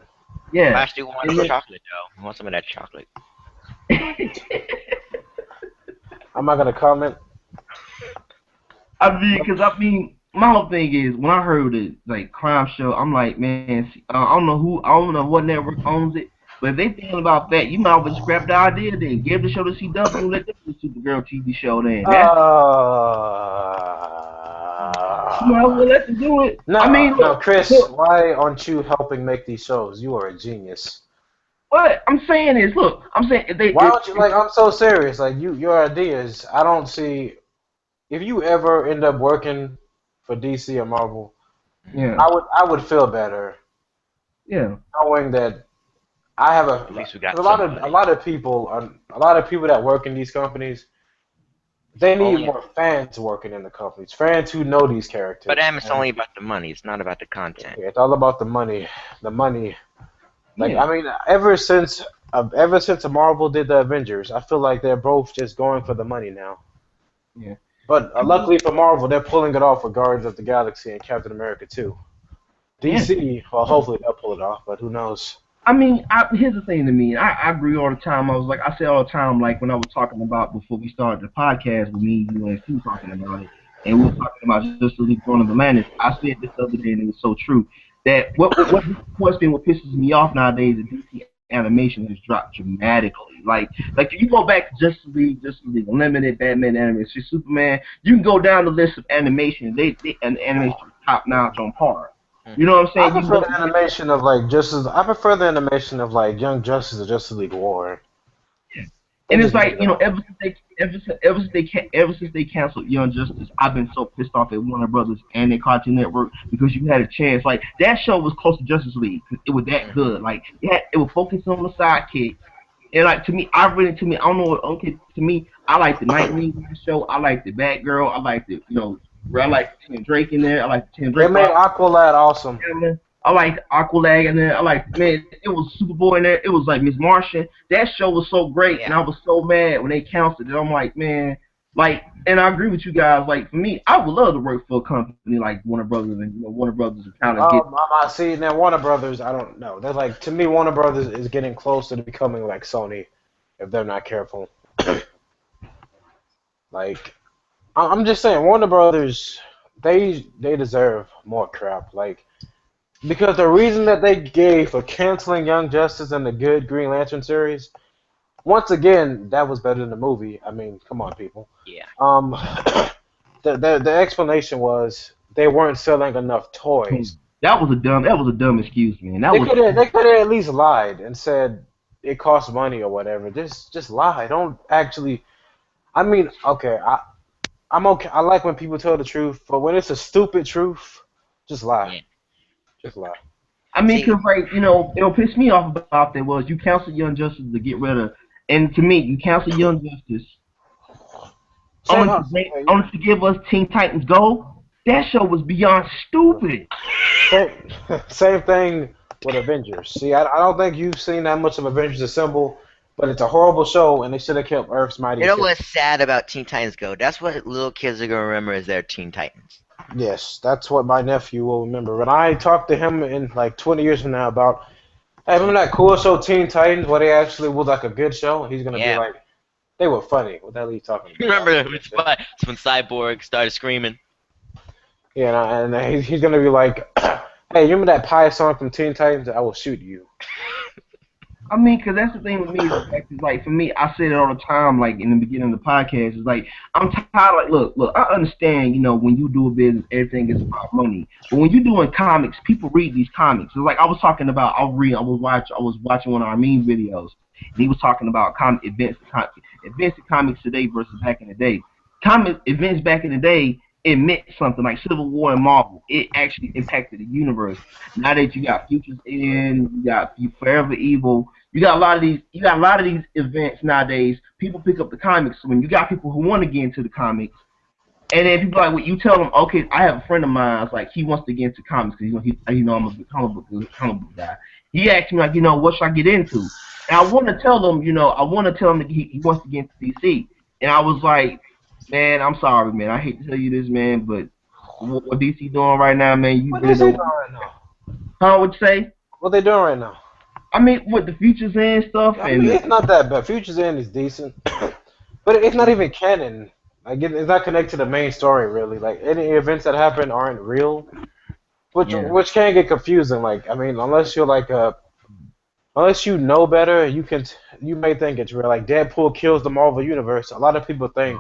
Yeah. Flash do want some chocolate though. I want some of that chocolate. I'm not gonna comment. I mean, my whole thing is when I heard it like crime show, I'm like, man, I don't know what network owns it, but if they thinking about that, you might as well scrap the idea then. Give the show to CW and let them do the Supergirl TV show then. You might as well let them do it. No, I mean, no, Chris, why aren't you helping make these shows? You are a genius. What I'm saying is, look, Why don't you I'm so serious. Like your ideas, I don't see. If you ever end up working for DC or Marvel, yeah, I would feel better Yeah. knowing that I have At least we got a lot of somebody. a lot of people that work in these companies. They need Only, more fans working in the companies, fans who know these but characters. it's only about the money. It's not about the content. It's all about the money, the money. Like Yeah. I mean, ever since Marvel did the Avengers, I feel like they're both just going for the money now. Yeah. But I mean, luckily for Marvel, they're pulling it off with Guardians of the Galaxy and Captain America too. yeah. DC, well, hopefully they'll pull it off, but who knows? Here's the thing to me. I agree all the time. I say all the time, like when I was talking about before we started the podcast with me, you, and Stu talking about it, and we were talking about Justice League Throne of Atlantis. I said this the other day, and it was so true. That what disappoints me, what pisses me off nowadays is DC animation has dropped dramatically. Like if you go back to Justice League Unlimited, Batman animation, Superman, you can go down the list of animation. They and the animation is top notch on par. You know what I'm I saying? You can prefer go. the animation of like Justice. I prefer the animation of like Young Justice or Justice League War. They And it's just like, made it up. ever since they canceled Young Justice, I've been so pissed off at Warner Brothers and their Cartoon Network because you had a chance. Like that show was close to Justice League 'cause it was that good. Like it was focused on the sidekick. And like I don't know. Okay, to me, I like the Nightwing show. I like the Batgirl. I like I like Tim Drake in there. I like the Tim They Drake. made Aqualad awesome. I like Aqualag in there. I like, man, it was Superboy in there. It was like Miss Martian. That show was so great, and Yeah. I was so mad when they canceled it. I'm like, man, like, and I agree with you guys. Like, for me, I would love to work for a company like Warner Brothers, and Warner Brothers is kind of get. I see now Warner Brothers. I don't know. They're like to me, Warner Brothers is getting closer to becoming like Sony, if they're not careful. Like I'm just saying, Warner Brothers, they deserve more crap. Like because the reason that they gave for canceling Young Justice and the good Green Lantern series, once again, that was better than the movie. I mean, come on, people. Yeah. Um, the explanation was they weren't selling enough toys. That was a dumb excuse, man. That was. They could have at least lied and said it costs money or whatever. Just lie. Don't actually. I mean, okay, I'm okay. I like when people tell the truth, but when it's a stupid truth, just lie. Yeah. Just lie. I mean, See, because like it'll piss me off about that was you canceled Young Justice to get rid of, and to me, you canceled Young Justice only to give us Teen Titans Go. That show was beyond stupid. Same, same thing with Avengers. See, I don't think you've seen that much of Avengers Assemble, but it's a horrible show, and they should have kept Earth's you Mightiest know Heroes. what's sad about Teen Titans Go? That's what little kids are gonna remember as their Teen Titans. Yes, that's what my nephew will remember. When I talk to him in like 20 years from now about, hey, remember that cool show Teen Titans where they actually was like a good show? He's gonna be Yeah. like, they were funny. What the hell are you talking about? You remember it's when Cyborg started screaming? Yeah, and he's gonna be like, hey, remember that pie song from Teen Titans? I will shoot you. I mean, because that's the thing with me. Is like for me, I say it all the time. Like in the beginning of the podcast, is like I'm tired. Like, look. I understand. When you do a business, everything is about money. But when you're doing comics, people read these comics. It's like I was talking about. I was watching one of our meme videos, and he was talking about events in comics today versus back in the day. Comic events back in the day, it meant something like Civil War and Marvel. It actually impacted the universe. Now that you got Futures In, you got Forever Evil. You got a lot of these events nowadays. People pick up the comics. So when you got people who want to get into the comics, and then people like, well, you tell them, okay, I have a friend of mine. It's like he wants to get into comics because I'm a big comic book guy. He asked me like, what should I get into? And I want to tell him, that he wants to get into DC. And I was like, man, I'm sorry, man. I hate to tell you this, man, but what DC doing right now, man? You What really is they don't. doing right now? Huh? What you say? What they doing right now? I mean, with the Futures and stuff, I mean, and it's not that bad. Futures End is decent, but it's not even canon. Like it's not connected to the main story really. Like any events that happen aren't real, which can get confusing. Like I mean, unless you're like unless you know better, you may think it's real. Like Deadpool kills the Marvel universe. A lot of people think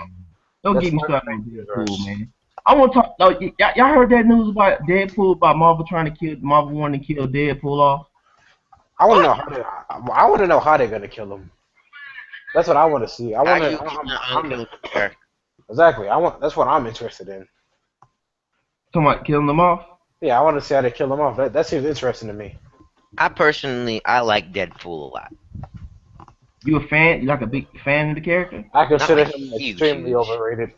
don't that's get me part of started on the Deadpool, universe. man. I want to talk. Y'all heard that news about Deadpool, about Marvel wanting to kill Deadpool off? I want to know I want to know how they're gonna kill him. That's what I want to see. I How want you to. kill an unkillable character? Exactly. That's what I'm interested in. Talking about killing them off? Yeah, I want to see how they kill him off. That seems interesting to me. I like Deadpool a lot. You a fan? You like a big fan of the character? I Not consider like him huge, extremely huge. overrated.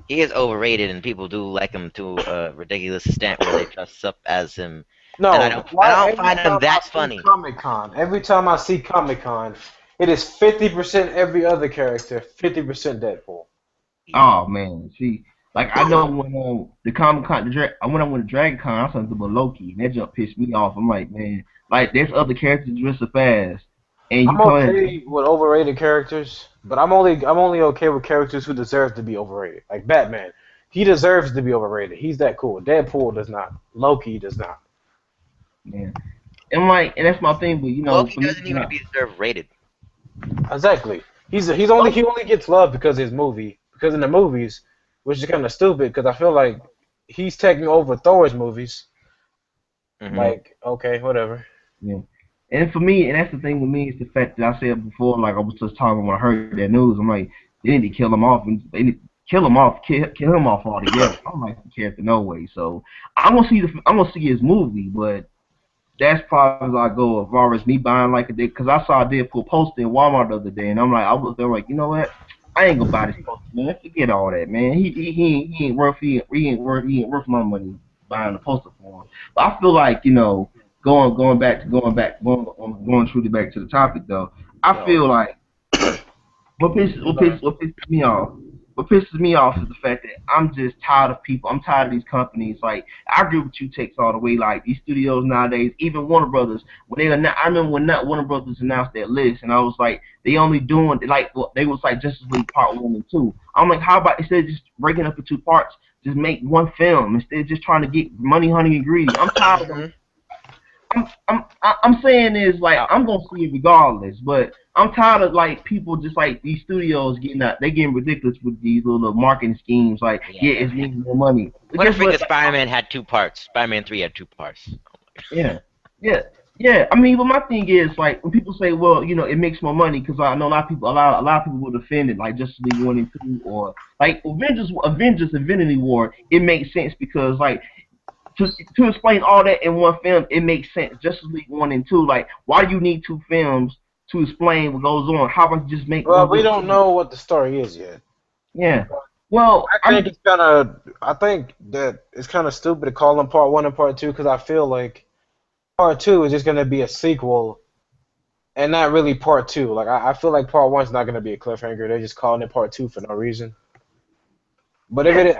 He is overrated, and people do like him to a ridiculous extent where they dress up as him, and No, I why don't every find him time I that see funny. Comic Con, it is 50% every other character, 50% Deadpool. Yeah. Oh man, see, like I know when the Comic Con, when I went to Dragon Con, I saw something about Loki, and that jump pissed me off. I'm like, man, like there's other characters dressed up as, and you I'm come in. okay with overrated characters, but I'm only okay with characters who deserve to be overrated. Like Batman, he deserves to be overrated. He's that cool. Deadpool does not. Loki does not. Man, and like, and that's my thing. But Loki for me, doesn't even deserve rated. Exactly. He only gets love because of his movie. Because in the movies, which is kind of stupid. Because I feel like he's taking over Thor's movies. Hmm. Like, okay, whatever. yeah. And for me, and that's the thing with me is the fact that I said before, like I was just talking when I heard that news. I'm like, they need to kill him off, and they need to kill him off altogether. I don't like the character no way. So I'm gonna see his movie, but that's probably as I go as far as me buying like a dick. Because I saw a Deadpool poster in Walmart the other day, and I was there like, you know what? I ain't gonna buy this poster, man. Forget all that, man. He ain't worth my money buying the poster for him. But I feel like going truly back to the topic though. I Yo, feel like sorry. what pisses me off? What pisses me off is the fact that I'm just tired of people. I'm tired of these companies. Like I agree with you, takes all the way. Like these studios nowadays, even Warner Brothers, when they I remember when not Warner Brothers announced that list, and I was like, they only doing like they was like Justice League Part 1 and 2. I'm like, how about instead of just breaking up into 2 parts, just make one film instead of just trying to get money, honey, and greedy. I'm tired of them. Hmm. I'm saying is like Uh, I'm gonna see it regardless, but I'm tired of like people just like these studios getting out. They getting ridiculous with these little marketing schemes. Like, Yeah. yeah, it's making more money. But What if guess what? freaking Spider-Man had 2 parts? Spider-Man 3 had 2 parts. Yeah, yeah, yeah. I mean, but my thing is like when people say, well, it makes more money because I know a lot of people will defend it, like Justice League 1 and 2, or like Avengers Infinity War. It makes sense because like to explain all that in one film, it makes sense. Justice League 1 and 2, like why do you need 2 films to explain what goes on? How about you just make well, one we good don't film? know what the story is yet. Yeah. Well, I think that it's kind of stupid to call them part one and part two because I feel like part two is just gonna be a sequel and not really part two. Like I feel like part one's not gonna be a cliffhanger. They're just calling it part two for no reason. But if yeah, it,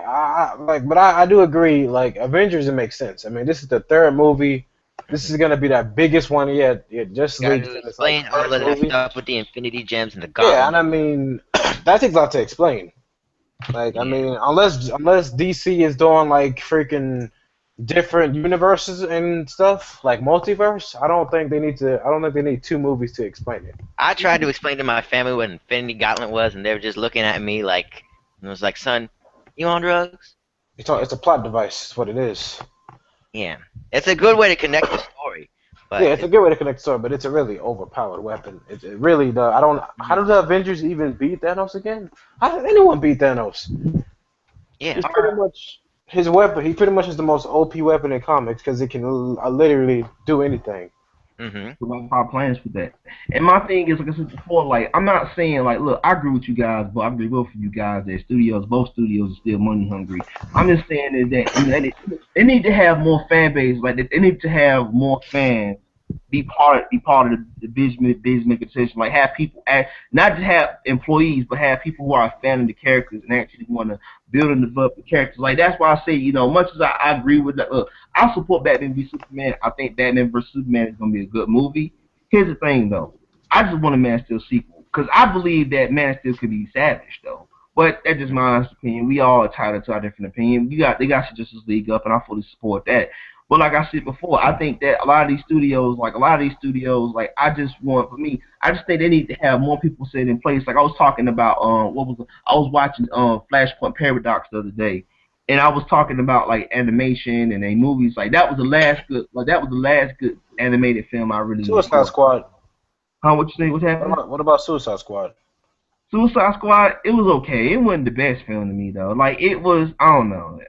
I do agree. Like Avengers, it makes sense. I mean, this is the third movie. This is gonna be that biggest one yet. Yeah, Justice Got League to is like explain all first of that movie. stuff with the Infinity Gems and the Yeah, and Gauntlet. I mean, that takes a lot to explain. Like, I Yeah. mean, unless DC is doing like freaking different universes and stuff, like multiverse, I don't think they need 2 movies to explain it. I tried to explain to my family what Infinity Gauntlet was, and they were just looking at me like, and I was like, son, you on drugs? It's a plot device, is what it is. Yeah. It's a good way to connect the story, Yeah, but it's a good way to connect the story, but it's a really overpowered weapon. It really does. I don't. How did the Avengers even beat Thanos again? How did anyone beat Thanos? yeah. He's pretty much his weapon. He pretty much is the most OP weapon in comics because it can literally do anything. Hmm. about our plans for that. And my thing is, like I said before, like I'm not saying like, look, I agree with you guys, but I agree both of you guys that both studios are still money hungry. I'm just saying is that they need to have more fan base, like they need to have more fans be part of the business making decision. Like have people act, not just have employees, but have people who are a fan of the characters and actually want to build and develop the characters. Like that's why I say, much as I agree with that, I support Batman v Superman. I think Batman vs Superman is gonna be a good movie. Here's the thing though, I just want a Man of Steel sequel because I believe that Man of Steel could be savage though. But that's just my honest opinion. We all are entitled to our different opinion. They got Justice League up, and I fully support that. But like I said before, I think that a lot of these studios, like for me, I just think they need to have more people set in place. Like I was talking about, I was watching Flashpoint Paradox the other day, and I was talking about like animation and they movies. That was the last good animated film I really Suicide enjoyed. Squad. Huh? What you say? What's happening? What about Suicide Squad? Suicide Squad, it was okay. It wasn't the best film to me though. Like it was, I don't know.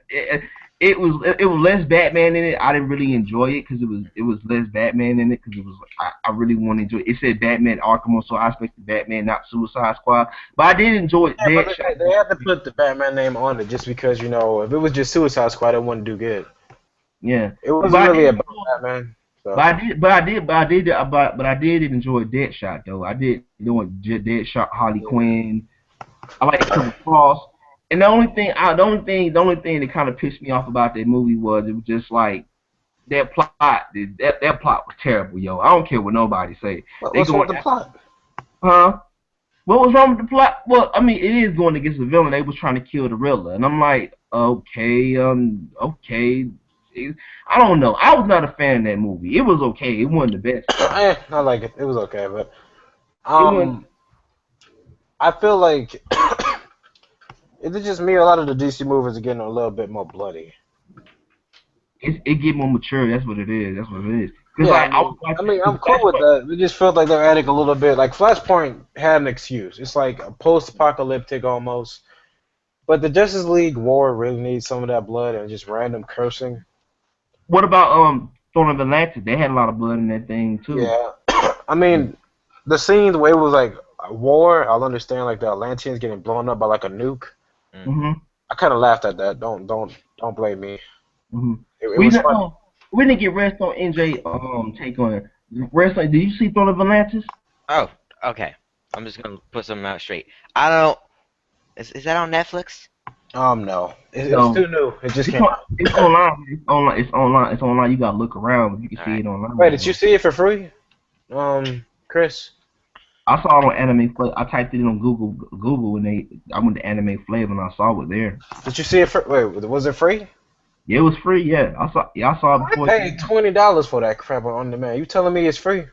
it was less Batman in it. I didn't really enjoy it because it was less Batman in it because it was I really want to enjoy it. It said Batman Arkham, so I expected Batman, not Suicide Squad. But I did enjoy it. Yeah, but they had to put the Batman name on it just because, you know, if it was just Suicide Squad, it wouldn't do good. Yeah, It wasn't but I really did about Batman. So. but I did enjoy Deadshot though. I did enjoy Deadshot, Harley Quinn. I like Killer Cross. And the only thing that kind of pissed me off about that movie was it was just like that plot. That plot was terrible, yo. I don't care what nobody say. They What's wrong with going, the plot? huh? What was wrong with the plot? Well, I mean, it is going against the villain. They was trying to kill the Riddler, and I'm like, okay. I don't know. I was not a fan of that movie. It was okay. It wasn't the best. I like it. It was okay, but It wasn't. I feel like it's just me. A lot of the DC movies are getting a little bit more bloody. It get more mature. That's what it is. That's what it is. Cause Yeah, like I mean, I'm cool with that. It just felt like they're adding a little bit. Like Flashpoint had an excuse. It's like a post-apocalyptic almost. But the Justice League War really needs some of that blood and just random cursing. What about Throne of Atlantis? They had a lot of blood in that thing too. Yeah, I mean, the scene the way it was like a war. I'll understand like the Atlanteans getting blown up by like a nuke. Mm-hmm. I kind of laughed at that. Don't blame me. Mm-hmm. It was funny. We didn't get rest on NJ take on it. Rest on. Did you see Throne of Atlantis? Oh, okay. I'm just gonna put something out straight. I don't. Is that on Netflix? No. It's too new. It just came out. It's online. It's online. You gotta look around, but you can see it online. Wait, did you see it for free? Chris? I saw it on Anime Flavor. I typed it in on Google, and I went to Anime Flavor and I saw it there. Did you see it for? Wait, was it free? Yeah, it was free. Yeah, I saw it before. I paid $20 for that crap on demand. You telling me it's free?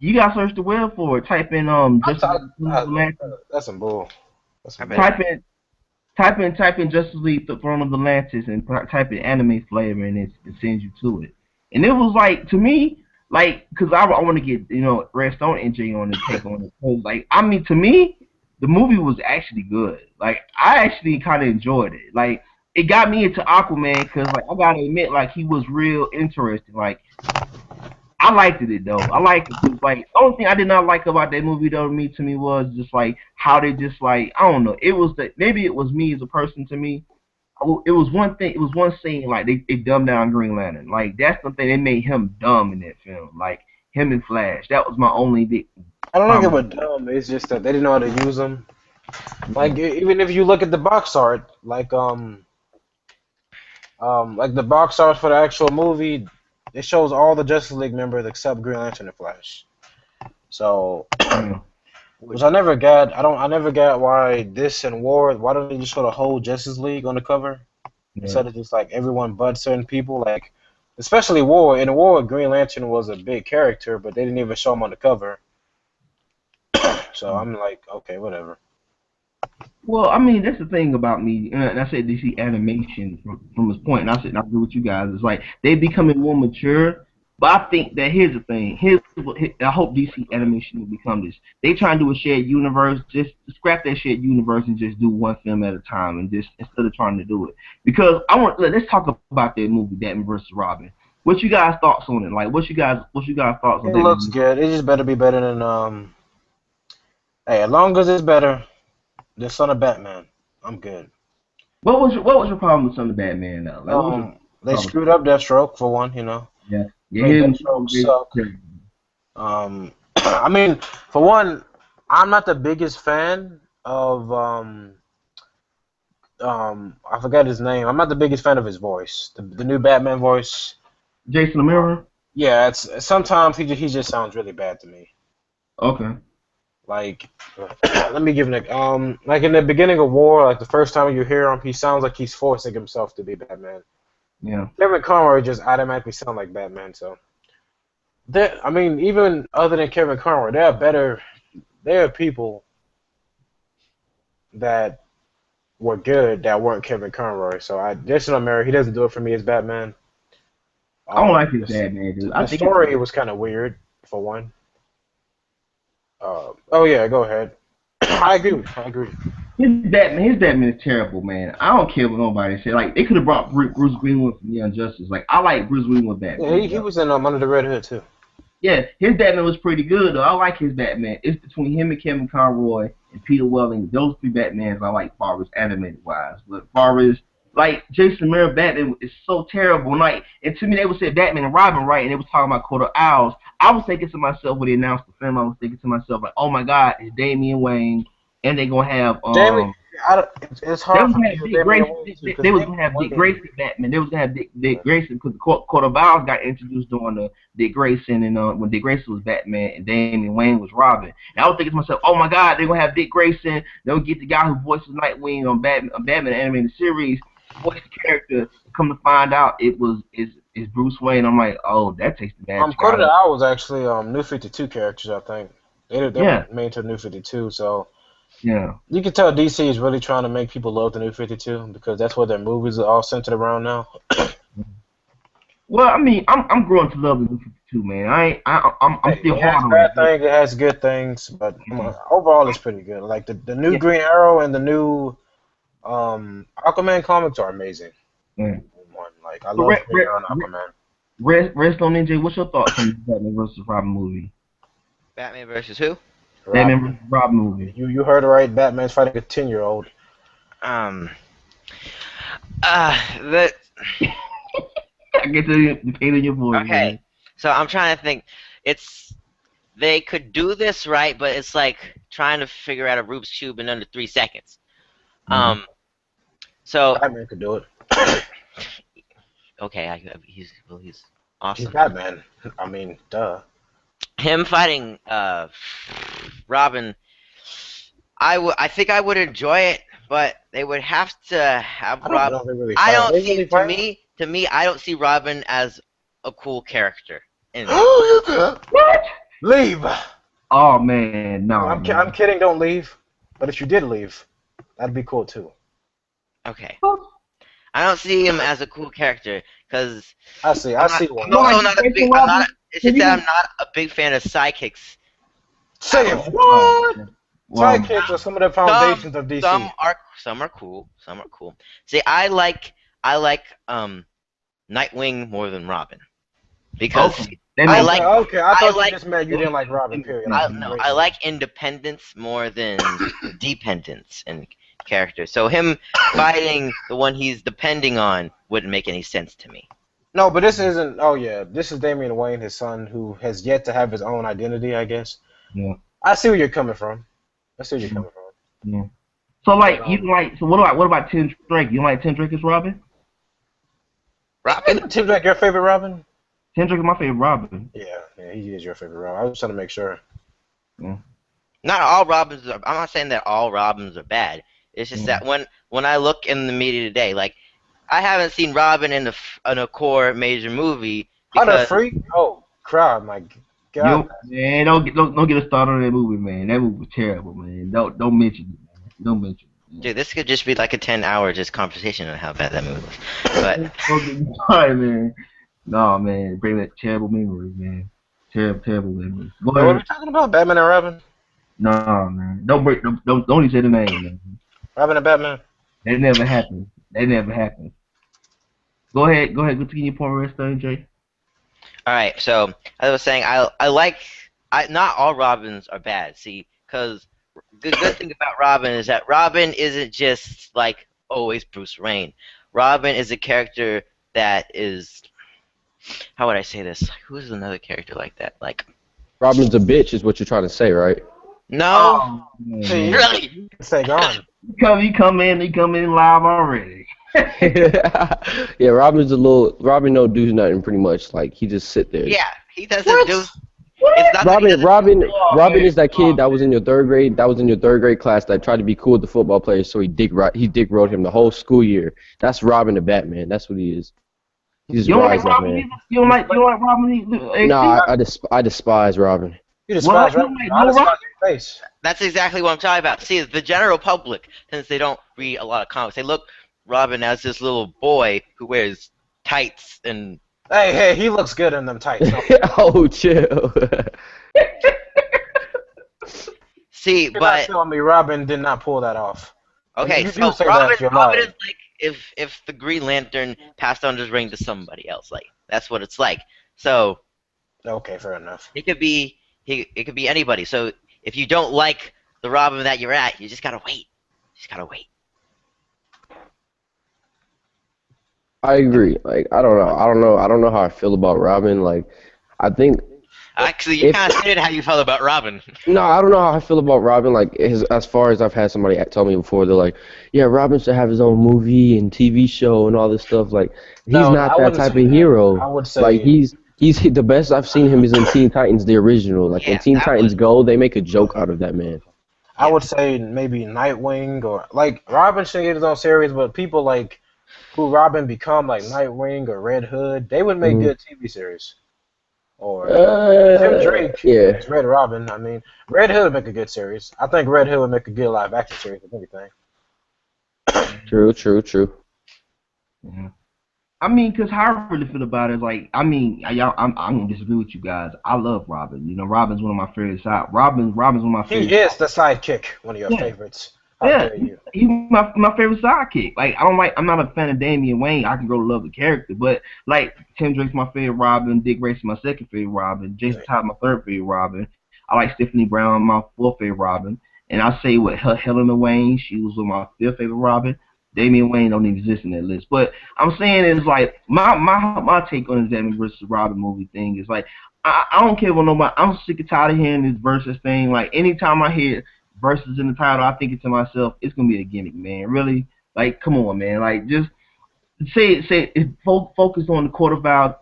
You gotta search the web for it. Type in That's some bull. Type in Justice League The Throne of Atlantis and type in Anime Flavor and it sends you to it. And it was like, to me, like, because I want to get, Redstone NJ on the take on it. Like, I mean, to me, the movie was actually good. Like, I actually kind of enjoyed it. Like, it got me into Aquaman because, like, I gotta admit, like, he was real interesting. Like, I liked it though. I liked it. Cause, like, the only thing I did not like about that movie though to me was just like how they just like, I don't know. It was maybe it was me as a person to me. It was one thing. It was one scene like they dumbed down Green Lantern. Like that's the thing. They made him dumb in that film. Like him and Flash. That was my only big. I don't think it was dumb. It's just that they didn't know how to use them. Like even if you look at the box art, like the box art for the actual movie. It shows all the Justice League members except Green Lantern and Flash. So, which I never got. I never got why this and War. Why don't they just show the whole Justice League on the cover instead of just like everyone but certain people? Like, especially War. In War, Green Lantern was a big character, but they didn't even show him on the cover. So I'm like, okay, whatever. Well, I mean, that's the thing about me, and I said DC animation from this point, and I said, and I agree with you guys, it's like, they becoming more mature, but I think that here's the thing, I hope DC animation will become this. They try and do a shared universe, just scrap that shared universe and just do one film at a time, and just, instead of trying to do it. Because let's talk about that movie, Batman vs. Robin. What you guys' thoughts on it? Like, what's you guys' thoughts on it? It looks good. It just better be better than, hey, as long as it's better, the Son of Batman, I'm good. What was your problem with Son of Batman though? Like, they screwed up Deathstroke for one, Yeah. Deathstroke suck. I mean, for one, I'm not the biggest fan of I forgot his name. I'm not the biggest fan of his voice. The new Batman voice. Jason Lemire? Yeah, it's sometimes he just sounds really bad to me. Okay. Like, let me give an like in the beginning of War, like the first time you hear him, he sounds like he's forcing himself to be Batman. Yeah. Kevin Conroy just automatically sound like Batman. So, I mean, even other than Kevin Conroy, there are people that were good that weren't Kevin Conroy. So Jason Lemire, he doesn't do it for me as Batman. I don't like his Batman, dude. The story was kind of weird, for one. Oh yeah, go ahead. I agree. His Batman is terrible, man. I don't care what nobody say. Like they could have brought Bruce Greenwood from Young Justice. Like I like Bruce Greenwood Yeah, Batman. he was in Under the Red Hood too. Yeah, his Batman was pretty good though. I like his Batman. It's between him and Kevin Conroy and Peter Welling. Those three Batmans I like far as animated wise. But far as like Jason Miller Batman is so terrible. And to me they would say Batman and Robin, right? And they was talking about Court of Owls. I was thinking to myself when they announced the film, I was thinking to myself like, oh my God, it's Damian Wayne, and they gonna have it's hard for me to they was gonna have Dick Grayson Batman. They was gonna have Dick Grayson because the Court of Owls got introduced during the Dick Grayson and when Dick Grayson was Batman and Damian Wayne was Robin. And I was thinking to myself, oh my God, they're gonna have Dick Grayson. They'll get the guy who voices Nightwing on Batman animated series, voice the character. Come to find out, it's Bruce Wayne. I'm like, oh, that takes the magic. Court of the Owls actually New 52 characters, I think. They were made to New 52, so. Yeah. You can tell DC is really trying to make people love the New 52 because that's what their movies are all centered around now. Well, I mean, I'm growing to love the New 52, man. I'm still hard on it. It has bad things, it has good things, but overall it's pretty good. Like the new Green Arrow and the new Aquaman comics are amazing. Yeah. Like I love Green Arrow and Aquaman. Rest on NJ. What's your thoughts on the Batman vs. Robin movie? Batman versus who? Batman vs. Robin movie. You heard it right. Batman's fighting a 10-year-old. That. I get the pain in your voice. Okay, man. so I'm trying to think. They could do this right, but it's like trying to figure out a Rubik's cube in under 3 seconds. So Batman could do it. Okay, he's awesome. He's Batman. I mean, duh. Him fighting Robin, I think I would enjoy it, but they would have to have Robin. To me, I don't see Robin as a cool character. What? Leave. Oh man, no. I'm kidding. Don't leave. But if you did leave, that'd be cool too. Okay. I don't see him as a cool character because I see one. It's just that I'm not a big fan of sidekicks. Say it. What? Sidekicks are some of the foundations of DC. Some are cool. See, I like Nightwing more than Robin because I like. Okay, I thought you just meant you didn't like Robin. Period. I like independence more than dependence in character. So him fighting the one he's depending on wouldn't make any sense to me. No, but this isn't. Oh yeah, this is Damian Wayne, his son, who has yet to have his own identity, I guess. Yeah. I see where you're coming from. Yeah. So what about Tim Drake? You don't like Tim Drake as Robin? Isn't Tim Drake your favorite Robin? Tim Drake is my favorite Robin. Yeah, he is your favorite Robin. I was trying to make sure. Yeah. Not all Robins I'm not saying that all Robins are bad. It's just that when I look in the media today, like I haven't seen Robin in a core major movie. Under Freak? Oh, crap, my God. Man, don't get us started on that movie, man. That movie was terrible, man. Don't mention it, man. Don't mention it. Dude, this could just be like a 10-hour just conversation on how bad that movie was. But sorry, man. No, man. Bring that terrible memories, man. Terrible memories. What are we talking about? Batman and Robin? No, man. Don't even say the name, man. Robin and Batman? That never happened. Go ahead. Go to your point, rest on Jay. all right, so as I was saying, not all Robins are bad. See, because the good thing about Robin is that Robin isn't just like always Bruce Wayne. Robin is a character that is, how would I say this? Who's another character like that? Like Robin's a bitch is what you're trying to say, right? no, Really? Say gone. He come in live already. Yeah, Robin don't do nothing pretty much. Like he just sit there. yeah, he doesn't do. It's not that he doesn't- Robin is that kid that was in your third grade class that tried to be cool with the football players, so he dick rode him the whole school year. That's Robin the Batman. That's what he is. He's You don't like rise up, Robin man. either? You don't like Robin either? Nah, I despise Robin. You despise What? Robin. I despise your face. That's exactly what I'm talking about. See, the general public, since they don't read a lot of comics, they look Robin as this little boy who wears tights and. Hey, he looks good in them tights. Oh, chill. See, You're not but telling me Robin did not pull that off. Okay, You so do say Robin, that, you're Robin is lying. like if the Green Lantern passed on his ring to somebody else, like that's what it's like. So Okay, fair enough. it could be anybody. So if you don't like the Robin that you're at, you just gotta wait. You just gotta wait. I agree. Like I don't know how I feel about Robin. Like I think Actually, you if kind of stated how you felt about Robin. no, I don't know how I feel about Robin. Like as far as I've had somebody tell me before, they're like, yeah, Robin should have his own movie and TV show and all this stuff. Like he's No, not I that wouldn't type say of that. I hero. would Like say, he's the best I've seen him is in Teen Titans the original. Like when Yeah, Teen that was Titans Go, they make a joke out of that man. I yeah. would say maybe Nightwing or like Robin should get his own series, but people like who Robin become like Nightwing or Red Hood, they would make Mhm. good TV series. Or Tim Drake Yeah, as Red Robin. I mean, Red Hood would make a good series. I think Red Hood would make a good live action series, if anything. true. Yeah. I mean, cause how I really feel about it is like, I mean, y'all, I'm gonna disagree with you guys. I love Robin. You know, Robin's one of my favorite side. Robin's one of my He favorite. is the sidekick, one of your Yeah, favorites. How yeah. dare you? He's my favorite sidekick. Like I don't like. I'm not a fan of Damian Wayne. I can go to love the character, but like Tim Drake's my favorite Robin. Dick Grayson's my second favorite Robin. Jason Todd my third favorite Robin. I like Stephanie Brown my fourth favorite Robin. And I say with Helena Wayne, she was with my fifth favorite Robin. Damian Wayne don't even exist in that list. But I'm saying is like my take on the Batman versus Robin movie thing is like I don't care what nobody. I'm sick and tired of hearing this versus thing. Like anytime I hear versus in the title, I think it to myself, it's gonna be a gimmick, man. Really, like come on, man. Like just focus on the quarter vow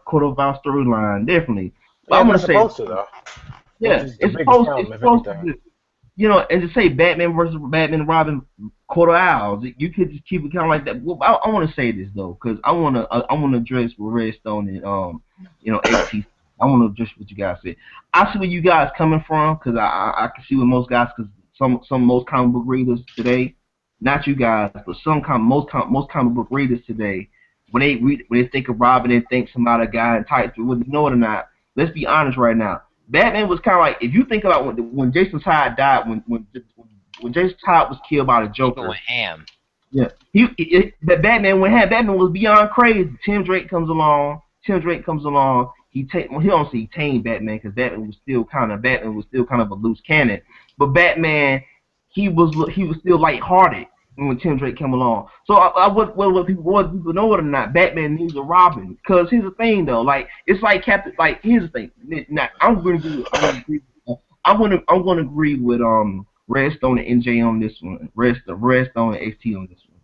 storyline, definitely. But Yeah, I'm they're gonna say, supposed to though, which yeah, is the biggest problem, it's if supposed anything. to. You know, and to say Batman versus Batman and Robin quarter hours, you could just keep it kind of like that. Well, I want to say this though, because I want to address what Redstone and XT. I want to address what you guys said. I see where you guys coming from, because I can see where most guys, because some most comic book readers today, not you guys, but most comic book readers today, when they think of Robin, they think somebody a guy in tights, whether you know it or not. Let's be honest right now. Batman was kind of like, if you think about when Jason Todd died, when Jason Todd was killed by the People Joker, went ham. yeah, the Batman went had Batman was beyond crazy. Tim Drake comes along. He don't say tame Batman, because Batman was still kind of a loose cannon. But Batman, he was still lighthearted when Tim Drake came along. So what people know it or not, Batman needs a Robin. Because here's the thing though, like it's like Captain. Like here's the thing. Now I'm gonna agree with Redstone and NJ on this one. Redstone and XT on this one.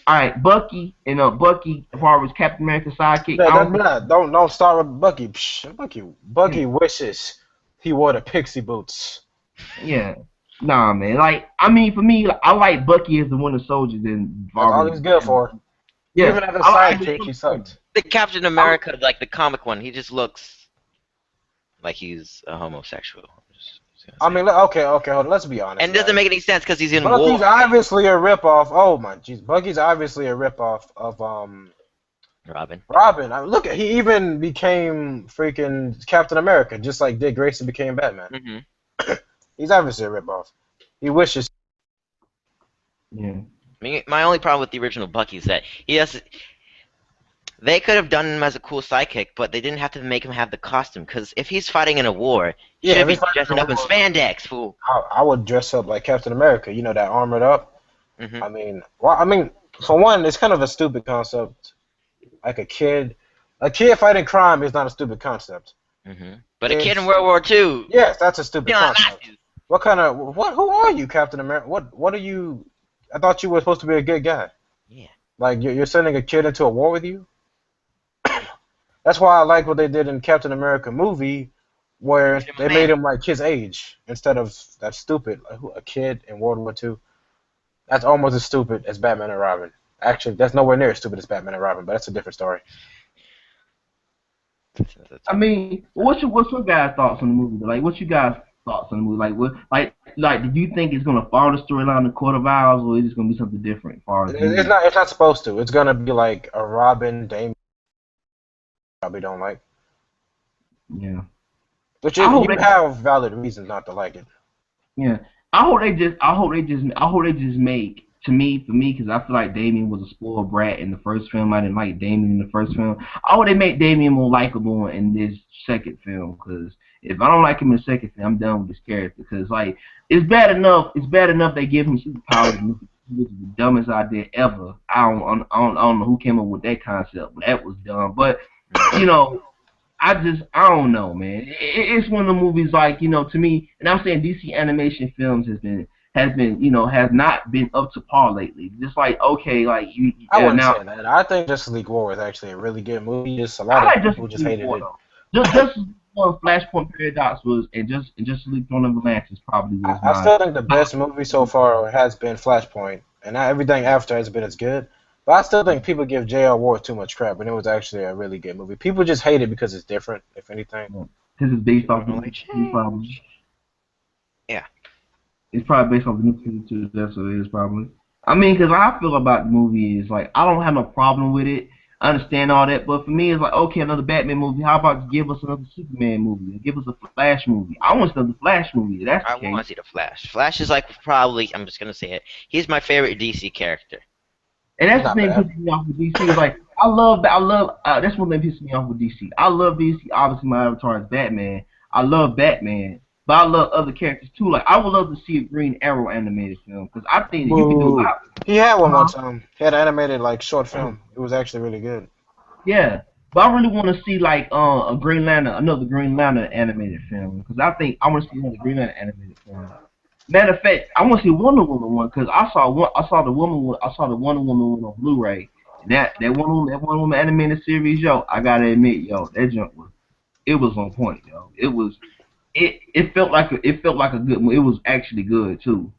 All right, Bucky, as far as Captain America's sidekick, Yeah, I don't think. don't start with Bucky. Psh, Yeah, Bucky wishes he wore the pixie boots. yeah. Nah, man. Like, I mean, for me, I like Bucky as the Winter Soldier than That's all Marvel. he's good for. Yeah, Even as a I sidekick, he sucked. The Captain America, like the comic one, he just looks like he's a homosexual. Just I gonna mean, say. okay, hold on. Let's be honest, And it doesn't guys. make any sense because he's in war. Bucky's obviously a ripoff. Oh my jeez, Bucky's obviously a ripoff of Robin. Robin. I mean, look, he even became freaking Captain America, just like Dick Grayson became Batman. Hmm. He's obviously a ripoff. He wishes. yeah. I mean, my only problem with the original Bucky is that he has. They could have done him as a cool sidekick, but they didn't have to make him have the costume. Because if he's fighting in a war, he Yeah, should if be he's fighting dressing in a up in war, spandex, fool. I would dress up like Captain America. You know, that armored up. Hmm. I mean, for one, it's kind of a stupid concept. Like a kid fighting crime is not a stupid concept. But a kid in It's World War II, yes, that's a stupid you know, concept. Nazis. What kind of Who are you, Captain America? What are you? I thought you were supposed to be a good guy. Yeah. Like you're sending a kid into a war with you. That's why I like what they did in Captain America movie, where Made him a they man. made him like his age instead of that stupid a kid in World War II. That's almost as stupid as Batman and Robin. Actually, that's nowhere near as stupid as Batman and Robin, but that's a different story. I mean, what's your guys' thoughts on the movie? Like, what's you guys' thoughts on the movie? Like, do you think it's gonna follow the storyline of Court of Owls, or is it gonna be something different? As far as It's not. It's not supposed to. It's gonna be like a Robin Dame. Probably don't like. yeah. But I hope you they, have valid reasons not to like it. yeah. I hope they just make to me, for me, because I feel like Damian was a spoiled brat in the first film. I didn't like Damian in the first film. I would have made Damian more likable in this second film. Because if I don't like him in the second film, I'm done with this character. Because like it's bad enough. It's bad enough they give him superpowers. And this is the dumbest idea ever. I don't know who came up with that concept, but that was dumb. But you know. I don't know, man. It's one of the movies like, to me, and I'm saying DC animation films has not been up to par lately. Just like, okay, like I wouldn't now. say that. I think Justice League War was actually a really good movie. Just a I lot like of people just hated it. Just one Flashpoint Paradox was, and just League Throne of Atlantis probably was I still think the best movie so far has been Flashpoint, and not everything after has been as good. But I still think people give J.R. Ward too much crap, and it was actually a really good movie. People just hate it because it's different, if anything. Because it's based off the probably. Yeah. It's probably based off the new 52. That's what it is probably. I mean, because I feel about the movie is like I don't have no problem with it. I understand all that, but for me, it's like, okay, another Batman movie. How about give us another Superman movie? Give us a Flash movie. I want another Flash movie. That's I want to see the Flash. Flash is like probably, I'm just going to say it, he's my favorite DC character. And that's the thing that pisses me off with DC. Is like, that's one thing that pisses me off with DC. I love DC. Obviously, my avatar is Batman. I love Batman. But I love other characters too. Like, I would love to see a Green Arrow animated film. Because I think that you can do a lot. He had one time. He had an animated, short film. It was actually really good. Yeah. But I really want to see, like, another Green Lantern animated film. Because I think I want to see another Green Lantern animated film. Matter of fact, I want to see Wonder Woman one because I saw the Wonder Woman one on Blu-ray. And that Wonder Woman animated series, yo, I gotta admit, yo, that jump was on point, yo. It felt like a good movie. It was actually good too.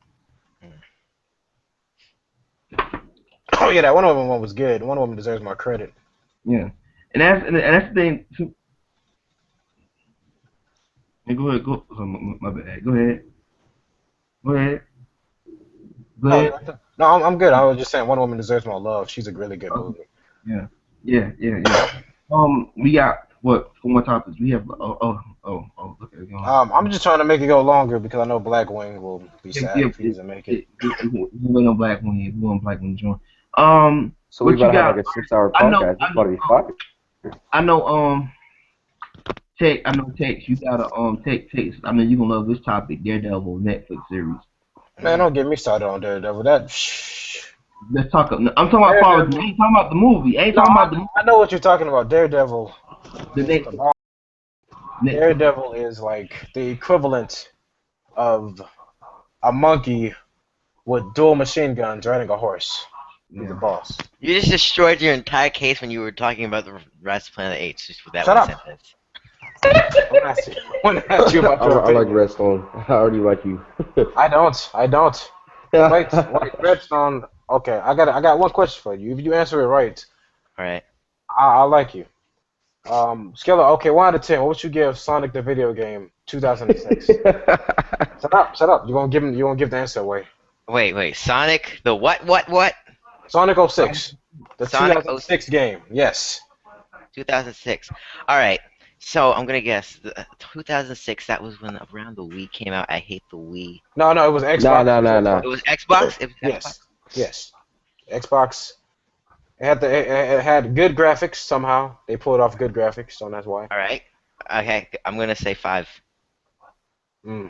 Oh yeah, that Wonder Woman one was good. Wonder Woman deserves my credit. Yeah, and that's the thing too. Hey, go ahead, my bad. Go ahead. No, I'm good. I was just saying Wonder Woman deserves my love. She's a really good movie. Yeah. We got what? For more topics, we have. Oh. Look at it going. I'm just trying to make it go longer because I know Blackwing will be sad if he doesn't make it. We went on Blackwing. We on Blackwing joint. So we about to have like a 6-hour podcast. It's about to be fun. I know. Tex. You gotta Tex. I know you gonna love this topic. Daredevil Netflix series. Man, don't get me started on Daredevil. Let's talk. I'm talking about Daredevil. I ain't talking about the movie. I know what you're talking about. Daredevil. Daredevil is like the equivalent of a monkey with dual machine guns riding a horse. He's the boss. You just destroyed your entire case when you were talking about the rest of Planet H just with that Shut one up. sentence. I want to ask you about your I like Redstone. I already like you. I don't. Wait, Redstone. Okay, I got one question for you. If you answer it right, All right. I like you. Skilla, okay, 1 out of 10. What would you give Sonic the video game 2006? Shut up. You won't give the answer away. Wait. Sonic the what? Sonic 06. The Sonic 2006 game. Yes. 2006. All right. So I'm gonna guess 2006. That was when around the Wii came out. I hate the Wii. No, it was Xbox. No. It was Xbox. It was Xbox? Yes. Xbox. It had good graphics somehow. They pulled off good graphics, so that's why. All right. Okay. I'm gonna say 5.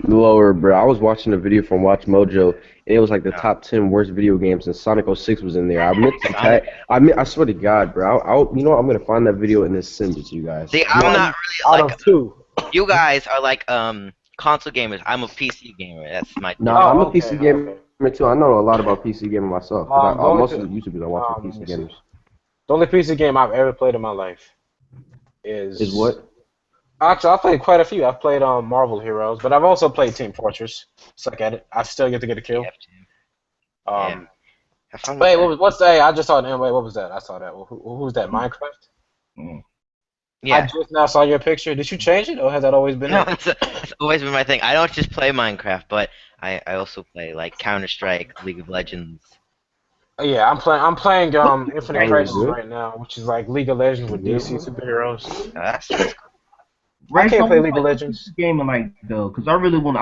Lower, bro. I was watching a video from Watch Mojo, and it was like the top 10 worst video games, and Sonic 06 was in there. I swear to God, bro. I'm gonna find that video and then send it to you guys. See, I'm not really out of 2. You guys are like console gamers. I'm a PC gamer. That's my thing. No, I'm a PC gamer too. I know a lot about PC gaming myself. Most of the YouTubers I watch are PC gamers. The only PC game I've ever played in my life is what? Actually, I've played quite a few. I've played Marvel Heroes, but I've also played Team Fortress. Suck at it. I still get to get a kill. Wait, what's that? I just saw an anime. What was that? I saw that. Who's that? Minecraft? Yeah. I just now saw your picture. Did you change it, or has that always been it? It's always been my thing. I don't just play Minecraft, but I also play like Counter-Strike, League of Legends. Yeah, I'm playing Infinite Crisis right now, which is like League of Legends with DC superheroes. That's I can't play League of Legends. Gaming though, because I really want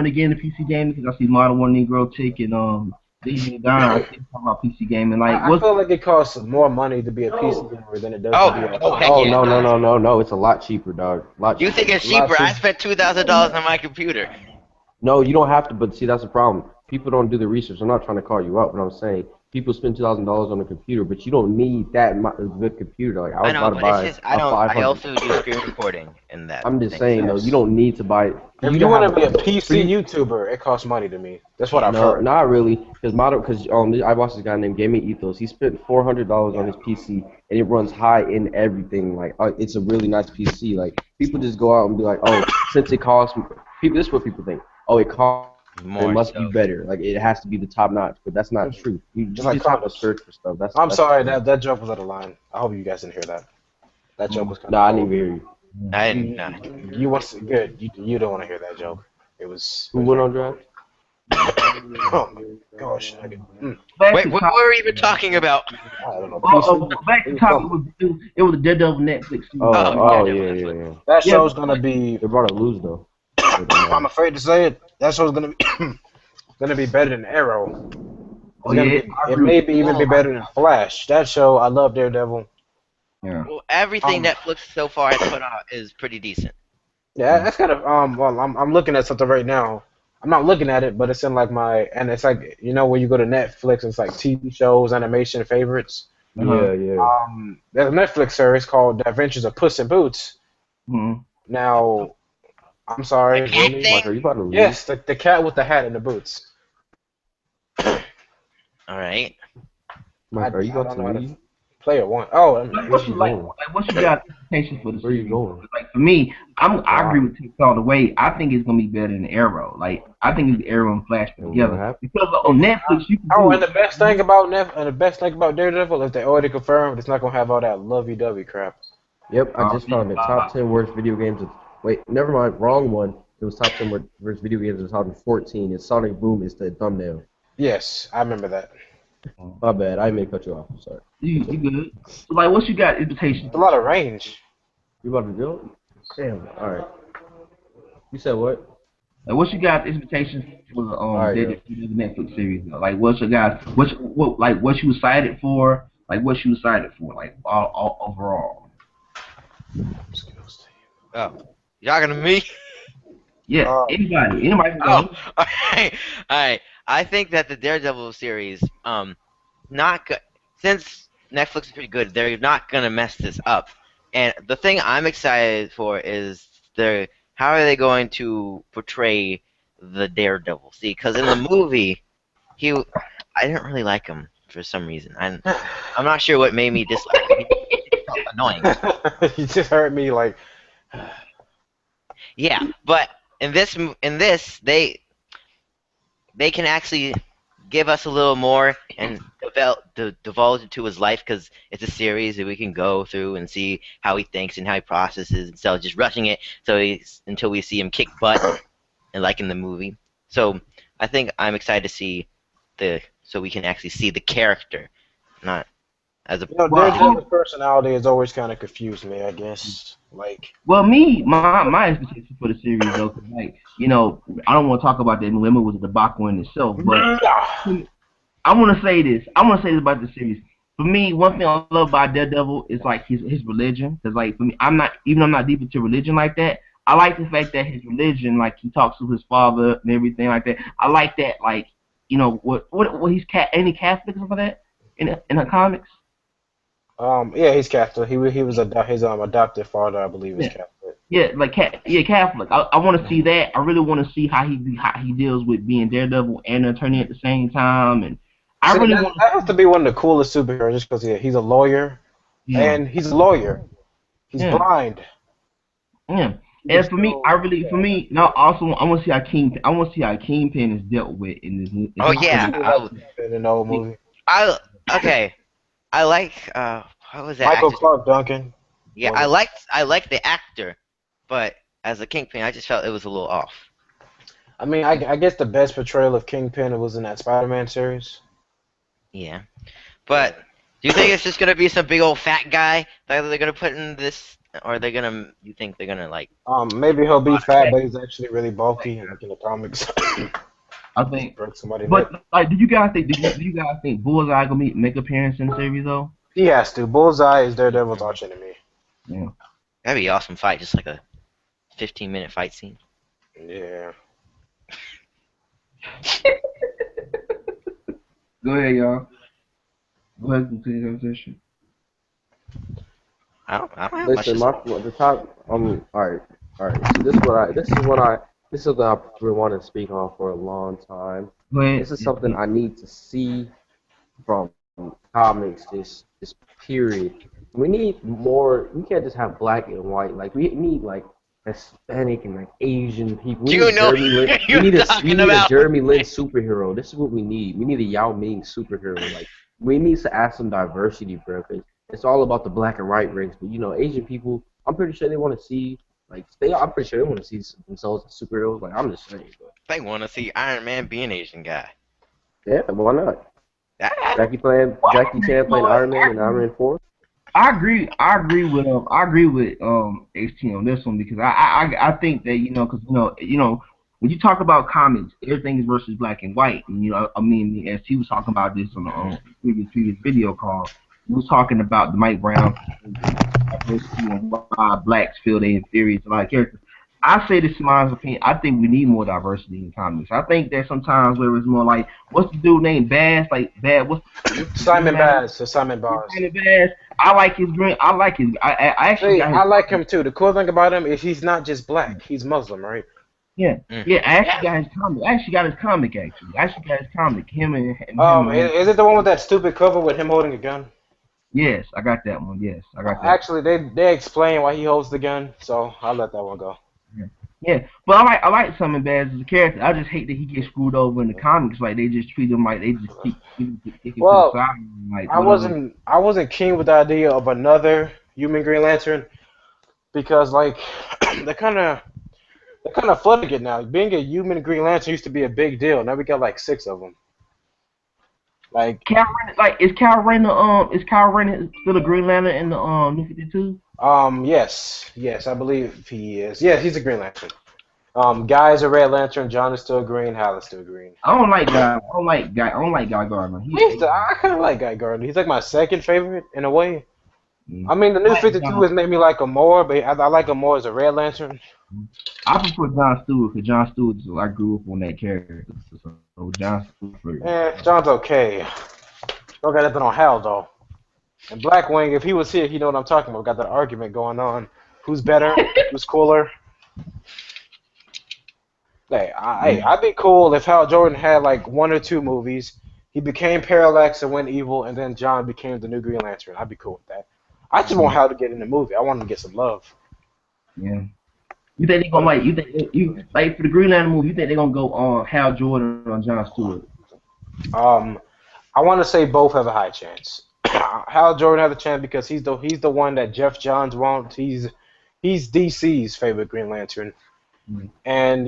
to get into PC gaming because I see Modern Warfare Negro Tick and leave me down. I keep talking about PC gaming. Like, I feel like it costs more money to be a PC gamer than it does to be a. Oh, heck Oh yeah, no it no does. no no no! It's a lot cheaper, dog. A lot You cheaper. think it's A lot cheaper? I cheaper. spent $2,000 on my computer. No, you don't have to. But see, that's the problem. People don't do the research. I'm not trying to call you out, but I'm saying people spend $2,000 on a computer, but you don't need that good computer. Like I I was know, about to but it's buy just I a don't. I 500. also do screen recording in that I'm just thing. saying though, you Yes. don't need to buy. For If you you to have want to be a for PC you, YouTuber, it costs money to me. That's what I've no, heard. not really, because I watched this guy named Gaming Ethos. He spent $400 on his PC, and it runs high in everything. Like it's a really nice PC. Like people just go out and be like, oh, since it costs people, this is what people think. Oh, it costs. It More must be so. better. Like it has to be the top notch, but that's not true. You Just like just have to condoms. search for stuff. I'm That's sorry, true. that joke was out of line. I hope you guys didn't hear that. That joke was kind Nah, of I didn't cold. even hear you. I didn't. Nah. You want good? You don't want to hear that joke. It Who was went very on draft? oh my gosh. back Wait, to what top. were we even talking about? I don't know. Back It to was top. something. It was the Daredevil Netflix series. Oh, Oh, oh Daredevil, yeah, that's yeah, what. yeah. That Yeah, show's gonna be. They're about to lose though. It don't I'm matter. afraid to say it. That show's gonna be gonna be better than Arrow. oh It's gonna yeah, be. I It agree with may you. be even be better than Flash. That show, I love Daredevil. Yeah. Well, everything Um, Netflix so far has put out is pretty decent. yeah, that's kind of Well, I'm looking at something right now. I'm not looking at it, but it's in like and it's like when you go to Netflix, it's like TV shows, animation favorites. Uh-huh. Yeah, yeah. There's a Netflix series called The Adventures of Puss in Boots. Mm-hmm. Now, I'm The sorry, cat really? thing. Mike, are you about to leave? Yes, the cat with the hat and the boots. All right. I, Mike, are you I about don't to know how to leave? play it one. Oh, Where you going? What you got expectations for the Where you series? going? Like for me, I Why? agree with Tick all the way. I think it's gonna be better than Arrow. Like I think it's Arrow and Flash put And what together happened? because on Netflix you can oh, do and the best thing about Daredevil is they already confirmed it's not gonna have all that lovey-dovey crap. Yep, I just found it. Top 10 worst video games. Wait, never mind. Wrong one. It was top 10 worst video games in 2014. It's Sonic Boom. It's the thumbnail. Yes, I remember that. My bad. I may cut you off. I'm sorry. you good. So like, what you got expectations? It's a lot of range. You about to do it? Damn. All right. You said what? Like, what you got expectations for the Alright, the Netflix series? Though? Like, what's your guys? What you excited for? Like, what you excited for? Like, all overall. Oh, you talking to me? Yeah, Um, anybody can Oh, go. all right, all right. I think that the Daredevil series, not good. Since Netflix is pretty good, they're not gonna mess this up. And the thing I'm excited for is how are they going to portray the Daredevil? See, because in the movie, I didn't really like him for some reason. I'm not sure what made me dislike him. He felt annoying. you just heard me like. Yeah, but in this, they can actually give us a little more and divulge into his life because it's a series that we can go through and see how he thinks and how he processes instead of just rushing it until we see him kick butt and like in the movie. So I think I'm excited to see so we can actually see the character, not as a Daredevil's personality has always kind of confused me. I guess like. Well, my expectation for the series though, 'cause, like I don't want to talk about that. Limit was a debacle in itself, but I want to say this. I want to say this about the series. For me, one thing I love about Daredevil is like his religion. Cause like for me, I'm not deep into religion like that. I like the fact that his religion, like he talks to his father and everything like that. I like that, like what he's ain't he Catholic or something like that in the comics. Yeah, he's Catholic. He was his adopted father, I believe, is Yeah. Catholic. Yeah, like Catholic. I want to see that. I really want to see how he deals with being Daredevil and an attorney at the same time. And I really want that has to be one of the coolest superheroes, just because he's a lawyer, and he's a lawyer. He's blind. Yeah. And for me, now also I want to see how Kingpin is dealt with in this. Oh yeah. In an old movie. Okay. I like what was that Michael actor's Clark Duncan. Yeah, I liked the actor, but as a Kingpin, I just felt it was a little off. I mean, I guess the best portrayal of Kingpin was in that Spider-Man series. Yeah, but do you think it's just gonna be some big old fat guy that they're gonna put in this, or you think they're gonna like? Maybe he'll be fat, but he's actually really bulky, like in the comics. I think. Broke somebody's neck. But like, do you guys think Bullseye gonna make appearance in the series though? He has to. Bullseye is Daredevil's arch enemy. Yeah. That'd be an awesome fight, just like a 15-minute fight scene. Yeah. Go ahead, y'all. Go ahead and continue the conversation. I don't have much Listen, to say. the top. All right. So this is something I've been wanting to speak on for a long time. Go ahead. This is something I need to see from comics. This period. We need more. We can't just have black and white. Like we need like Hispanic and like Asian people. We You need know Jeremy Lin. what We you're need talking about. a Jeremy Lin superhero. This is what we need. We need a Yao Ming superhero. Like we need to add some diversity, bro. 'Cause it's all about the black and white race. But you know, Asian people, I'm pretty sure they want to see I'm pretty sure they want to see themselves as superheroes. Like I'm just saying, bro. They want to see Iron Man be an Asian guy. Yeah, why not? Ah, Jackie Chan playing Iron Man in Iron Man 4. I agree. I agree with HT on this one because I think that because when you talk about comics, everything is versus black and white. And I mean, as he was talking about this on the previous video call, he was talking about the Mike Brown diversity and why blacks feel they inferior to black characters. I say this in my opinion. I think we need more diversity in comics. I think that sometimes where it's more like, what's the dude named Bass? Like Bad, what's Simon Baz. Simon Baz. Simon Bass. I like his green. I like his. I actually See, got his. I like him too. The cool thing about him is he's not just black. He's Muslim, right? Yeah, yeah. I actually got his comic. I actually got his comic. Him and him. Is it the one with that stupid cover with him holding a gun? Yes, I got that one. Yes, I got that. Actually, they explain why he holds the gun, so I'll let that one go. Yeah, but I like Simon Baz as a character. I just hate that he gets screwed over in the comics. Like they just treat him like they just keep Well, to the side. Like I wasn't keen with the idea of another human Green Lantern because like they're kind of flooding it now. Being a human Green Lantern used to be a big deal. Now we got like 6 of them. Like is Kyle Rayner still a Green Lantern in the New 52? yes, I believe he is. Yeah, he's a Green Lantern. Guy's a Red Lantern. John is still green. Hal is still green. I don't like Guy Gardner. I kind of like Guy Gardner. He's like my second favorite in a way. Mm. I mean, the New 52 has made me like him more, but I like him more as a Red Lantern. I prefer John Stewart because John Stewart, I grew up on that character. So John Stewart. John's okay. Don't got nothing on Hal though. And Blackwing, if he was here, he know what I'm talking about. We got that argument going on. Who's better? Who's cooler? Hey, I'd be cool if Hal Jordan had like 1 or 2 movies. He became Parallax and went evil, and then John became the new Green Lantern. I'd be cool with that. I just want Hal to get in the movie. I want him to get some love. Yeah. You think they're gonna like for the Green Lantern movie? You think they're gonna go on Hal Jordan or on John Stewart? I want to say both have a high chance. Hal Jordan has a chance because he's the one that Jeff Johns wants. He's DC's favorite Green Lantern, and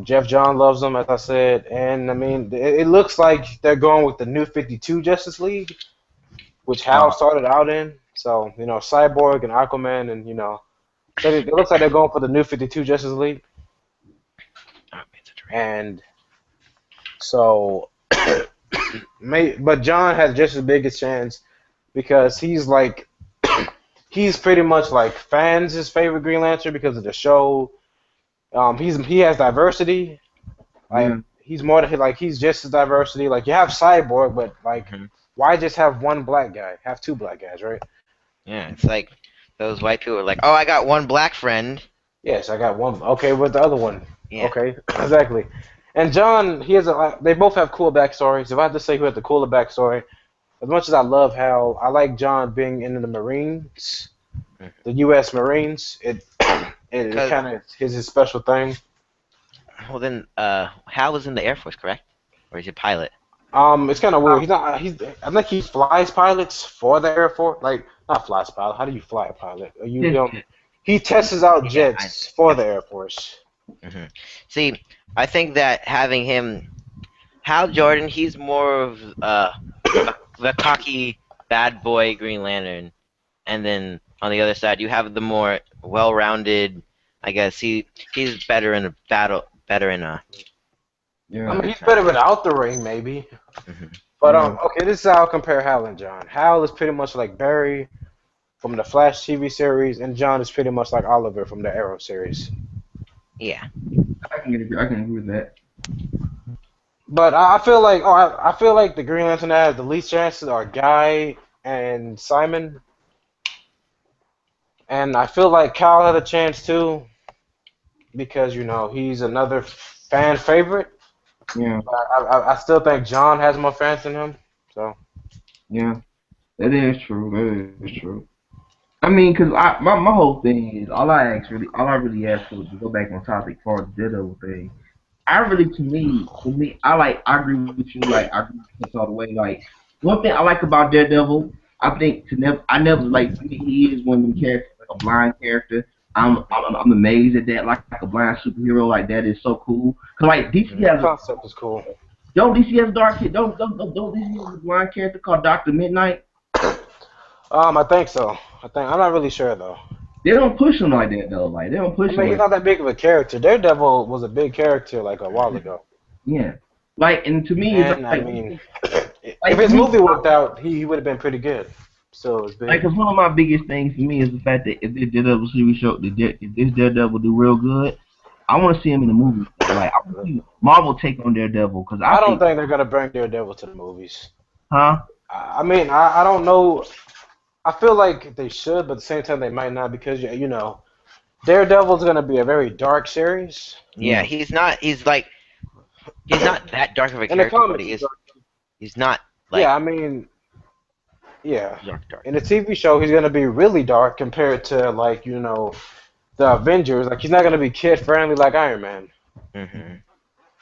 Jeff Johns loves him, as I said. And I mean, it looks like they're going with the New 52 Justice League, which Hal started out in. So Cyborg and Aquaman, and it looks like they're going for the New 52 Justice League. And so, but John has just as big a chance because he's pretty much like fans' favorite Green Lantern because of the show. He has diversity. Like he's more like he's just as diversity. Like you have Cyborg, but like why just have one black guy? Have 2 black guys, right? Yeah, it's like those white people are like, oh, I got one black friend. Yes, I got one. Okay, with the other one. Yeah. Okay, exactly. And John, they both have cool backstories. If I had to say who had the cooler backstory, as much as I love Hal, I like John being in the Marines, the U.S. Marines. It kind of is his special thing. Well, then, Hal was in the Air Force, correct? Or is he a pilot? It's kind of weird. He's not. I think he flies pilots for the Air Force. Like not flies pilot. How do you fly a pilot? He tests out jets for the Air Force. See, I think that having him, Hal Jordan, he's more of the cocky bad boy Green Lantern, and then on the other side you have the more well-rounded. I guess he's better in a battle, better in a Yeah. I mean, he's better without the ring, maybe. Mhm. But Yeah. okay, this is how I'll compare Hal and John. Hal is pretty much like Barry from the Flash TV series, and John is pretty much like Oliver from the Arrow series. Yeah. I can agree with that. But I feel like I feel like the Green Lantern that has the least chances are Guy and Simon, and I feel like Kyle had a chance too because he's another fan favorite. Yeah. But I still think John has more fans than him. So Yeah. That is true. That is true. I mean, cause my whole thing is all I really ask for to go back on topic for the Daredevil thing. I really, to me, I agree with you. Like, I agree with you all the way. Like, one thing I like about Daredevil, I never like. To me, he is one of them characters, like a blind character. I'm amazed at that. Like a blind superhero, like that is so cool. Cause like DC the has concept is cool. don't DC has a dark kid. Don't DC has a blind character called Doctor Midnight. I think so. I'm not really sure though. They don't push him like that though. Like they don't I push him mean, he's like not that big of a character. Daredevil was a big character like a while ago. yeah. Like and to me, it's And I like mean, like if his movie worked out, he would have been pretty good. So it's like, big. cause one of my biggest things for me is the fact that if this Daredevil series show, if this Daredevil do real good, I want to see him in the movie. Like, I want to see Marvel take on Daredevil, cause I I don't think, think they're gonna bring Daredevil to the movies. huh? I mean, I don't know. I feel like they should, but at the same time they might not because Daredevil's gonna be a very dark series. Yeah, Yeah, he's not. He's not that dark of a In the character, but comics, he he's is. dark. He's not like Yeah, I mean, yeah. dark. In the TV show, he's gonna be really dark compared to like the Avengers. Like he's not gonna be kid friendly like Iron Man. Hmm.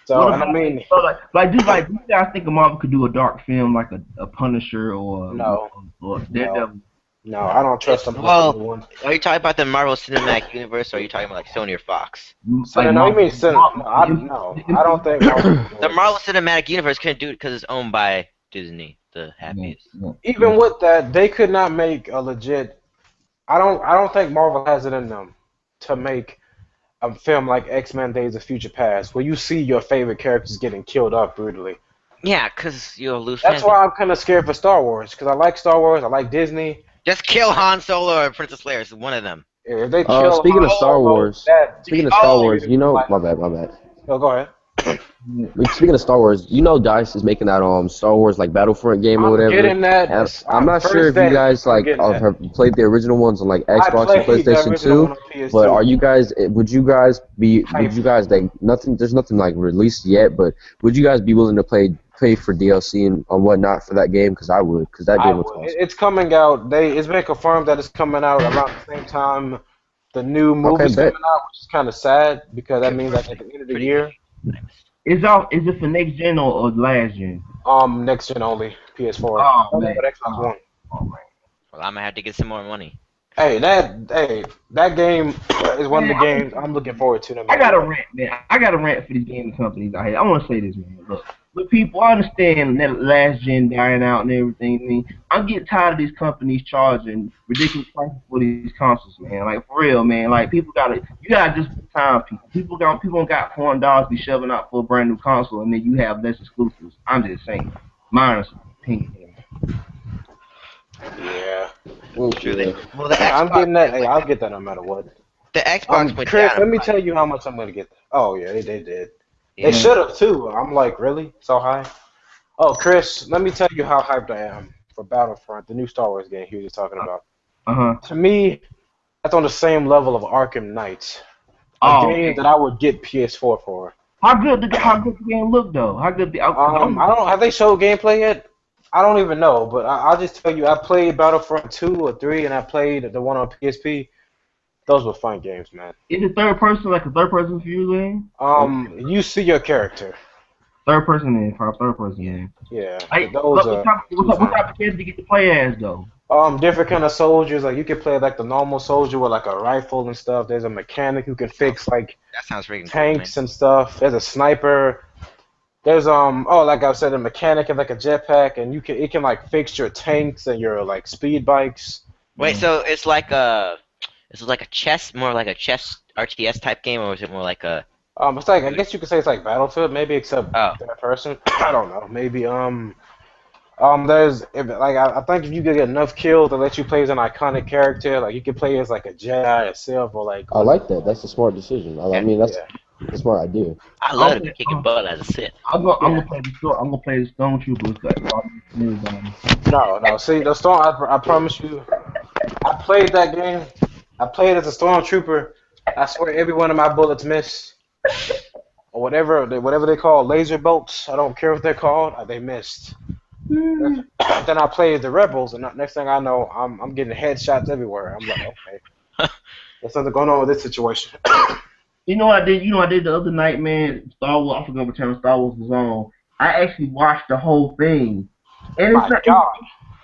So, what and I about mean, do you guys think Marvel could do a dark film like a Punisher no, or no, Daredevil? no, I don't trust them with the Well, new one. are you talking about the Marvel Cinematic Universe, or are you talking about like Sony or Fox? So, Like no, you Marvel, mean Sin? No, I don't think Marvel can do The it. Marvel Cinematic Universe couldn't do it because it's owned by Disney, the yeah, happiest. yeah, Even with that, they could not make a legit. I don't think Marvel has it in them to make a film like X-Men: Days of Future Past, where you see your favorite characters getting killed off brutally. Yeah, because you'll lose That's fans. why I'm kind of scared for Star Wars, because I like Star Wars, I like Disney. Just kill Han Solo or Princess Leia. It's one of them. If they kill Speaking of Han Star Solo, Wars, that speaking of Star oh, Wars, my bad, my bad. go ahead. yeah. Speaking of Star Wars, Dice is making that Star Wars like Battlefront game or I'm whatever. getting that. And I'm not sure if you Thursday, guys I'm like getting that. have played the original ones on like I Xbox and played the PlayStation original 2. one on PS2. But are you guys? Would you guys like nothing? There's nothing like released yet, but would you guys be willing to pay for DLC and whatnot for that game? Because I would, because that I game looks would. awesome. It's coming out. It's been confirmed that it's coming out around the same time the new movie's bet. coming out, which is kind of sad because that means like at the end of the year. Is it for next gen or last gen? Next gen only, PS4. Oh man, But Xbox One. oh man. Well, I'm gonna have to get some more money. Hey, that game is one of the games I'm looking forward to. I got a rant, man. I got a rant for these gaming companies out here. I want to say this, man. Look, people, I understand that last gen dying out and everything. I mean, I'm getting tired of these companies charging ridiculous prices for these consoles, man. Like for real, man. Like you gotta just time people. People got $400 to be shoving out for a brand new console, and then you have less exclusives. I'm just saying, minor opinion. Yeah. Well, the I'm Xbox, getting that. Hey, I'll get that no matter what. the Xbox went Chris, down. let me tell you how much I'm gonna get. Oh yeah, they did. Yeah. They should have too. I'm like, really? So high? Oh, Chris, let me tell you how hyped I am for Battlefront, the new Star Wars game he was just talking about. To me, that's on the same level of Arkham Knight. A game that I would get PS4 for. How good the game look though? How good the I don't. Have they showed gameplay yet? I don't even know, but I'll just tell you, I played Battlefront 2 or 3, and I played the one on PSP. Those were fun games, man. Is it third person view game? You see your character. Third person game. Yeah. Like, Those what type of character do you get to play as though? different kind of soldiers. Like you can play like the normal soldier with like a rifle and stuff. There's a mechanic who can fix like That sounds freaking tanks cool, and stuff. There's a sniper. There's like I said, a mechanic and like a jetpack, and it can like fix your tanks and your like speed bikes. Wait, so it's like a chess, more like a chess RTS type game, or is it more like a It's like I guess you could say it's like Battlefield, maybe except Oh, third person. I don't know. Maybe there's like I think if you could get enough kills to let you play as an iconic character, like you could play as like a Jedi, a Sith, or like I one. like that. That's a smart decision. I yeah. mean, that's Yeah, a smart idea. I I'm love to be play- kicking butt as a Sith. I'm yeah. gonna play the store. I'm gonna play the Stormtroopers. No. See, the storm. I promise you, I played that game. I played as a stormtrooper. I swear, every one of my bullets missed, or whatever they call laser bolts. I don't care what they're called. They missed. Then I played as the rebels, and next thing I know, I'm getting headshots everywhere. I'm like, okay, there's something going on with this situation. You know what I did? You know what I did the other night, man? Star Wars. I forgot what channel Star Wars was on. I actually watched the whole thing, and My God.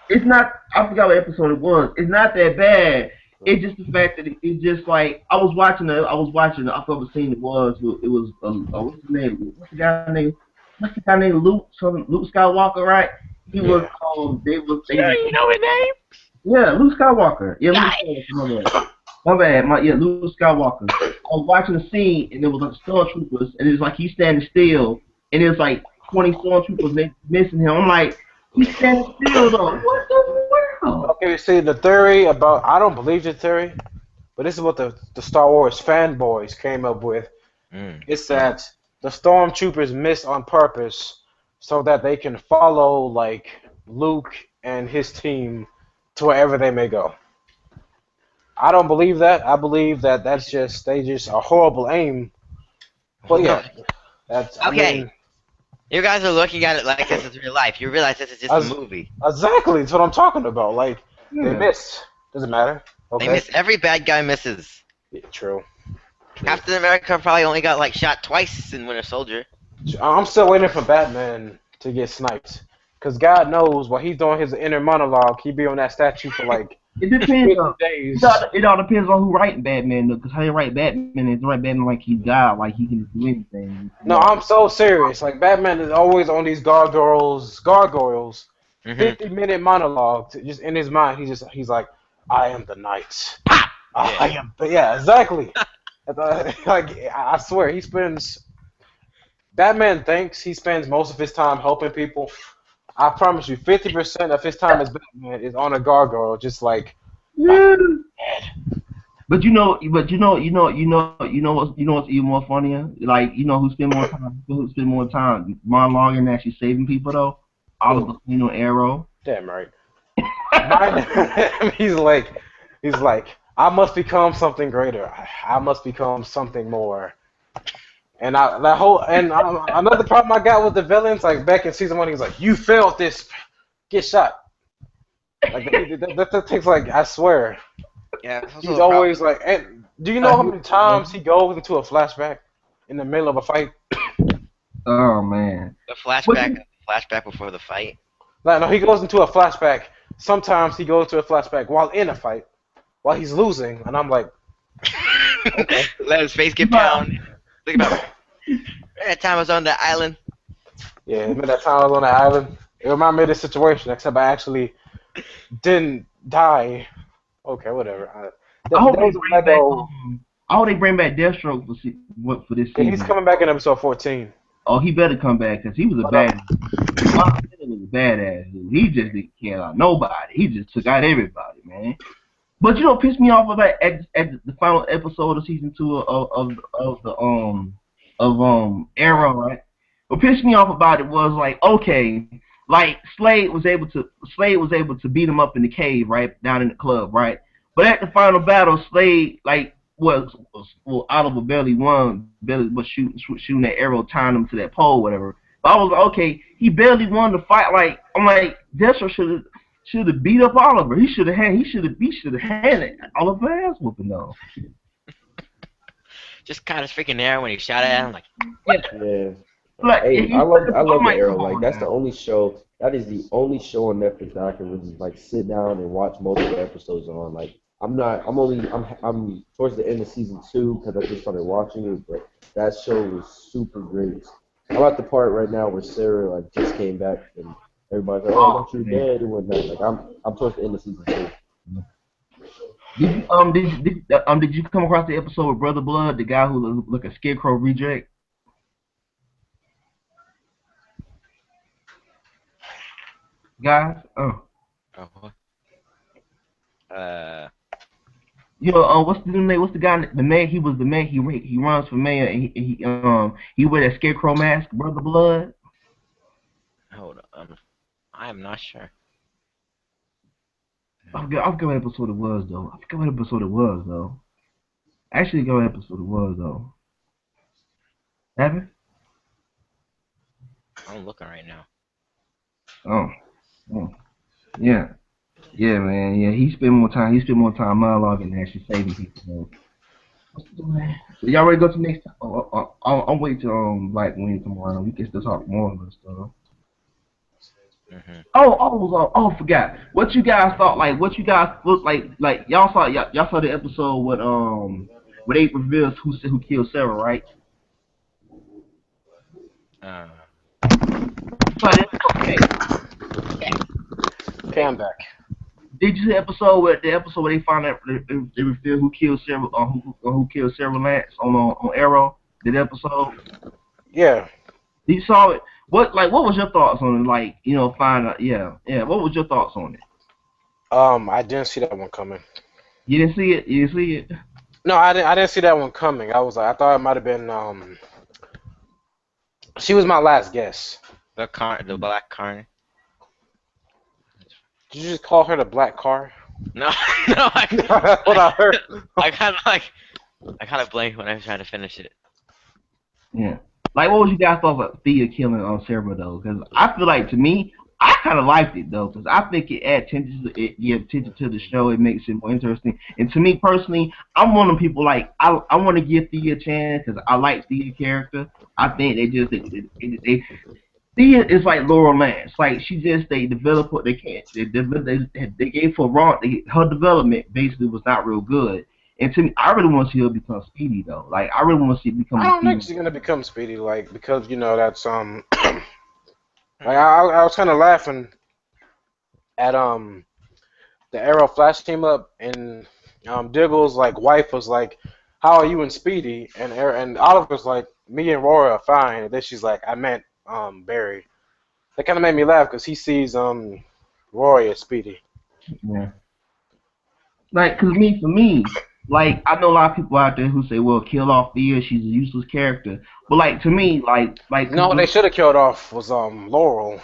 it's not. I forgot what episode it was. It's not that bad. It's just the fact that it's just like I was watching. I forgot what scene it was. It was what's his name? What's the guy name? What's the guy named Luke? Luke Skywalker, right? He was. Yeah. Yeah, you know his name? Yeah, Luke Skywalker. Yeah, Luke Skywalker. My bad. Luke Skywalker. I was watching the scene, and it was like stormtroopers, and it was like he's standing still, and it was like 20 stormtroopers missing him. I'm like, he's standing still though. What the world? Okay, see the theory about I don't believe the theory, but this is what the Star Wars fanboys came up with. It's that the stormtroopers miss on purpose so that they can follow like Luke and his team to wherever they may go. I don't believe that. I believe that that's just they just a horrible aim. But yeah, that's Okay. I mean, You guys are looking at it like this is real life. You realize this is just a movie. exactly. That's what I'm talking about. Like they Yeah. missed. Doesn't matter. Okay. They miss. Every bad guy misses. Yeah, true. Captain America probably only got like shot twice in Winter Soldier. I'm still waiting for Batman to get sniped. Because God knows while he's doing his inner monologue, he be on that statue for like It depends 50 on. days. It all depends on who writing Batman, though. Because how you write Batman is write Batman like he died, like he can do anything. No, I'm so serious. Like Batman is always on these gargoyles, 50-minute monologue. Just in his mind, he's like, I am the knight. I am. Yeah, exactly. Like I swear, he spends. Batman thinks he spends most of his time helping people. I promise you, 50% of his time as Batman is on a gargoyle, just like. Yeah. But you know what's even more funnier? Like who spend more time monologuing and actually saving people though? Oliver Queen on Arrow. Damn right. he's like, I must become something greater. I must become something more. And another problem I got with the villains, like back in season 1, he's like, you failed this, get shot. Like that takes like I swear. Yeah. He's always like, and do you know how many times he goes into a flashback in the middle of a fight? Oh man. The flashback before the fight. No, he goes into a flashback. Sometimes he goes to a flashback while in a fight, while he's losing, and I'm like, okay. Let his face get pounded. Think about it. That time I was on the island. Yeah, remember that time I was on the island? It reminded me of this situation, except I actually didn't die. Okay, whatever. I hope they bring back Deathstroke for this season. Yeah, he's coming back in episode 14. Oh, he better come back because he was a badass. He was a badass dude. He just didn't care about nobody. He just took out everybody, man. But pissed me off about at the final episode of season 2 of Arrow, right? What pissed me off about it was like, okay, like Slade was able to beat him up in the cave, right, down in the club, right? But at the final battle, Slade was Oliver barely won. Barely was shooting that arrow, tying him to that pole, whatever. But I was like, okay, he barely won the fight. Like I'm like, Deathstroke should have beat up Oliver. He should have had Oliver ass whooping though. Just caught his freaking arrow when he shot at him. Like, Yeah. Like, Hey, I love the Arrow. come Like on that's now. the only show. That is the only show on Netflix that I can really like sit down and watch multiple episodes on. Like I'm towards the end of season 2 because I just started watching it. But that show was super great. I'm at the part right now where Sarah like just came back and everybody's like, "Oh, don't you dead?" and whatnot. Like I'm towards the end of season 2. did you come across the episode with Brother Blood, the guy who look a scarecrow reject? Guys, Oh, uh, what's the name? What's the guy? The mayor. He was the mayor. He runs for mayor. And he wear that scarecrow mask. Brother Blood. hold on. I am not sure. I forgot what episode it was though. I forgot what episode it was though. Actually, forgot what episode it was though. Evan? I'm looking right now. Oh, oh, yeah, yeah, man, yeah. He spent more time. He spent more time monologuing than actually saving people. Though. So y'all ready to go to the next? I'm waiting till like when you come around. We can still talk more of this stuff. Hmm. I forgot. What you guys thought? Like, what you guys look like? Like y'all saw the episode with where they reveals who killed Sarah, right? Uh, You saw that? Okay. Okay, I'm back. Did you see the episode where they found out they revealed who killed Sarah who killed Sarah Lance on Arrow? That episode. Yeah. You saw it. What was your thoughts on it? Like, find out. Yeah. What was your thoughts on it? I didn't see that one coming. You didn't see it. You didn't see it. No, I didn't see that one coming. I thought it might have been she was my last guess. the black car. Did you just call her the black car? No, no, That's what I heard. I kind of blanked when I was trying to finish it. Yeah. Like, what was you guys thought about Thea killing on Sarah though? Because I feel like to me, I kind of liked it though, because I think it adds attention to it, give attention to the show. It makes it more interesting. And to me personally, I'm one of the people like I want to give Thea a chance because I like Thea's character. I think they Thea is like Laurel Lance. Like they develop what they can't. They gave her wrong. Her development basically was not real good. And to me, I really want to see her become Speedy though. Like I really want to see her become I the don't think Speedy. she's gonna become Speedy, like because that's like I was kind of laughing at the Arrow Flash team up and Diggle's like wife was like, "How are you and Speedy?" And Oliver's like, "Me and Roy are fine." And then she's like, "I meant Barry." That kind of made me laugh because he sees Roy as Speedy. Yeah. Like, for me, like I know a lot of people out there who say, "Well, kill off Thea. She's a useless character." But like to me, No, they should have killed off was Laurel.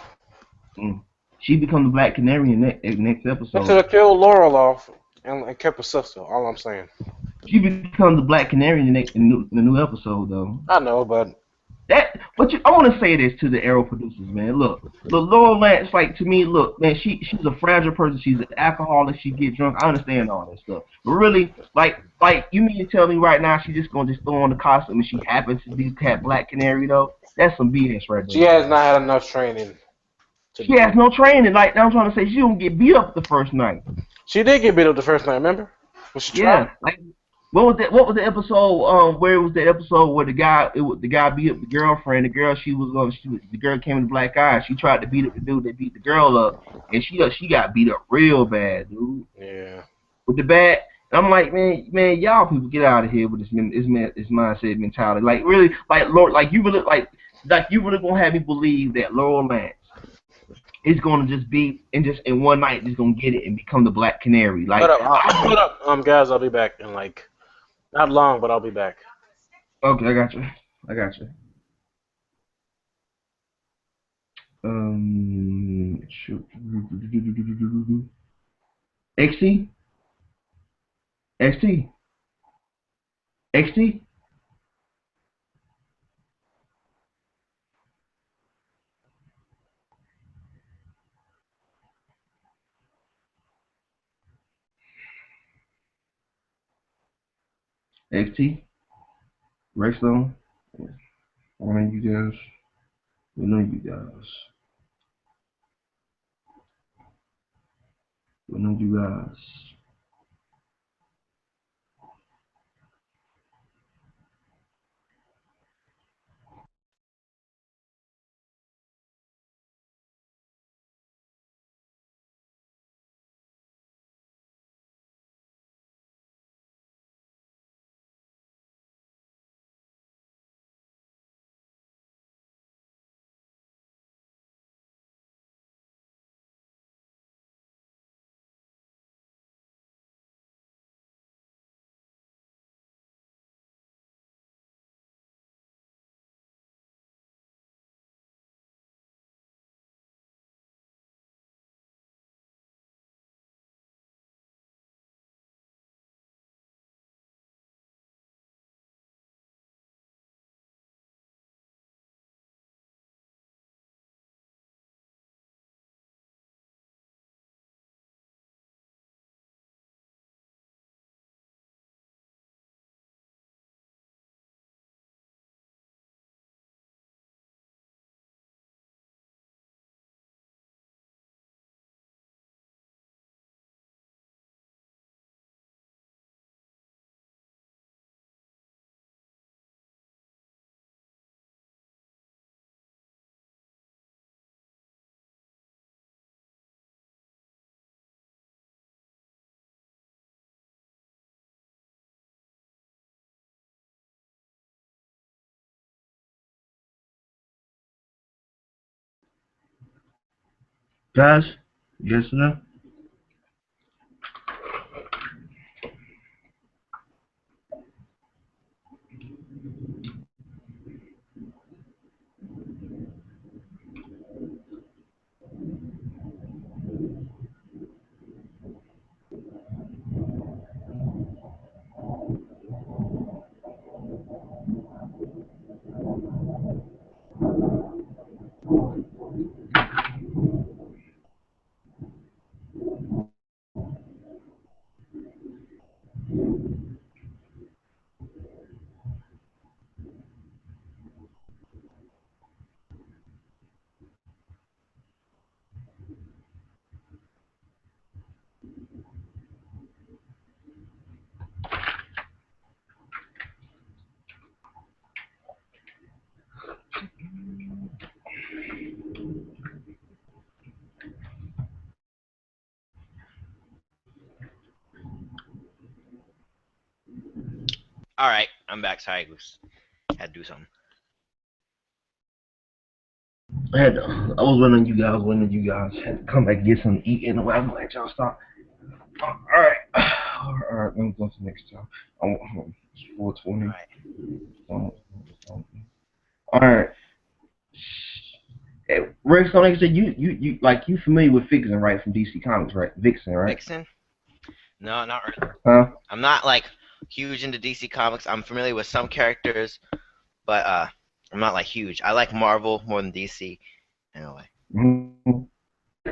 mm, she become the Black Canary in next They should episode. have killed Laurel off and kept her sister. All I'm saying. She becomes the Black Canary in the new episode though. I know, but I want to say this to the Arrow producers, man. Look, Laurel Lance, like to me, look, man, she's a fragile person. She's an alcoholic. She get drunk. I understand all that stuff, but really, like you mean to tell me right now she's just gonna just throw on the costume and she happens to be Cat Black Canary though? That's some BS right she there. has not had enough training. She has no training. Like I'm trying to say, she don't get beat up the first night. She did get beat up the first night, remember? When she tried. Yeah, like what was that? What was the episode? Where it was the episode where the guy beat up the girlfriend. The girl the girl came with black eyes. She tried to beat up the dude that beat the girl up, and she got beat up real bad, dude. Yeah. With the bat. And I'm like, man, y'all people get out of here with this mindset mentality. Like really, like Lord, like you really gonna have me believe that Laurel Lance is gonna just be and just in one night just gonna get it and become the Black Canary. Like, Hold up, guys. I'll be back in like not long, but I'll be back. okay, I got you. I got you. Shoot. XT? XT? XT? XT? Redstone? I know you guys. We know you guys. We know you guys. Guys, yes or no? All right, I'm back. Sorry, had to do something. I was waiting on you guys. Had to come back and get something to eat anyway. I'm like, y'all stop. Alright. Alright, let me go to the next job. I'm 420. All Alright. Hey, Rex, so like I said, you familiar with Vixen, right? From DC Comics, right? Vixen, right? Vixen? No, not really. Huh? I'm not like huge into DC Comics. I'm familiar with some characters, but I'm not like huge. I like Marvel more than DC. Anyway. Mm-hmm.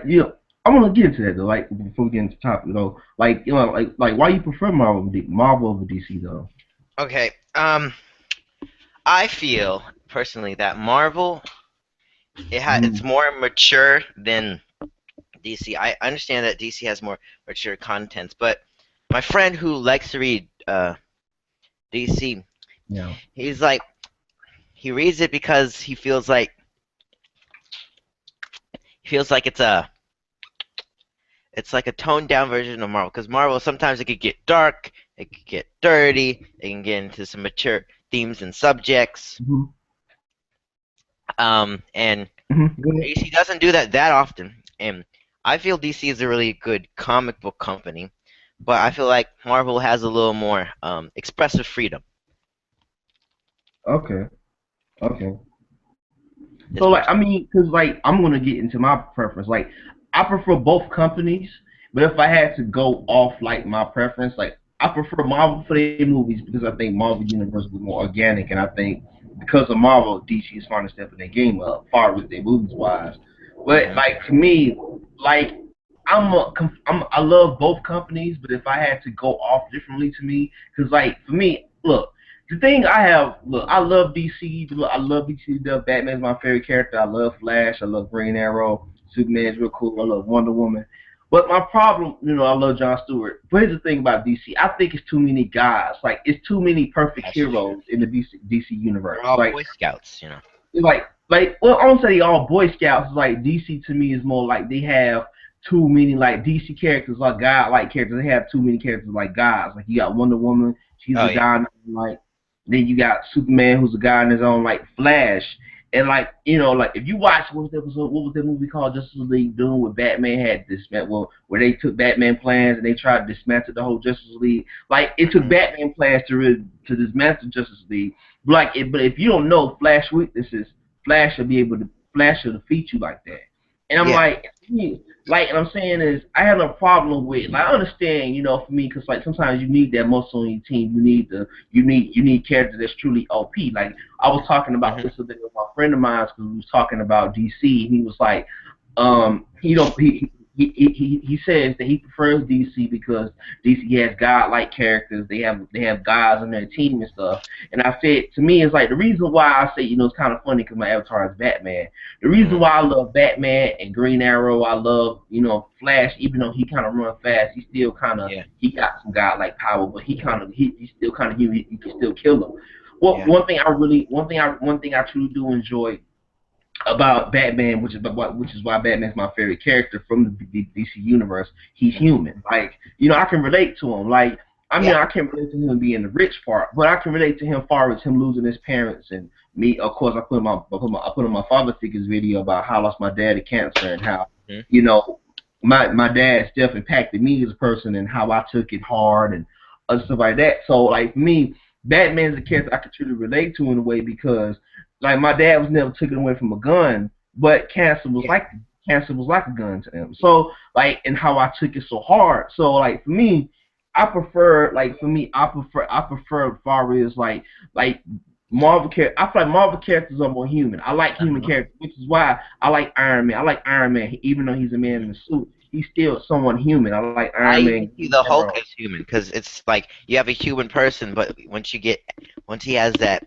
Yeah, I want to get into that though. Like before we get into the topic though, like like why you prefer Marvel over DC though? Okay. I feel personally that Marvel it's more mature than DC. I understand that DC has more mature contents, but my friend who likes to read DC, Yeah. he's like he reads it because he feels like it's like a toned down version of Marvel. Because Marvel sometimes it could get dark, it could get dirty, it can get into some mature themes and subjects. Mm-hmm. And Mm-hmm. DC doesn't do that often. And I feel DC is a really good comic book company, but I feel like Marvel has a little more expressive freedom. Okay. Okay. This So like much. I mean, cause like I'm gonna get into my preference. Like I prefer both companies, but if I had to go off like my preference, like I prefer Marvel for their movies because I think Marvel Universe is more organic, and I think because of Marvel, DC is finally stepping their game up, far with their movies wise. But Hmm. like to me, like I love both companies, but if I had to go off differently to me, because like for me, look, the thing I have, look, I love DC. Look, I love DC. Batman's my favorite character. I love Flash. I love Green Arrow. Superman's real cool. I love Wonder Woman. But my problem, I love John Stewart. But here's the thing about DC. I think it's too many guys. Like it's too many perfect That's true. heroes in the DC universe. They're all Boy Scouts. Well, I don't say all Boy Scouts. Like DC to me is more like they have too many like DC characters like God like characters. They have too many characters like gods. Like you got Wonder Woman, she's Oh a yeah. god. Like then you got Superman, who's a guy in his own. Like Flash, and like like if you watch what was that movie called Justice League doing with Batman had this where they took Batman plans and they tried to dismantle the whole Justice League. Like it took Hmm. Batman plans to dismantle Justice League. But if you don't know Flash weaknesses, Flash will defeat you like that. And I'm Yeah. and I'm saying is I have no problem with like I understand for me because like sometimes you need that muscle on your team. You need characters that's truly OP. Like I was talking about Hmm. this with my friend of mine because we was talking about DC. He was like, he don't he says that he prefers DC because DC has godlike characters. They have guys on their team and stuff. And I said to me it's like the reason why I say it's kind of funny because my avatar is Batman. The reason Hmm. why I love Batman and Green Arrow, I love Flash. Even though he kind of run fast, Yeah. he got some godlike power, but he's still kind of human. He can still kill him. Well, Yeah. one thing I truly do enjoy about Batman, which is why Batman's my favorite character from the DC universe. He's Hmm. human. Like I can relate to him. Like Yeah. I can't relate to him being the rich part, but I can relate to him far as him losing his parents and me. Of course, I put on my father figure's video about how I lost my dad to cancer and how You know, my dad's death impacted me as a person and how I took it hard and other stuff like that. So like for me, Batman's a character I could truly relate to in a way because like my dad was never taken away from a gun, but cancer was like a gun to him. So like and how I took it so hard. So like for me, I prefer as far as like Marvel characters. I feel like Marvel characters are more human. I like human characters, which is why I like Iron Man. I like Iron Man, even though he's a man in a suit. He's still somewhat human. I like I Iron even Man. see the Hulk as human because it's like you have a human person, but once he has that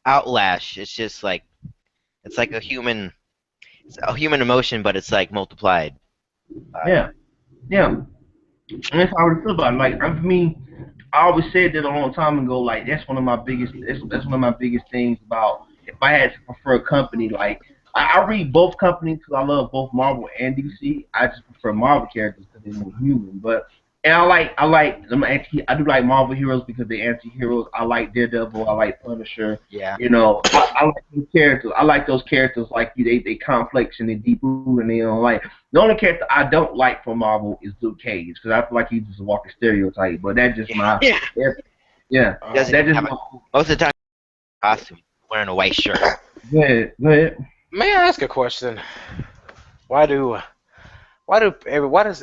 outlash, it's just like it's like it's a human emotion, but it's like multiplied. Yeah, yeah. And that's how I would feel about it. Like for me, I always said that a long time ago. Like that's one of my biggest things about if I had to prefer a company. Like I read both companies because I love both Marvel and DC. I just prefer Marvel characters because they're more human. But and I do like Marvel heroes because they're anti-heroes. I like Daredevil. I like Punisher. Yeah. You know, I like those characters. I like those characters like they complex and they deep rooted and they don't like. The only character I don't like from Marvel is Luke Cage because I feel like he's just a walking stereotype. But that's just my Yeah. yeah. Doesn't That's just have most of the time costume wearing a white shirt. go ahead. Go ahead. May I ask a question? Why does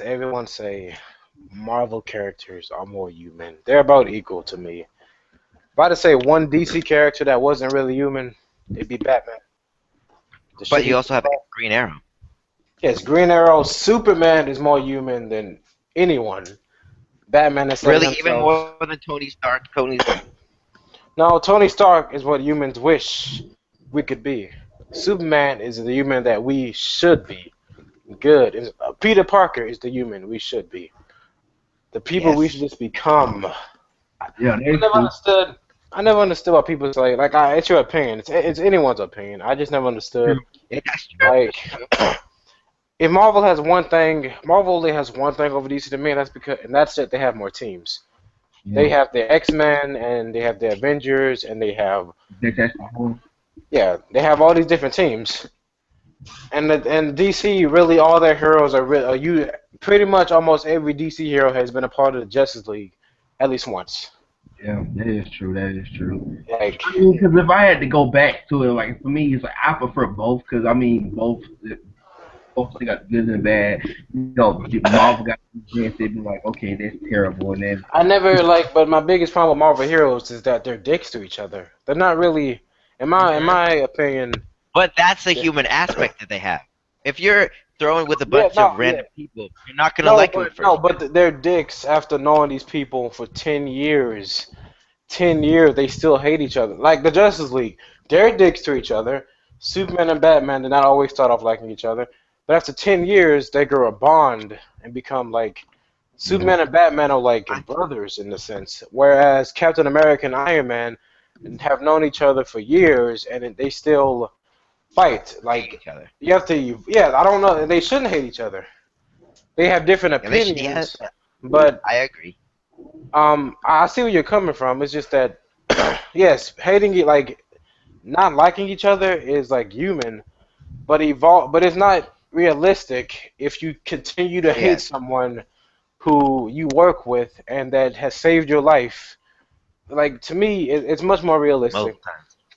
everyone say Marvel characters are more human? They're about equal to me. If I had to say one DC character that wasn't really human, it'd be Batman. But you also have Green Arrow. Yes, Green Arrow, Superman is more human than anyone. Batman is Really, even more than Tony Stark. No, Tony Stark is what humans wish we could be. Superman is the human that we should be. Good. Peter Parker is the human we should be. The people we should just become. Yeah, I never understood why people say it's your opinion. It's anyone's opinion. I just never understood. Like, if Marvel has one thing, Marvel only has one thing over DC to me, and that's that they have more teams. Yeah. They have the X-Men and they have the Avengers and they have they have all these different teams. And DC really all their heroes are you pretty much almost every DC hero has been a part of the Justice League at least once. Yeah, that is true. That is true. Like, I mean, because if I had to go back to it, like for me, it's like I prefer both. Because I mean, both they got good and bad. You know, Marvel got things they be like, okay, that's terrible, and then I never but my biggest problem with Marvel heroes is that they're dicks to each other. They're not really, in my opinion. But that's the human aspect that they have. If you're throwing with a bunch of random people, you're not gonna like them at first. No, but they're dicks after knowing these people for 10 years. 10 years, they still hate each other. Like the Justice League, they're dicks to each other. Superman and Batman did not always start off liking each other. But after 10 years, they grow a bond and become like Superman and Batman are like brothers in a sense. Whereas Captain America and Iron Man have known each other for years and they still fight. Like each other. you have to, I don't know. They shouldn't hate each other. They have different opinions, but I agree. I see where you're coming from. It's just that, yes, hating it like not liking each other is like human, but it's not realistic if you continue to hate someone who you work with and that has saved your life. Like to me, it's much more realistic.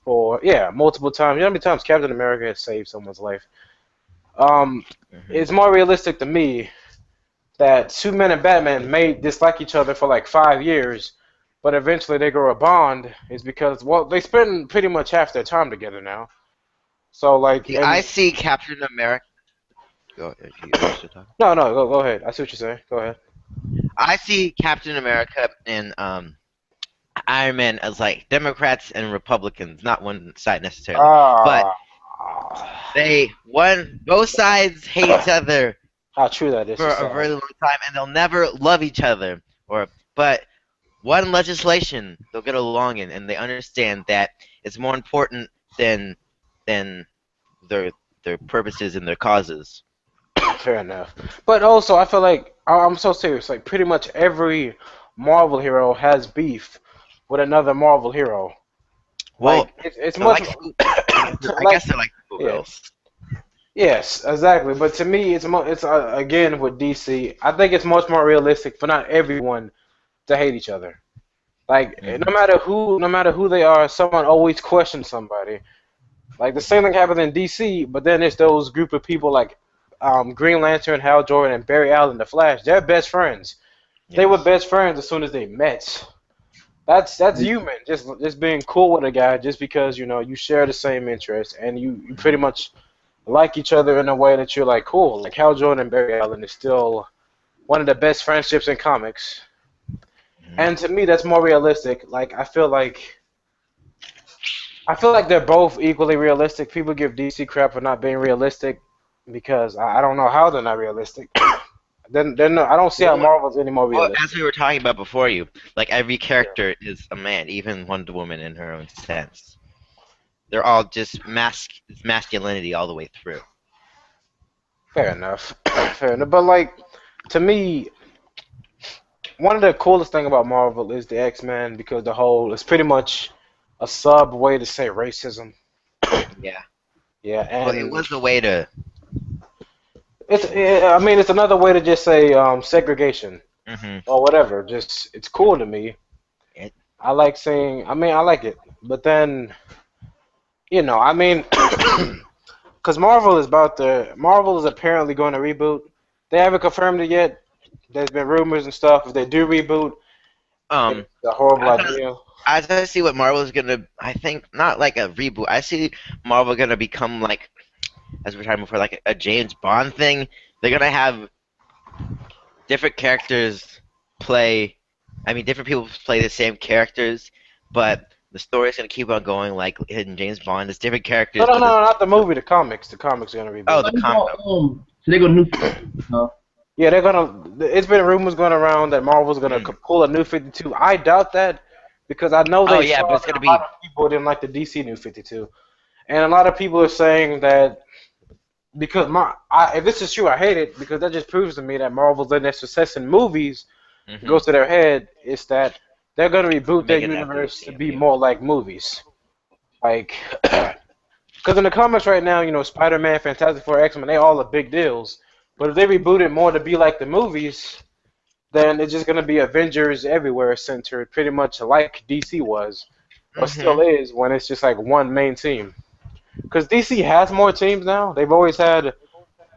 Multiple times. You know how many times Captain America has saved someone's life? It's more realistic to me that Superman and Batman may dislike each other for like 5 years, but eventually they grow a bond. Is because they spend pretty much half their time together now. So like, I see Captain America. Go ahead. No, go ahead. I see what you're saying. Go ahead. I see Captain America and Iron Man as like Democrats and Republicans, not one side necessarily, but both sides hate each other. How true that is for a very long time, and they'll never love each other. But one legislation they'll get along in, and they understand that it's more important than their purposes and their causes. Fair enough. But also, I feel like I'm so serious. Like pretty much every Marvel hero has beef with another Marvel hero. Well, like, it's much. I guess they're like Supergirls. Yes, exactly. But to me, it's again with DC. I think it's much more realistic for not everyone to hate each other. Like Hmm. no matter who they are, someone always questions somebody. Like the same thing happens in DC, but then there's those group of people like Green Lantern, Hal Jordan, and Barry Allen, the Flash. They're best friends. They were Yes. best friends as soon as they met. That's human. Just being cool with a guy just because you share the same interests and you pretty Hmm. much like each other in a way that you're like cool. Like Hal Jordan and Barry Allen is still one of the best friendships in comics. Hmm. And to me, that's more realistic. Like I feel like they're both equally realistic. People give DC crap for not being realistic because I don't know how they're not realistic. Then no, I don't see how Well, Marvel's any more well, as realistic. we were talking about before you, like every Yeah, character is a man, even Wonder Woman in her own sense. They're all just masculinity all the way through. fair enough. Fair enough. But like to me, one of the coolest thing about Marvel is the X-Men because the whole it's pretty much a sub way to say racism. Yeah. Yeah, Well, it and was a way to. I mean it's another way to just say segregation Hmm. or whatever. Just it's cool to me. It, I like saying I mean I like it. But then I mean because Marvel is apparently going to reboot. They haven't confirmed it yet. There's been rumors and stuff. If they do reboot, it's um, a horrible as I, idea. as I see what Marvel's gonna, I think not like a reboot. I see Marvel gonna become like, as we were talking before, like a James Bond thing. They're gonna have different characters play. I mean, different people play the same characters, but the story's gonna keep on going like in James Bond. There's different No, characters, no, but no, there's not the movie. The comics. The comics are gonna oh reboot. the What comic. about so they go new? Uh, Yeah, they're gonna. It's been rumors going around that Marvel's gonna Mm. pull a New 52. I doubt that because I know Oh they yeah, saw but it's that gonna a lot be. of people didn't like the DC New 52, and a lot of people are saying that because if this is true, I hate it because that just proves to me that Marvel's letting their success in movies Hmm. goes to their head. Is that they're gonna To reboot their make it after the universe to be CMU. more like movies, like. Because in the comics right now, Spider-Man, Fantastic Four, X-Men, they all are big deals. But if they reboot it more to be like the movies, then it's just gonna be Avengers everywhere centered, pretty much like DC was, or Hmm. still is, when it's just like one main team. Because DC has more teams now. They've always had.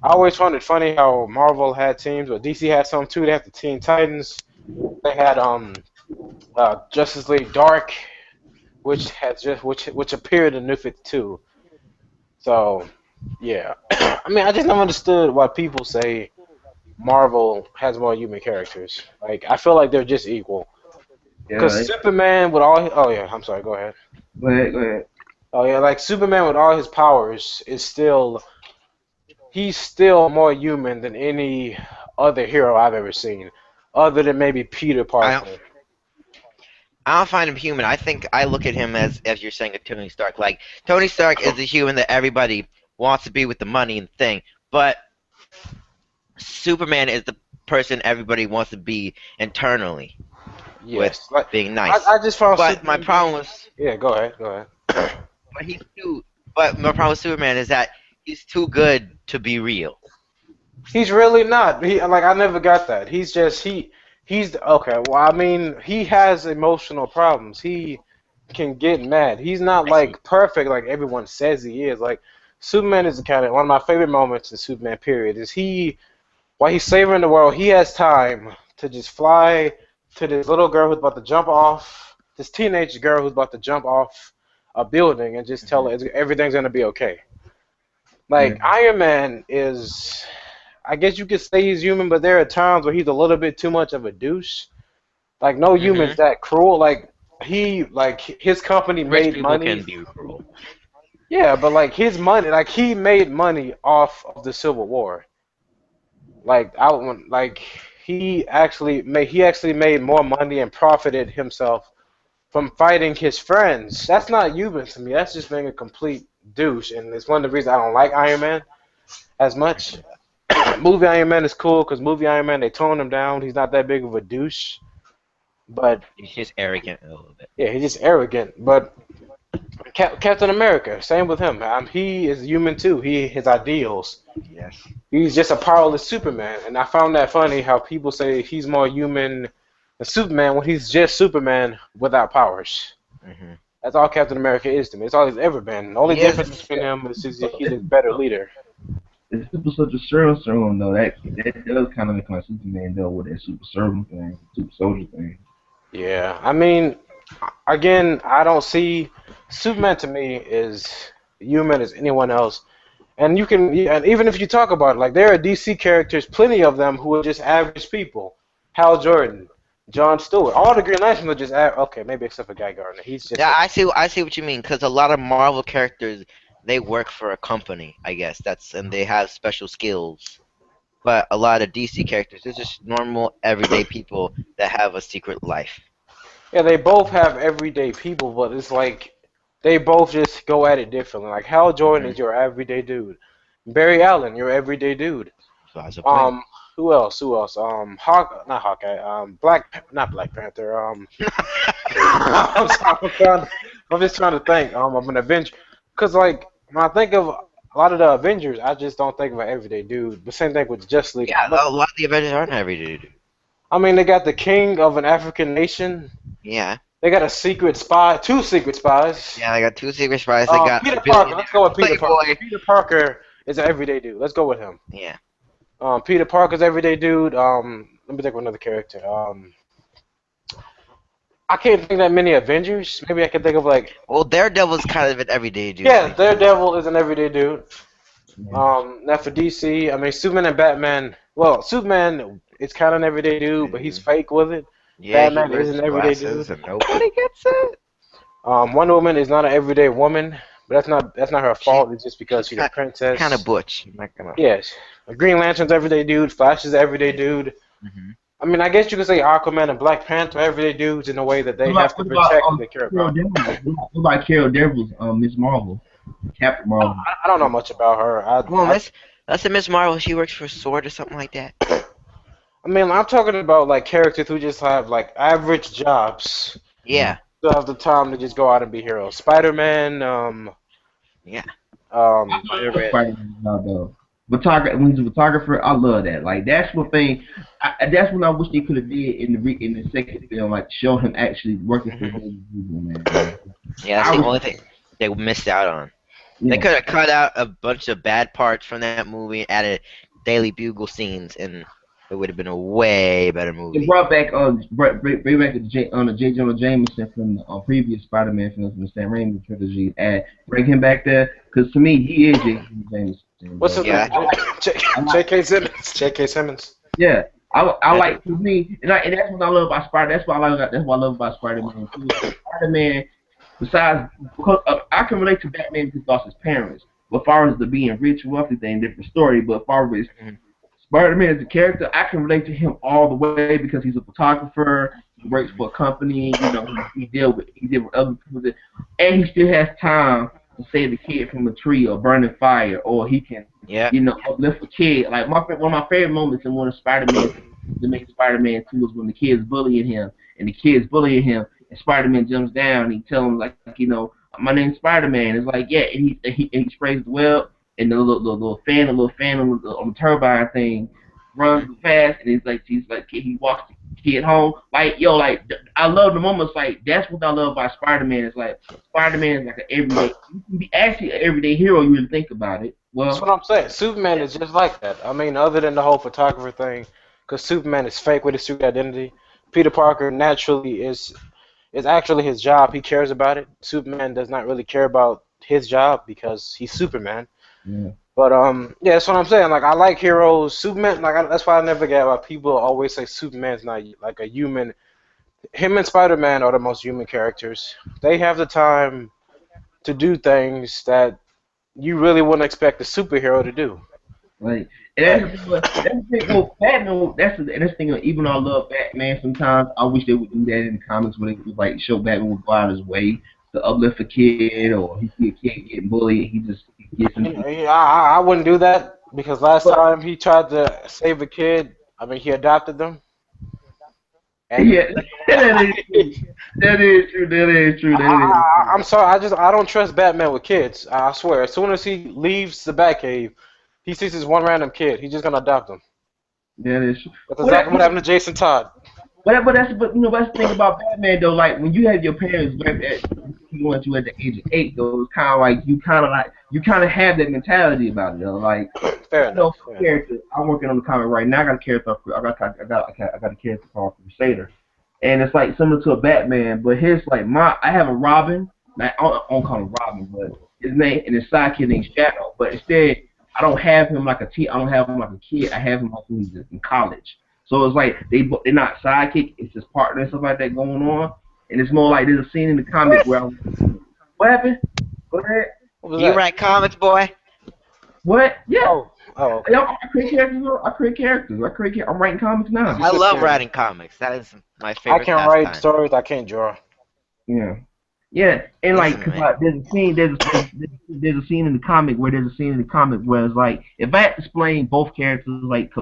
I always found it funny how Marvel had teams, but DC had some too. They had the Teen Titans. They had Justice League Dark, which appeared in New 52. So yeah, I mean, I just never understood why people say Marvel has more human characters. Like, I feel like they're just equal. yeah, Cause Superman with all, oh yeah, I'm sorry, go ahead. go ahead, go ahead. Oh yeah, like Superman with all his powers is still, he's still more human than any other hero I've ever seen, other than maybe Peter I don't. Parker. I don't find him human. I think I look at him as you're saying a Tony Stark. Like Tony Stark is a human that everybody wants to be with the money and thing, but Superman is the person everybody wants to be internally with Yes, like being I, nice. I just found But my Superman being, problem was, yeah, go ahead, go ahead. but he's too. But my problem with Superman is that he's too good to be real. He's really not. I never got that. He's okay. Well, I mean, he has emotional problems. He can get mad. He's not I see. like perfect like everyone says he is. Like Superman is the kind of one of my favorite moments in Superman period is while he's saving the world, he has time to just fly to this little girl who's about to jump off, this teenage girl who's about to jump off a building and just tell Hmm. her everything's gonna be okay. Yeah, Like Iron Man is I guess you could say he's human, but there are times where he's a little bit too much of a douche. Like no Hmm. human's that cruel. Like his company Rich made people money. can be cruel. Yeah, but like his money, like he made money off of the Civil War. Like he actually made more money and profited himself from fighting his friends. That's not human to me. That's just being a complete douche, and it's one of the reasons I don't like Iron Man as much. Movie Iron Man is cool because movie Iron Man they toned him down. He's not that big of a douche, but He's just arrogant a little bit. yeah, he's just arrogant. But Captain America, same with him. He is human too. His ideals. Yes. He's just a powerless Superman, and I found that funny how people say he's more human than Superman when he's just Superman without powers. Hmm. That's all Captain America is to me. It's all he's ever been. The only He is. difference between him is he's a better leader. It's super such a serum though. That does kind of make like Superman though with that super serum thing, super soldier thing. Yeah, I mean, again, I don't see Superman to me is human as anyone else. And you can, yeah, and even if you talk about it, like there are DC characters, plenty of them who are just average people. Hal Jordan, John Stewart, all the Green Lanterns are just okay, maybe except for Guy Gardner. He's just Yeah, I see what you mean. Because a lot of Marvel characters, they work for a company, I guess. And they have special skills. But a lot of DC characters, they're just normal, everyday people that have a secret life. yeah, they both have everyday people, but it's like they both just go at it differently. Like Hal Jordan Hmm. is your everyday dude. Barry Allen, your everyday dude. So as a point. Who else? Who else? Not Hawkeye. Not Black Panther. I'm just trying to think. Of an Avenger, cause like when I think of a lot of the Avengers, I just don't think of an everyday dude. The same thing with Justice League. Yeah, a lot of the Avengers aren't everyday dude. I mean, they got the king of an African nation. Yeah. They got a secret spy, two secret spies. Yeah, they got two secret spies. They got Peter a Parker. Let's go with billionaire Peter Parker. playboy. Peter Parker is an everyday dude. Let's go with him. Yeah. Peter Parker's everyday dude. Let me think of another character. I can't think that many Avengers. Maybe I can think of like Well, Daredevil's kind of an everyday dude. yeah, Daredevil is an everyday dude. Yeah. Now for DC, I mean Superman and Batman. Well, Superman is kind of an everyday dude, but he's fake with it. Yeah, Batman he wears is an everyday glasses dude. and nobody gets it. Wonder Woman is not an everyday woman, but that's not her fault. It's just because she's a princess. Kind of butch. I'm not gonna. Yes. Green Lantern's everyday dude. Flash is an everyday dude. Hmm. I mean, I guess you could say Aquaman and Black Panther are everyday dudes in a way that they have to protect who they care Carol about. Danvers? What about Carol Danvers, Miss Marvel, Captain Marvel? I don't know much about her. Well, that's a Miss Marvel. She works for Sword or something like that. I mean, I'm talking about like characters who just have like average jobs. Yeah. Still have the time to just go out and be heroes. Spider-Man, Yeah. Spider-Man, though. When he's a photographer, I love that. Like that's one thing. That's what I wish they could have did in the second film, like show him actually working for Daredevil, man. Yeah, that's the only thing they missed out on. They Yeah. could have cut out a bunch of bad parts from that movie, added Daily Bugle scenes, and it would have been a way better They movie. brought back bring back J. Jonah Jameson from the previous Spider-Man films from the Sam Raimi trilogy, and bring him back there because to me he is J. Jonah Jameson. what's his Yeah. name? J.K. Simmons. J.K. Simmons. Yeah, I like to me, and that's what I love about Spider. That's what I love about Spider-Man too. Spider-Man, besides, because I can relate to Batman because he lost his parents. But as far as the being rich, wealthy thing, different story. But as far as Spider-Man as a character, I can relate to him all the way because he's a photographer. He works for a company. You know, he deal with other people, and he still has time to save the kid from a tree or burning fire, or he can, Yeah. you know, uplift a kid. Like one of my favorite moments in one of Spider-Man, to make Spider-Man 2 was when the kid's bullying him, and the kid's bullying him, and Spider-Man jumps down and he tells him like you know, my name's Spider-Man. It's like yeah, and he sprays the web, and the little fan on the turbine thing runs fast, and he's like he walks the kid home. Like yo, like I love the moments. Like that's what I love about Spider-Man. It's like Spider-Man is like an everyday. You can be actually an everyday hero. You really think about it. That's what Well, I'm saying. Superman is just like that. I mean, other than the whole photographer thing, because Superman is fake with his secret identity. Peter Parker naturally is actually his job. He cares about it. Superman does not really care about his job because he's Superman. yeah. But yeah, that's what I'm saying. Like I like heroes. Superman, that's why I never get why people always say Superman's not like a human. Him and Spider-Man are the most human characters. They have the time to do things that you really wouldn't expect a superhero to do. Like, and that's the thing. Well, Batman. That's the thing. Even though I love Batman, sometimes I wish they would do that in the comics where they would like show Batman would go out of his way to uplift a kid, or he see a kid getting bullied, he gets him. I wouldn't do that because last time he tried to save a kid, I mean he adopted them, And Yeah, that is true. That is true. That is true. That is true. I'm sorry, I don't trust Batman with kids. I swear. As soon as he leaves the Batcave, he sees this one random kid. He's just gonna adopt him. That is true. That's Well, exactly what happened to Jason Todd. but that's the thing about Batman though. Like when you have your parents right at you went to at the age of 8, though, it's kind of like you kind of have that mentality about it though. Like Fair you know, enough. Fair enough. character. I'm working on the comic right now. I got a character. I got a character called Crusader, and it's like similar to a Batman, but his like I have a Robin. Like, I don't call him Robin, but his name and his sidekick named Shadow. But instead, I don't have him like I don't have him like a kid. I have him like when he's in college. So it's like they're not sidekick. It's his partner and stuff like that going on. And it's more like there's a scene in the comic where what happened? Go ahead. What was You that? write comics, boy? What? Yeah. Oh, okay. Yeah, I create characters. I'm writing comics now. I love writing comics. That is my I favorite can write pastime. stories. I can't draw. Yeah. Yeah, and like, Listen, cause man. there's a scene in the comic where it's like if I had to explain both characters, like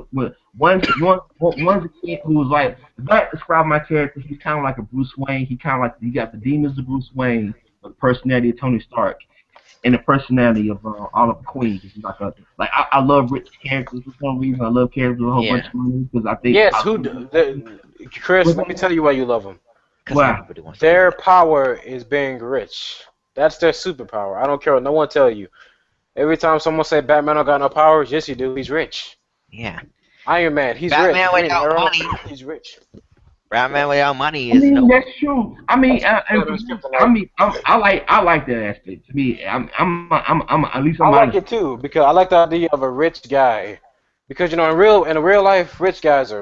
one's a kid who was like, if I had to describe my character, he's kind of like a Bruce Wayne. He kind of like, you got the demons of Bruce Wayne, the personality of Tony Stark, and the personality of Oliver Queen. He's like I love rich characters for some reason. I love characters with a whole bunch of money because I think Yes, Chris, let me tell you why you love them. Because Wow. everybody wants to Their power is being rich. That's their superpower. I don't care what no one tell you. Every time someone say Batman don't got no powers, yes he do. He's rich. Yeah. Iron Man, he's Batman rich. without Green Arrow, money. he's rich. Batman without money I is mean no. that's true. I mean, I like that aspect. To me, I'm at least I I'm like honest. it too because I like the idea of a rich guy. Because you know, in real life, rich guys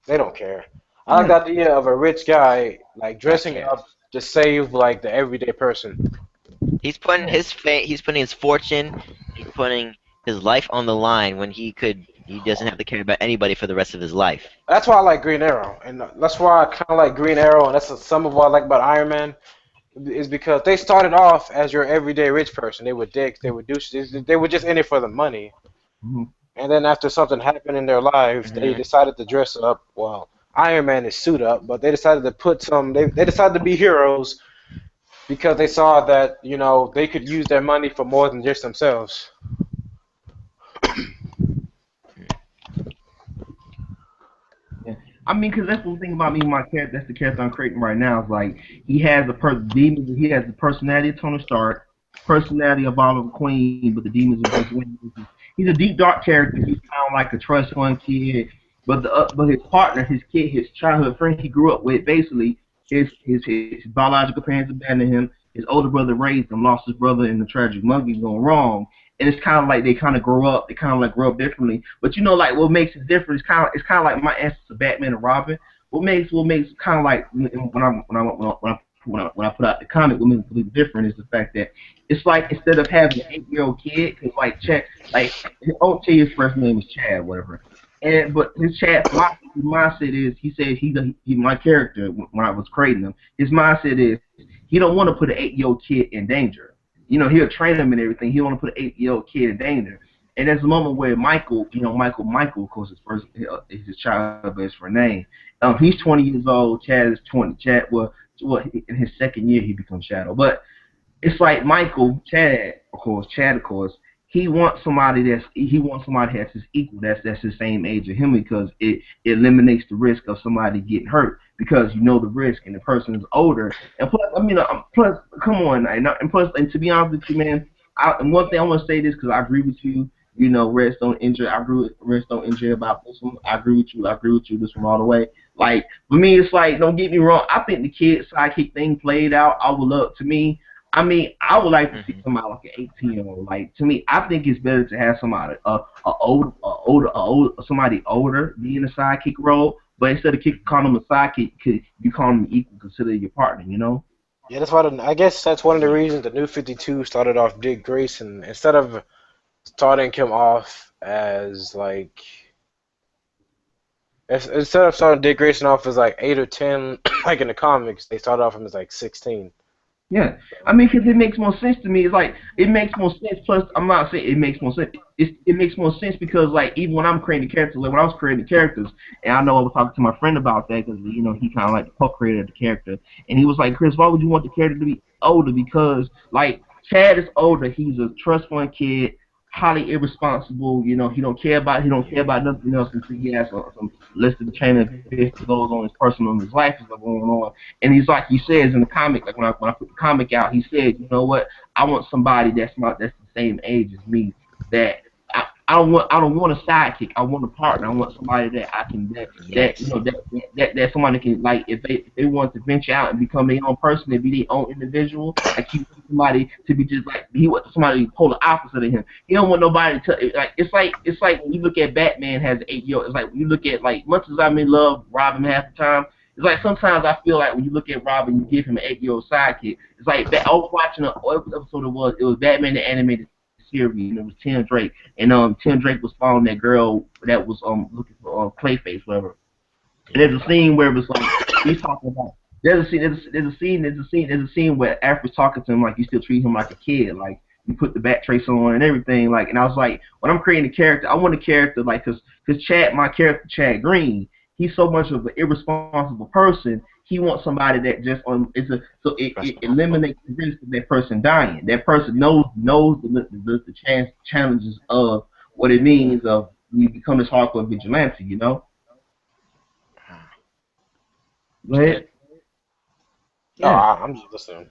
they don't care. I like the idea of a rich guy like dressing cares. up to save like the everyday person. He's putting he's putting his fortune, he's putting his life on the line when he doesn't have to care about anybody for the rest of his life. That's why I like Green Arrow, and that's why I kind of like Green Arrow, and that's some of what I like about Iron Man, is because they started off as your everyday rich person. They were dicks, they were douches, they were just in it for the money. Mhm. And then after something happened in their lives, they decided to dress up. Well, Iron Man is suit up, but they decided to put some. They decided to be heroes because they saw that you know they could use their money for more than just themselves. I mean, because that's the thing about me, my character. That's the character I'm creating right now. Is like he has demons. He has the personality of Tony Stark, personality of Oliver Queen, but the demons of Bruce Wayne. He's a deep, dark character. He's kind of like a trust fund kid, but but his partner, his childhood friend he grew up with, basically his biological parents abandoned him. His older brother raised him, lost his brother in the tragic monkey going wrong. And it's kind of like they kind of grow up. They kind of like grow up differently. But you know, like what makes it different is it's kind of like my answer to Batman and Robin. What makes kind of like when I put out the comic, what makes it completely different is the fact that it's like instead of having an 8-year-old kid, cause like Chad, like I'll tell you his first name is Chad, whatever. But his mindset is he said he my character when I was creating him, his mindset is he don't want to put an 8-year-old kid in danger. You know, he'll train him and everything. He don't want to put an 8-year-old kid in danger. And there's a moment where Michael, of course, is his child best for a name. He's 20 years old. Chad is 20. Chad, in his second year he becomes Shadow. But it's like Chad, of course, he wants somebody that's his equal, that's the same age as him because it eliminates the risk of somebody getting hurt because you know the risk and the person is older. And plus, come on, and to be honest with you, man, and one thing I want to say this because I agree with you. You know, rest don't injure. I agree with rest don't injure about this one. I agree with you. This one all the way. Like for me, it's like don't get me wrong. I think the kid sidekick thing played out. I would love to me. I mean, I would like to see somebody like an 18-year-old. Like to me, I think it's better to have somebody somebody older being a sidekick role. But instead of calling them a sidekick, you call them equal, consider your partner. You know. Yeah, that's why I guess that's one of the reasons the New 52 started off Dick Grayson instead of starting him off as like instead of starting Dick Grayson off as like 8 or 10 like in the comics, they started off him as like 16. Yeah, I mean, because it makes more sense to me. It's like it makes more sense. Plus, I'm not saying it makes more sense. It makes more sense because like even when I'm creating characters, like when I was creating characters, and I know I was talking to my friend about that because he kind of like co-created the character, and he was like, Chris, why would you want the character to be older? Because like Chad is older. He's a trust fund kid, highly irresponsible. He don't care about nothing else until he has some list of training that goes on his personal in his life is going on. And he's like he says in the comic, like when I put the comic out, he said, you know what? I want somebody that's the same age as me. That I don't want a sidekick. I want a partner. I want somebody that I can that Yes. that somebody can like if they want to venture out and become their own person and be their own individual. Like he wants somebody to be just like he wants somebody polar opposite of him. He don't want nobody to like. It's like when you look at Batman has 8 year. It's like when you look at like much as I'm in love Robin half the time. It's like sometimes I feel like when you look at Robin, you give him an 8 year old sidekick. It's like I was watching an episode it was Batman the animated series, and it was Tim Drake, and Tim Drake was following that girl that was looking for Clayface, whatever. And there's a scene where it was like he's talking about. There's a scene where Alfred's talking to him like you still treat him like a kid, like you put the back trace on and everything, like. And I was like, when I'm creating a character, I want a character like, cause my character Chad Green, he's so much of an irresponsible person. He wants somebody that just so it eliminates the risk of that person dying. That person knows the challenges of what it means of when you become this hardcore vigilante. Go ahead. No, Yeah. I'm just listening.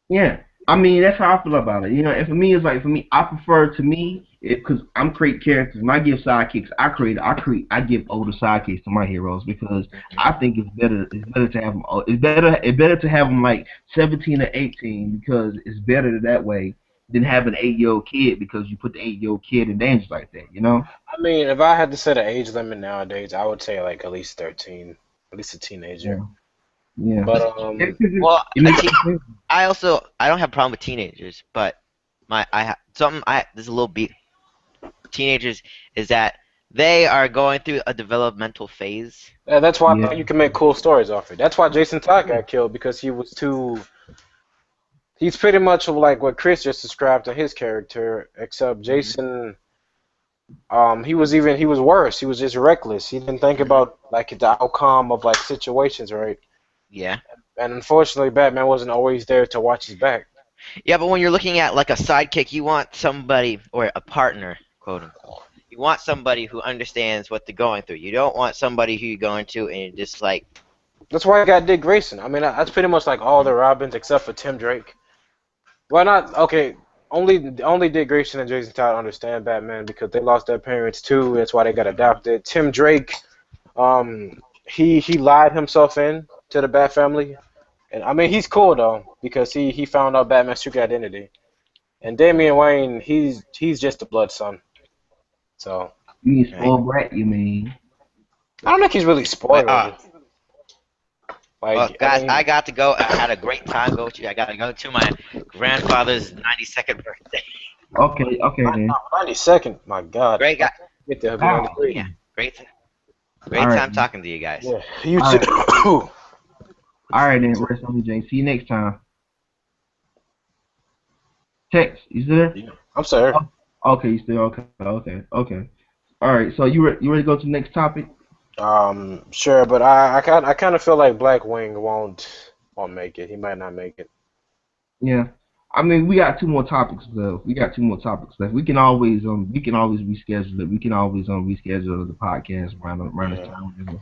Yeah, I mean that's how I feel about it. And for me, it's like I prefer to me because I'm creating characters. When I give sidekicks, I give older sidekicks to my heroes because I think it's better. It's better to have them. It's better to have them like 17 or 18 because it's better that way than having an 8 year old kid because you put the 8 year old kid in danger like that. I mean, if I had to set an age limit nowadays, I would say like at least 13, at least a teenager. Yeah. But Well, It makes sense. I don't have a problem with teenagers, but there's a little beat teenagers is that they are going through a developmental phase. that's why I Yeah. thought you can make cool stories off it. That's why Jason Todd got killed because he was too. He's pretty much like what Chris just described to his character, except Jason. He was worse. He was just reckless. He didn't think about like the outcome of like situations, right? Yeah. And unfortunately, Batman wasn't always there to watch his back. Yeah, but when you're looking at like a sidekick, you want somebody or a partner, quote unquote. You want somebody who understands what they're going through. You don't want somebody who you're going to and you're just like, That's why I got Dick Grayson. I mean, that's pretty much like all the Robins except for Tim Drake. Why not? Okay, only Dick Grayson and Jason Todd understand Batman because they lost their parents too. That's why they got adopted. Tim Drake, he lied himself in to the Bat family, and I mean he's cool though because he found out Batman's secret identity. And Damian Wayne, he's just a blood son. So You mean spoiled brat? You mean? I don't think he's really spoiled. well, Like, guys, I mean, I got to go. I had a great time going to. I got to go to my grandfather's 92nd birthday. Okay, then. 92nd. My God. Great guy. Get there. Wow. Yeah, great All right. time talking to you guys. Yeah. You All too. All right then, rest on me, Jane. See you next time. Tex, you still there? I'm sorry. Okay, you still okay. All right, so you ready to go to the next topic? Sure, but I kind of feel like Black Wing won't make it. He might not make it. Yeah. I mean, we got two more topics left. We can always reschedule it. We can always reschedule the podcast around this time.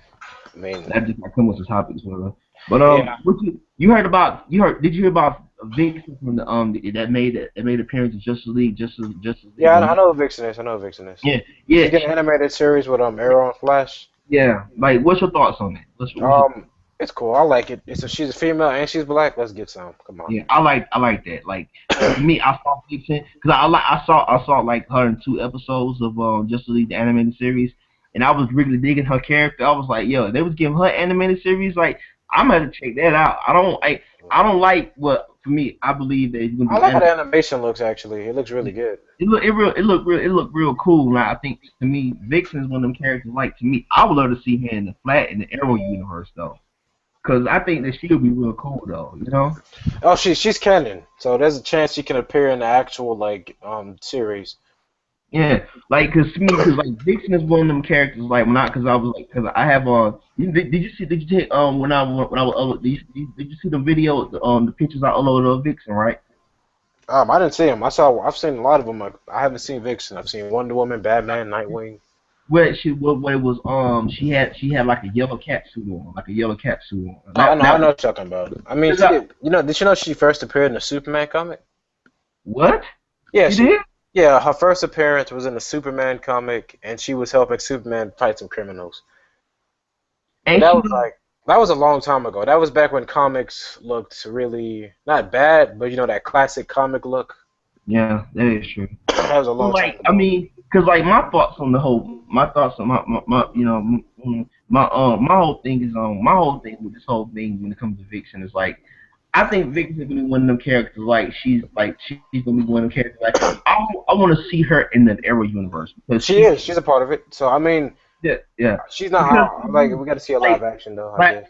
I mean, That just might come with the topics, whatever. But Yeah. did you hear about Vixen from the that made appearance in Justice League? yeah, I know who Vixen is. I know who Vixen is. Yeah, She's got an animated series with Arrow and Flash. yeah. Like, what's your thoughts on it? It's cool. I like it. She's a female and she's black. Let's get some. Come on. Yeah, I like that. Like, to me, I saw Vixen because I saw like her in 2 episodes of Justice League the animated series, and I was really digging her character. I was like, yo, they was giving her animated series. Like, I'm gonna check that out. I don't like what for me. I believe that it's gonna be. I like how the animation looks. Actually, it looks really good. It look real cool. Now I think to me, Vixen is one of them characters. Like to me, I would love to see her in the Arrow universe though. Cause I think that she'll be real cool though, you know. Oh, she's canon, so there's a chance she can appear in the actual like series. Yeah, like cause to me, cause like Vixen is one of them characters. Like when I, cause I was like, cause I have did you take when I was did you see the video the pictures I uploaded of Vixen, right? I didn't see him. I've seen a lot of them. I haven't seen Vixen. I've seen Wonder Woman, Batman, Nightwing. Where what it was she had like a yellow cat suit on, like a yellow cat suit on. Oh, I That know what you're talking about. I mean, cause I, did you know she first appeared in the Superman comic? what Yeah, she did? yeah, her first appearance was in the Superman comic, and she was helping Superman fight some criminals. But And that she was like that was a long time ago. That was back when comics looked really not bad, but you know that classic comic look. yeah, that is true. That was a So long time like, I ago. mean, cause like my thoughts on my you know, my whole thing with this whole thing when it comes to Vixen is like, I think Vixen is gonna be one of them characters she's gonna be one of them characters like I want to see her in the Arrow universe because She is. She's a part of it. So I mean, yeah she's because not like we got to see a live like action though. I guess.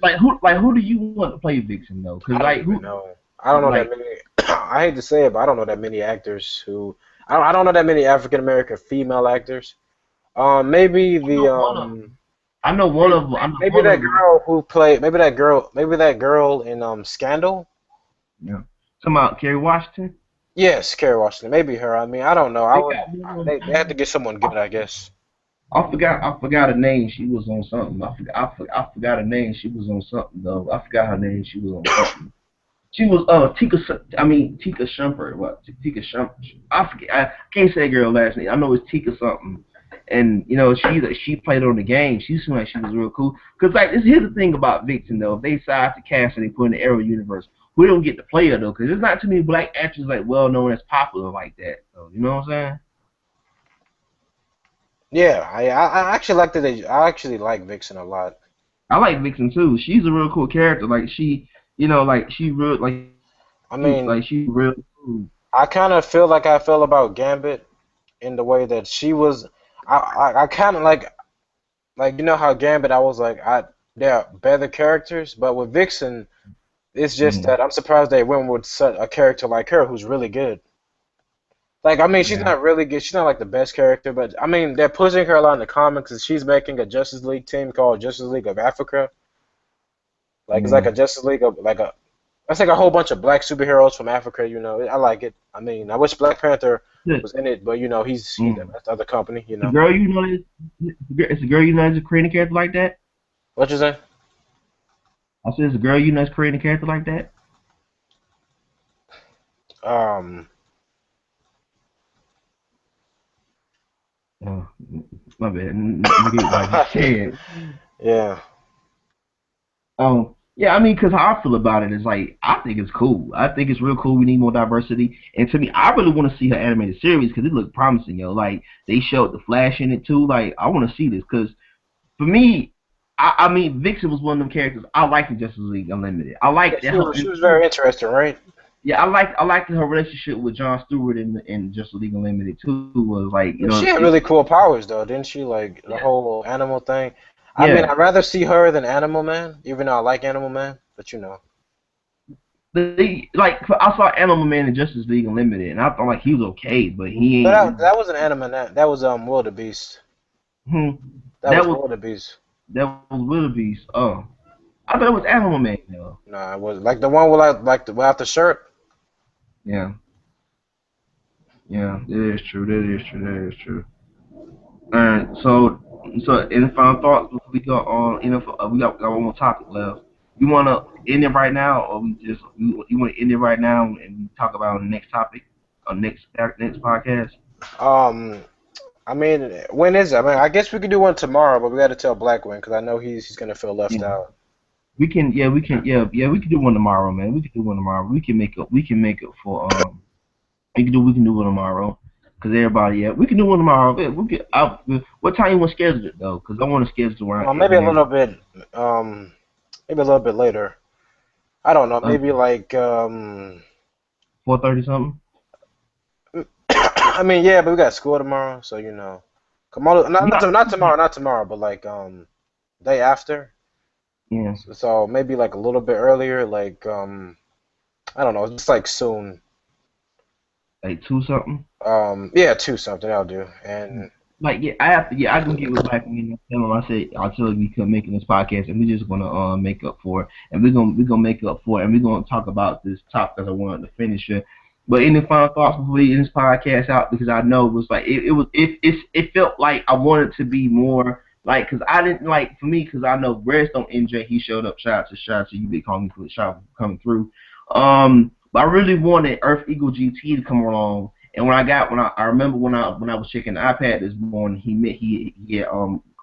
who do you want to play Vixen though? Cause I don't like even who know. I don't know that like many. I hate to say it, but I don't know that many actors who. I don't know that many African American female actors. Maybe I know the one of them. I know one of them. I know maybe one that of them. girl who played maybe that girl in Scandal. Yeah. Come out, Kerry Washington. Yes, Kerry Washington. Maybe her. I mean, I don't know. I They would. got one of They had to get someone good, I guess. I forgot her name. She was on something. I forgot her name. She was on something though. I forgot her name. She was on something. She was Tika Shumpert. What Tika Shumpert? I forget. I can't say girl last name. I know it's Tika something. And you know she played on the game. She seemed like she was real cool. Cause like here's the thing about Vixen though. If they decide to cast and they put in the Arrow universe, we don't get to play her though. Cause there's not too many black actors like well known as popular like that. So you know what I'm saying? Yeah, I actually like that. I actually like Vixen a lot. I like Vixen too. She's a real cool character. Like she, you know, like she real, I mean, she real cool. I kind of feel like I feel about Gambit in the way that she was. I kind of like you know how Gambit. I was like they're better characters, but with Vixen, it's just Mm, that I'm surprised they went with such a character like her who's really good. Like, I mean, she's yeah. not really good. She's not like the best character, but I mean, they're pushing her a lot in the comics, and she's making a Justice League team called Justice League of Africa. Like, it's like Yeah. a Justice League of like a. It's like a whole bunch of black superheroes from Africa. You know, I like it. I mean, I wish Black Panther The, was in it, but you know, he's mm. that's the other company. You the know, girl you know is it's a girl you know is creating a character like that. what you say? I said it's a girl you know is creating a character like that. Um, Oh, my bad. Nigga, like you said. yeah, Yeah, I mean, cause how I feel about it is like I think it's cool. I think it's real cool. We need more diversity, and to me, I really want to see her animated series because it looked promising, yo. Like they showed the Flash in it too. Like I want to see this because for me, I mean, Vixen was one of them characters I liked in Justice League Unlimited. I yeah, liked that her, she was very interesting, right? yeah, I liked her relationship with Jon Stewart in Justice League Unlimited too. Was like you She know, had really cool powers though, didn't she? Like the yeah, whole animal thing. I mean, yeah. I'd rather see her than Animal Man, even though I like Animal Man, but you know. Like I saw Animal Man in Justice League Unlimited, and I thought like he was okay, but he But ain't really. that wasn't Animal Man. That was Wildebeest. Hmm, That that was was Wildebeest. that was Wildebeest. Oh, I thought it was Animal Man though. Nah, it was like the one with without the shirt. Yeah, yeah, that is true. That is true. That is true. Alright, so any final thoughts before we go on? You know, we got one more topic left. You wanna end it right now, or you want to end it right now and we talk about the next topic on next podcast? Um, I mean, when is it? I mean, I guess we could do one tomorrow, but we got to tell Blackwing because I know he's gonna feel left Yeah, out. we can do one tomorrow, man. We can do one tomorrow. We can make it for we can do one tomorrow. Cause everybody, yeah, we can do one tomorrow. Yeah, what time you want to schedule it though? Cause I want to schedule around Maybe a every little bit. Maybe a little bit later. I don't know. uh, Maybe like 4:30 something. I mean, yeah, but we got school tomorrow, so you know. Come on, You got not tomorrow, but like day after. Yeah, So maybe like a little bit earlier, like I don't know, just like soon. like two something. Yeah, two something I'll do. And Like yeah, I have to. Yeah, I can get with Black Man and tell him. I said I'll tell him we could making this podcast, and we're just gonna make up for it, and we're gonna make up for it, and we're gonna talk about this topic because I wanted to finish it. But any final thoughts before we end this podcast out? Because I know it was like it felt like I wanted to be more like because I didn't like for me because I know Redstone NJ he showed up. Shout out to you, big homie, for shout out for coming through. But I really wanted Earth Eagle GT to come along. And I remember when I was checking the iPad this morning, he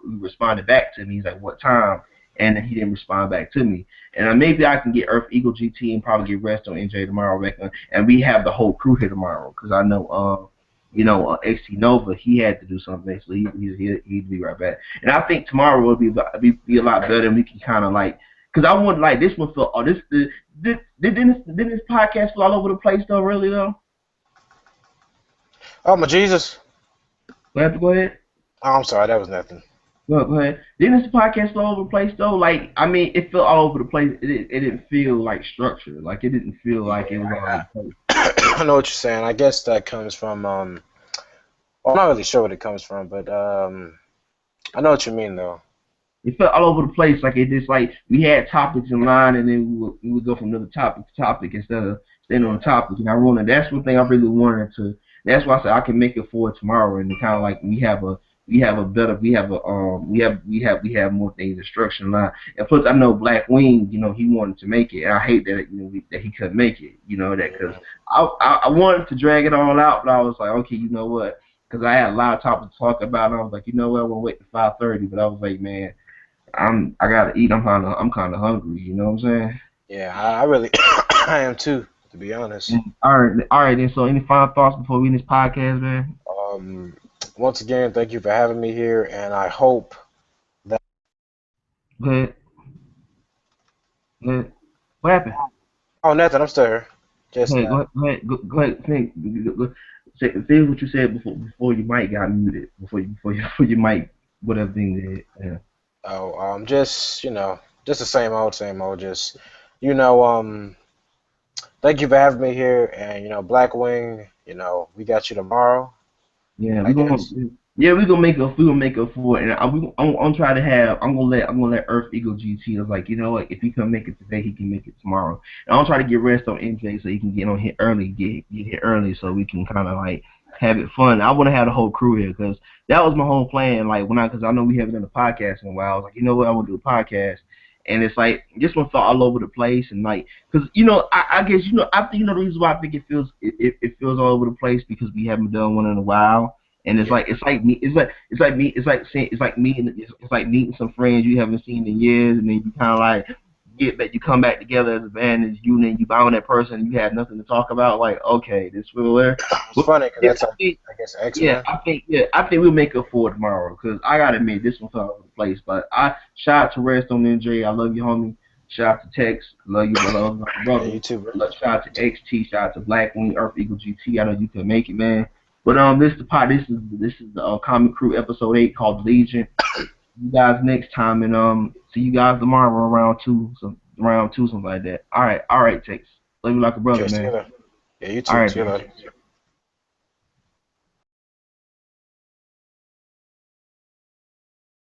responded back to me. He's like, "What time?" And then he didn't respond back to me. And maybe I can get Earth Eagle GT and probably get Rest on NJ tomorrow, I reckon. And we have the whole crew here tomorrow because I know XT Nova he had to do something, so he'd be right back. And I think tomorrow will be a lot better, and we can kind of like. Cause I want like this one feel didn't this podcast feel all over the place though really though. oh my Jesus! Go ahead. Oh, I'm sorry, that was nothing. Go ahead. Didn't this podcast all over the place though? Like, I mean, it felt all over the place. It didn't feel like structured. Like, it didn't feel like it was all over the place. I know what you're saying. I guess that comes from well, I'm not really sure what it comes from, but I know what you mean though. It felt all over the place. Like, it just like we had topics in line, and then we would go from another topic to topic instead of staying on the topic. And I wanted that's one thing I really wanted to. That's why I said I can make it for tomorrow, and kind of like we have more things in structure line. And plus, I know Black Wing, he wanted to make it, and I hate that that he couldn't make it. That because I wanted to drag it all out, but I was like, okay, you know what? Because I had a lot of topics to talk about, and I was like, you know what? I'm gonna wait till 5:30. But I was like, man, I gotta eat. I'm kind of hungry. You know what I'm saying? Yeah, I really I am too, to be honest. All right. Then, so any final thoughts before we end this podcast, man? Once again, thank you for having me here, and I hope that. Go ahead. What happened? Oh, nothing. I'm still here. Just Go ahead. Say what you said before your mic got muted. Before your mic, whatever thing did. Yeah. Oh, just just the same old. Just thank you for having me here, and Blackwing, we got you tomorrow. Yeah, we're gonna make up for it, and I'm trying to have. I'm gonna let Earth Eagle GT. I was like, you know what? If he can make it today, he can make it tomorrow. And I'm trying to get rest on NJ so he can get on here early, get here early, so we can kind of like have it fun. I want to have the whole crew here because that was my whole plan. Like because I know we haven't done a podcast in a while. I was like, you know what? I want to do a podcast. And it's like this one felt all over the place, and like, cause I guess I think the reason why I think it feels all over the place because we haven't done one in a while, and it's like meeting some friends you haven't seen in years, and then you kind of like you come back together as a band as you, and then you bound that person, and you have nothing to talk about. Like, okay, this will there. It's funny because that's I guess X-Men. I think we'll make up for it tomorrow because I gotta admit this one fell all over the place. But I shout out to Redstone NJ. I love you, homie. Shout out to Tex. Love you, brother. Yeah, you too, bro. Shout out to XT. Shout out to Blackwing, Earth Eagle GT. I know you can make it, man. But this is the Comic Crew episode 8 called Legion. You guys next time, and see you guys tomorrow around 2, something like that. All right, Tex. Love you like a brother, man. Yeah, you too. All right, See you later.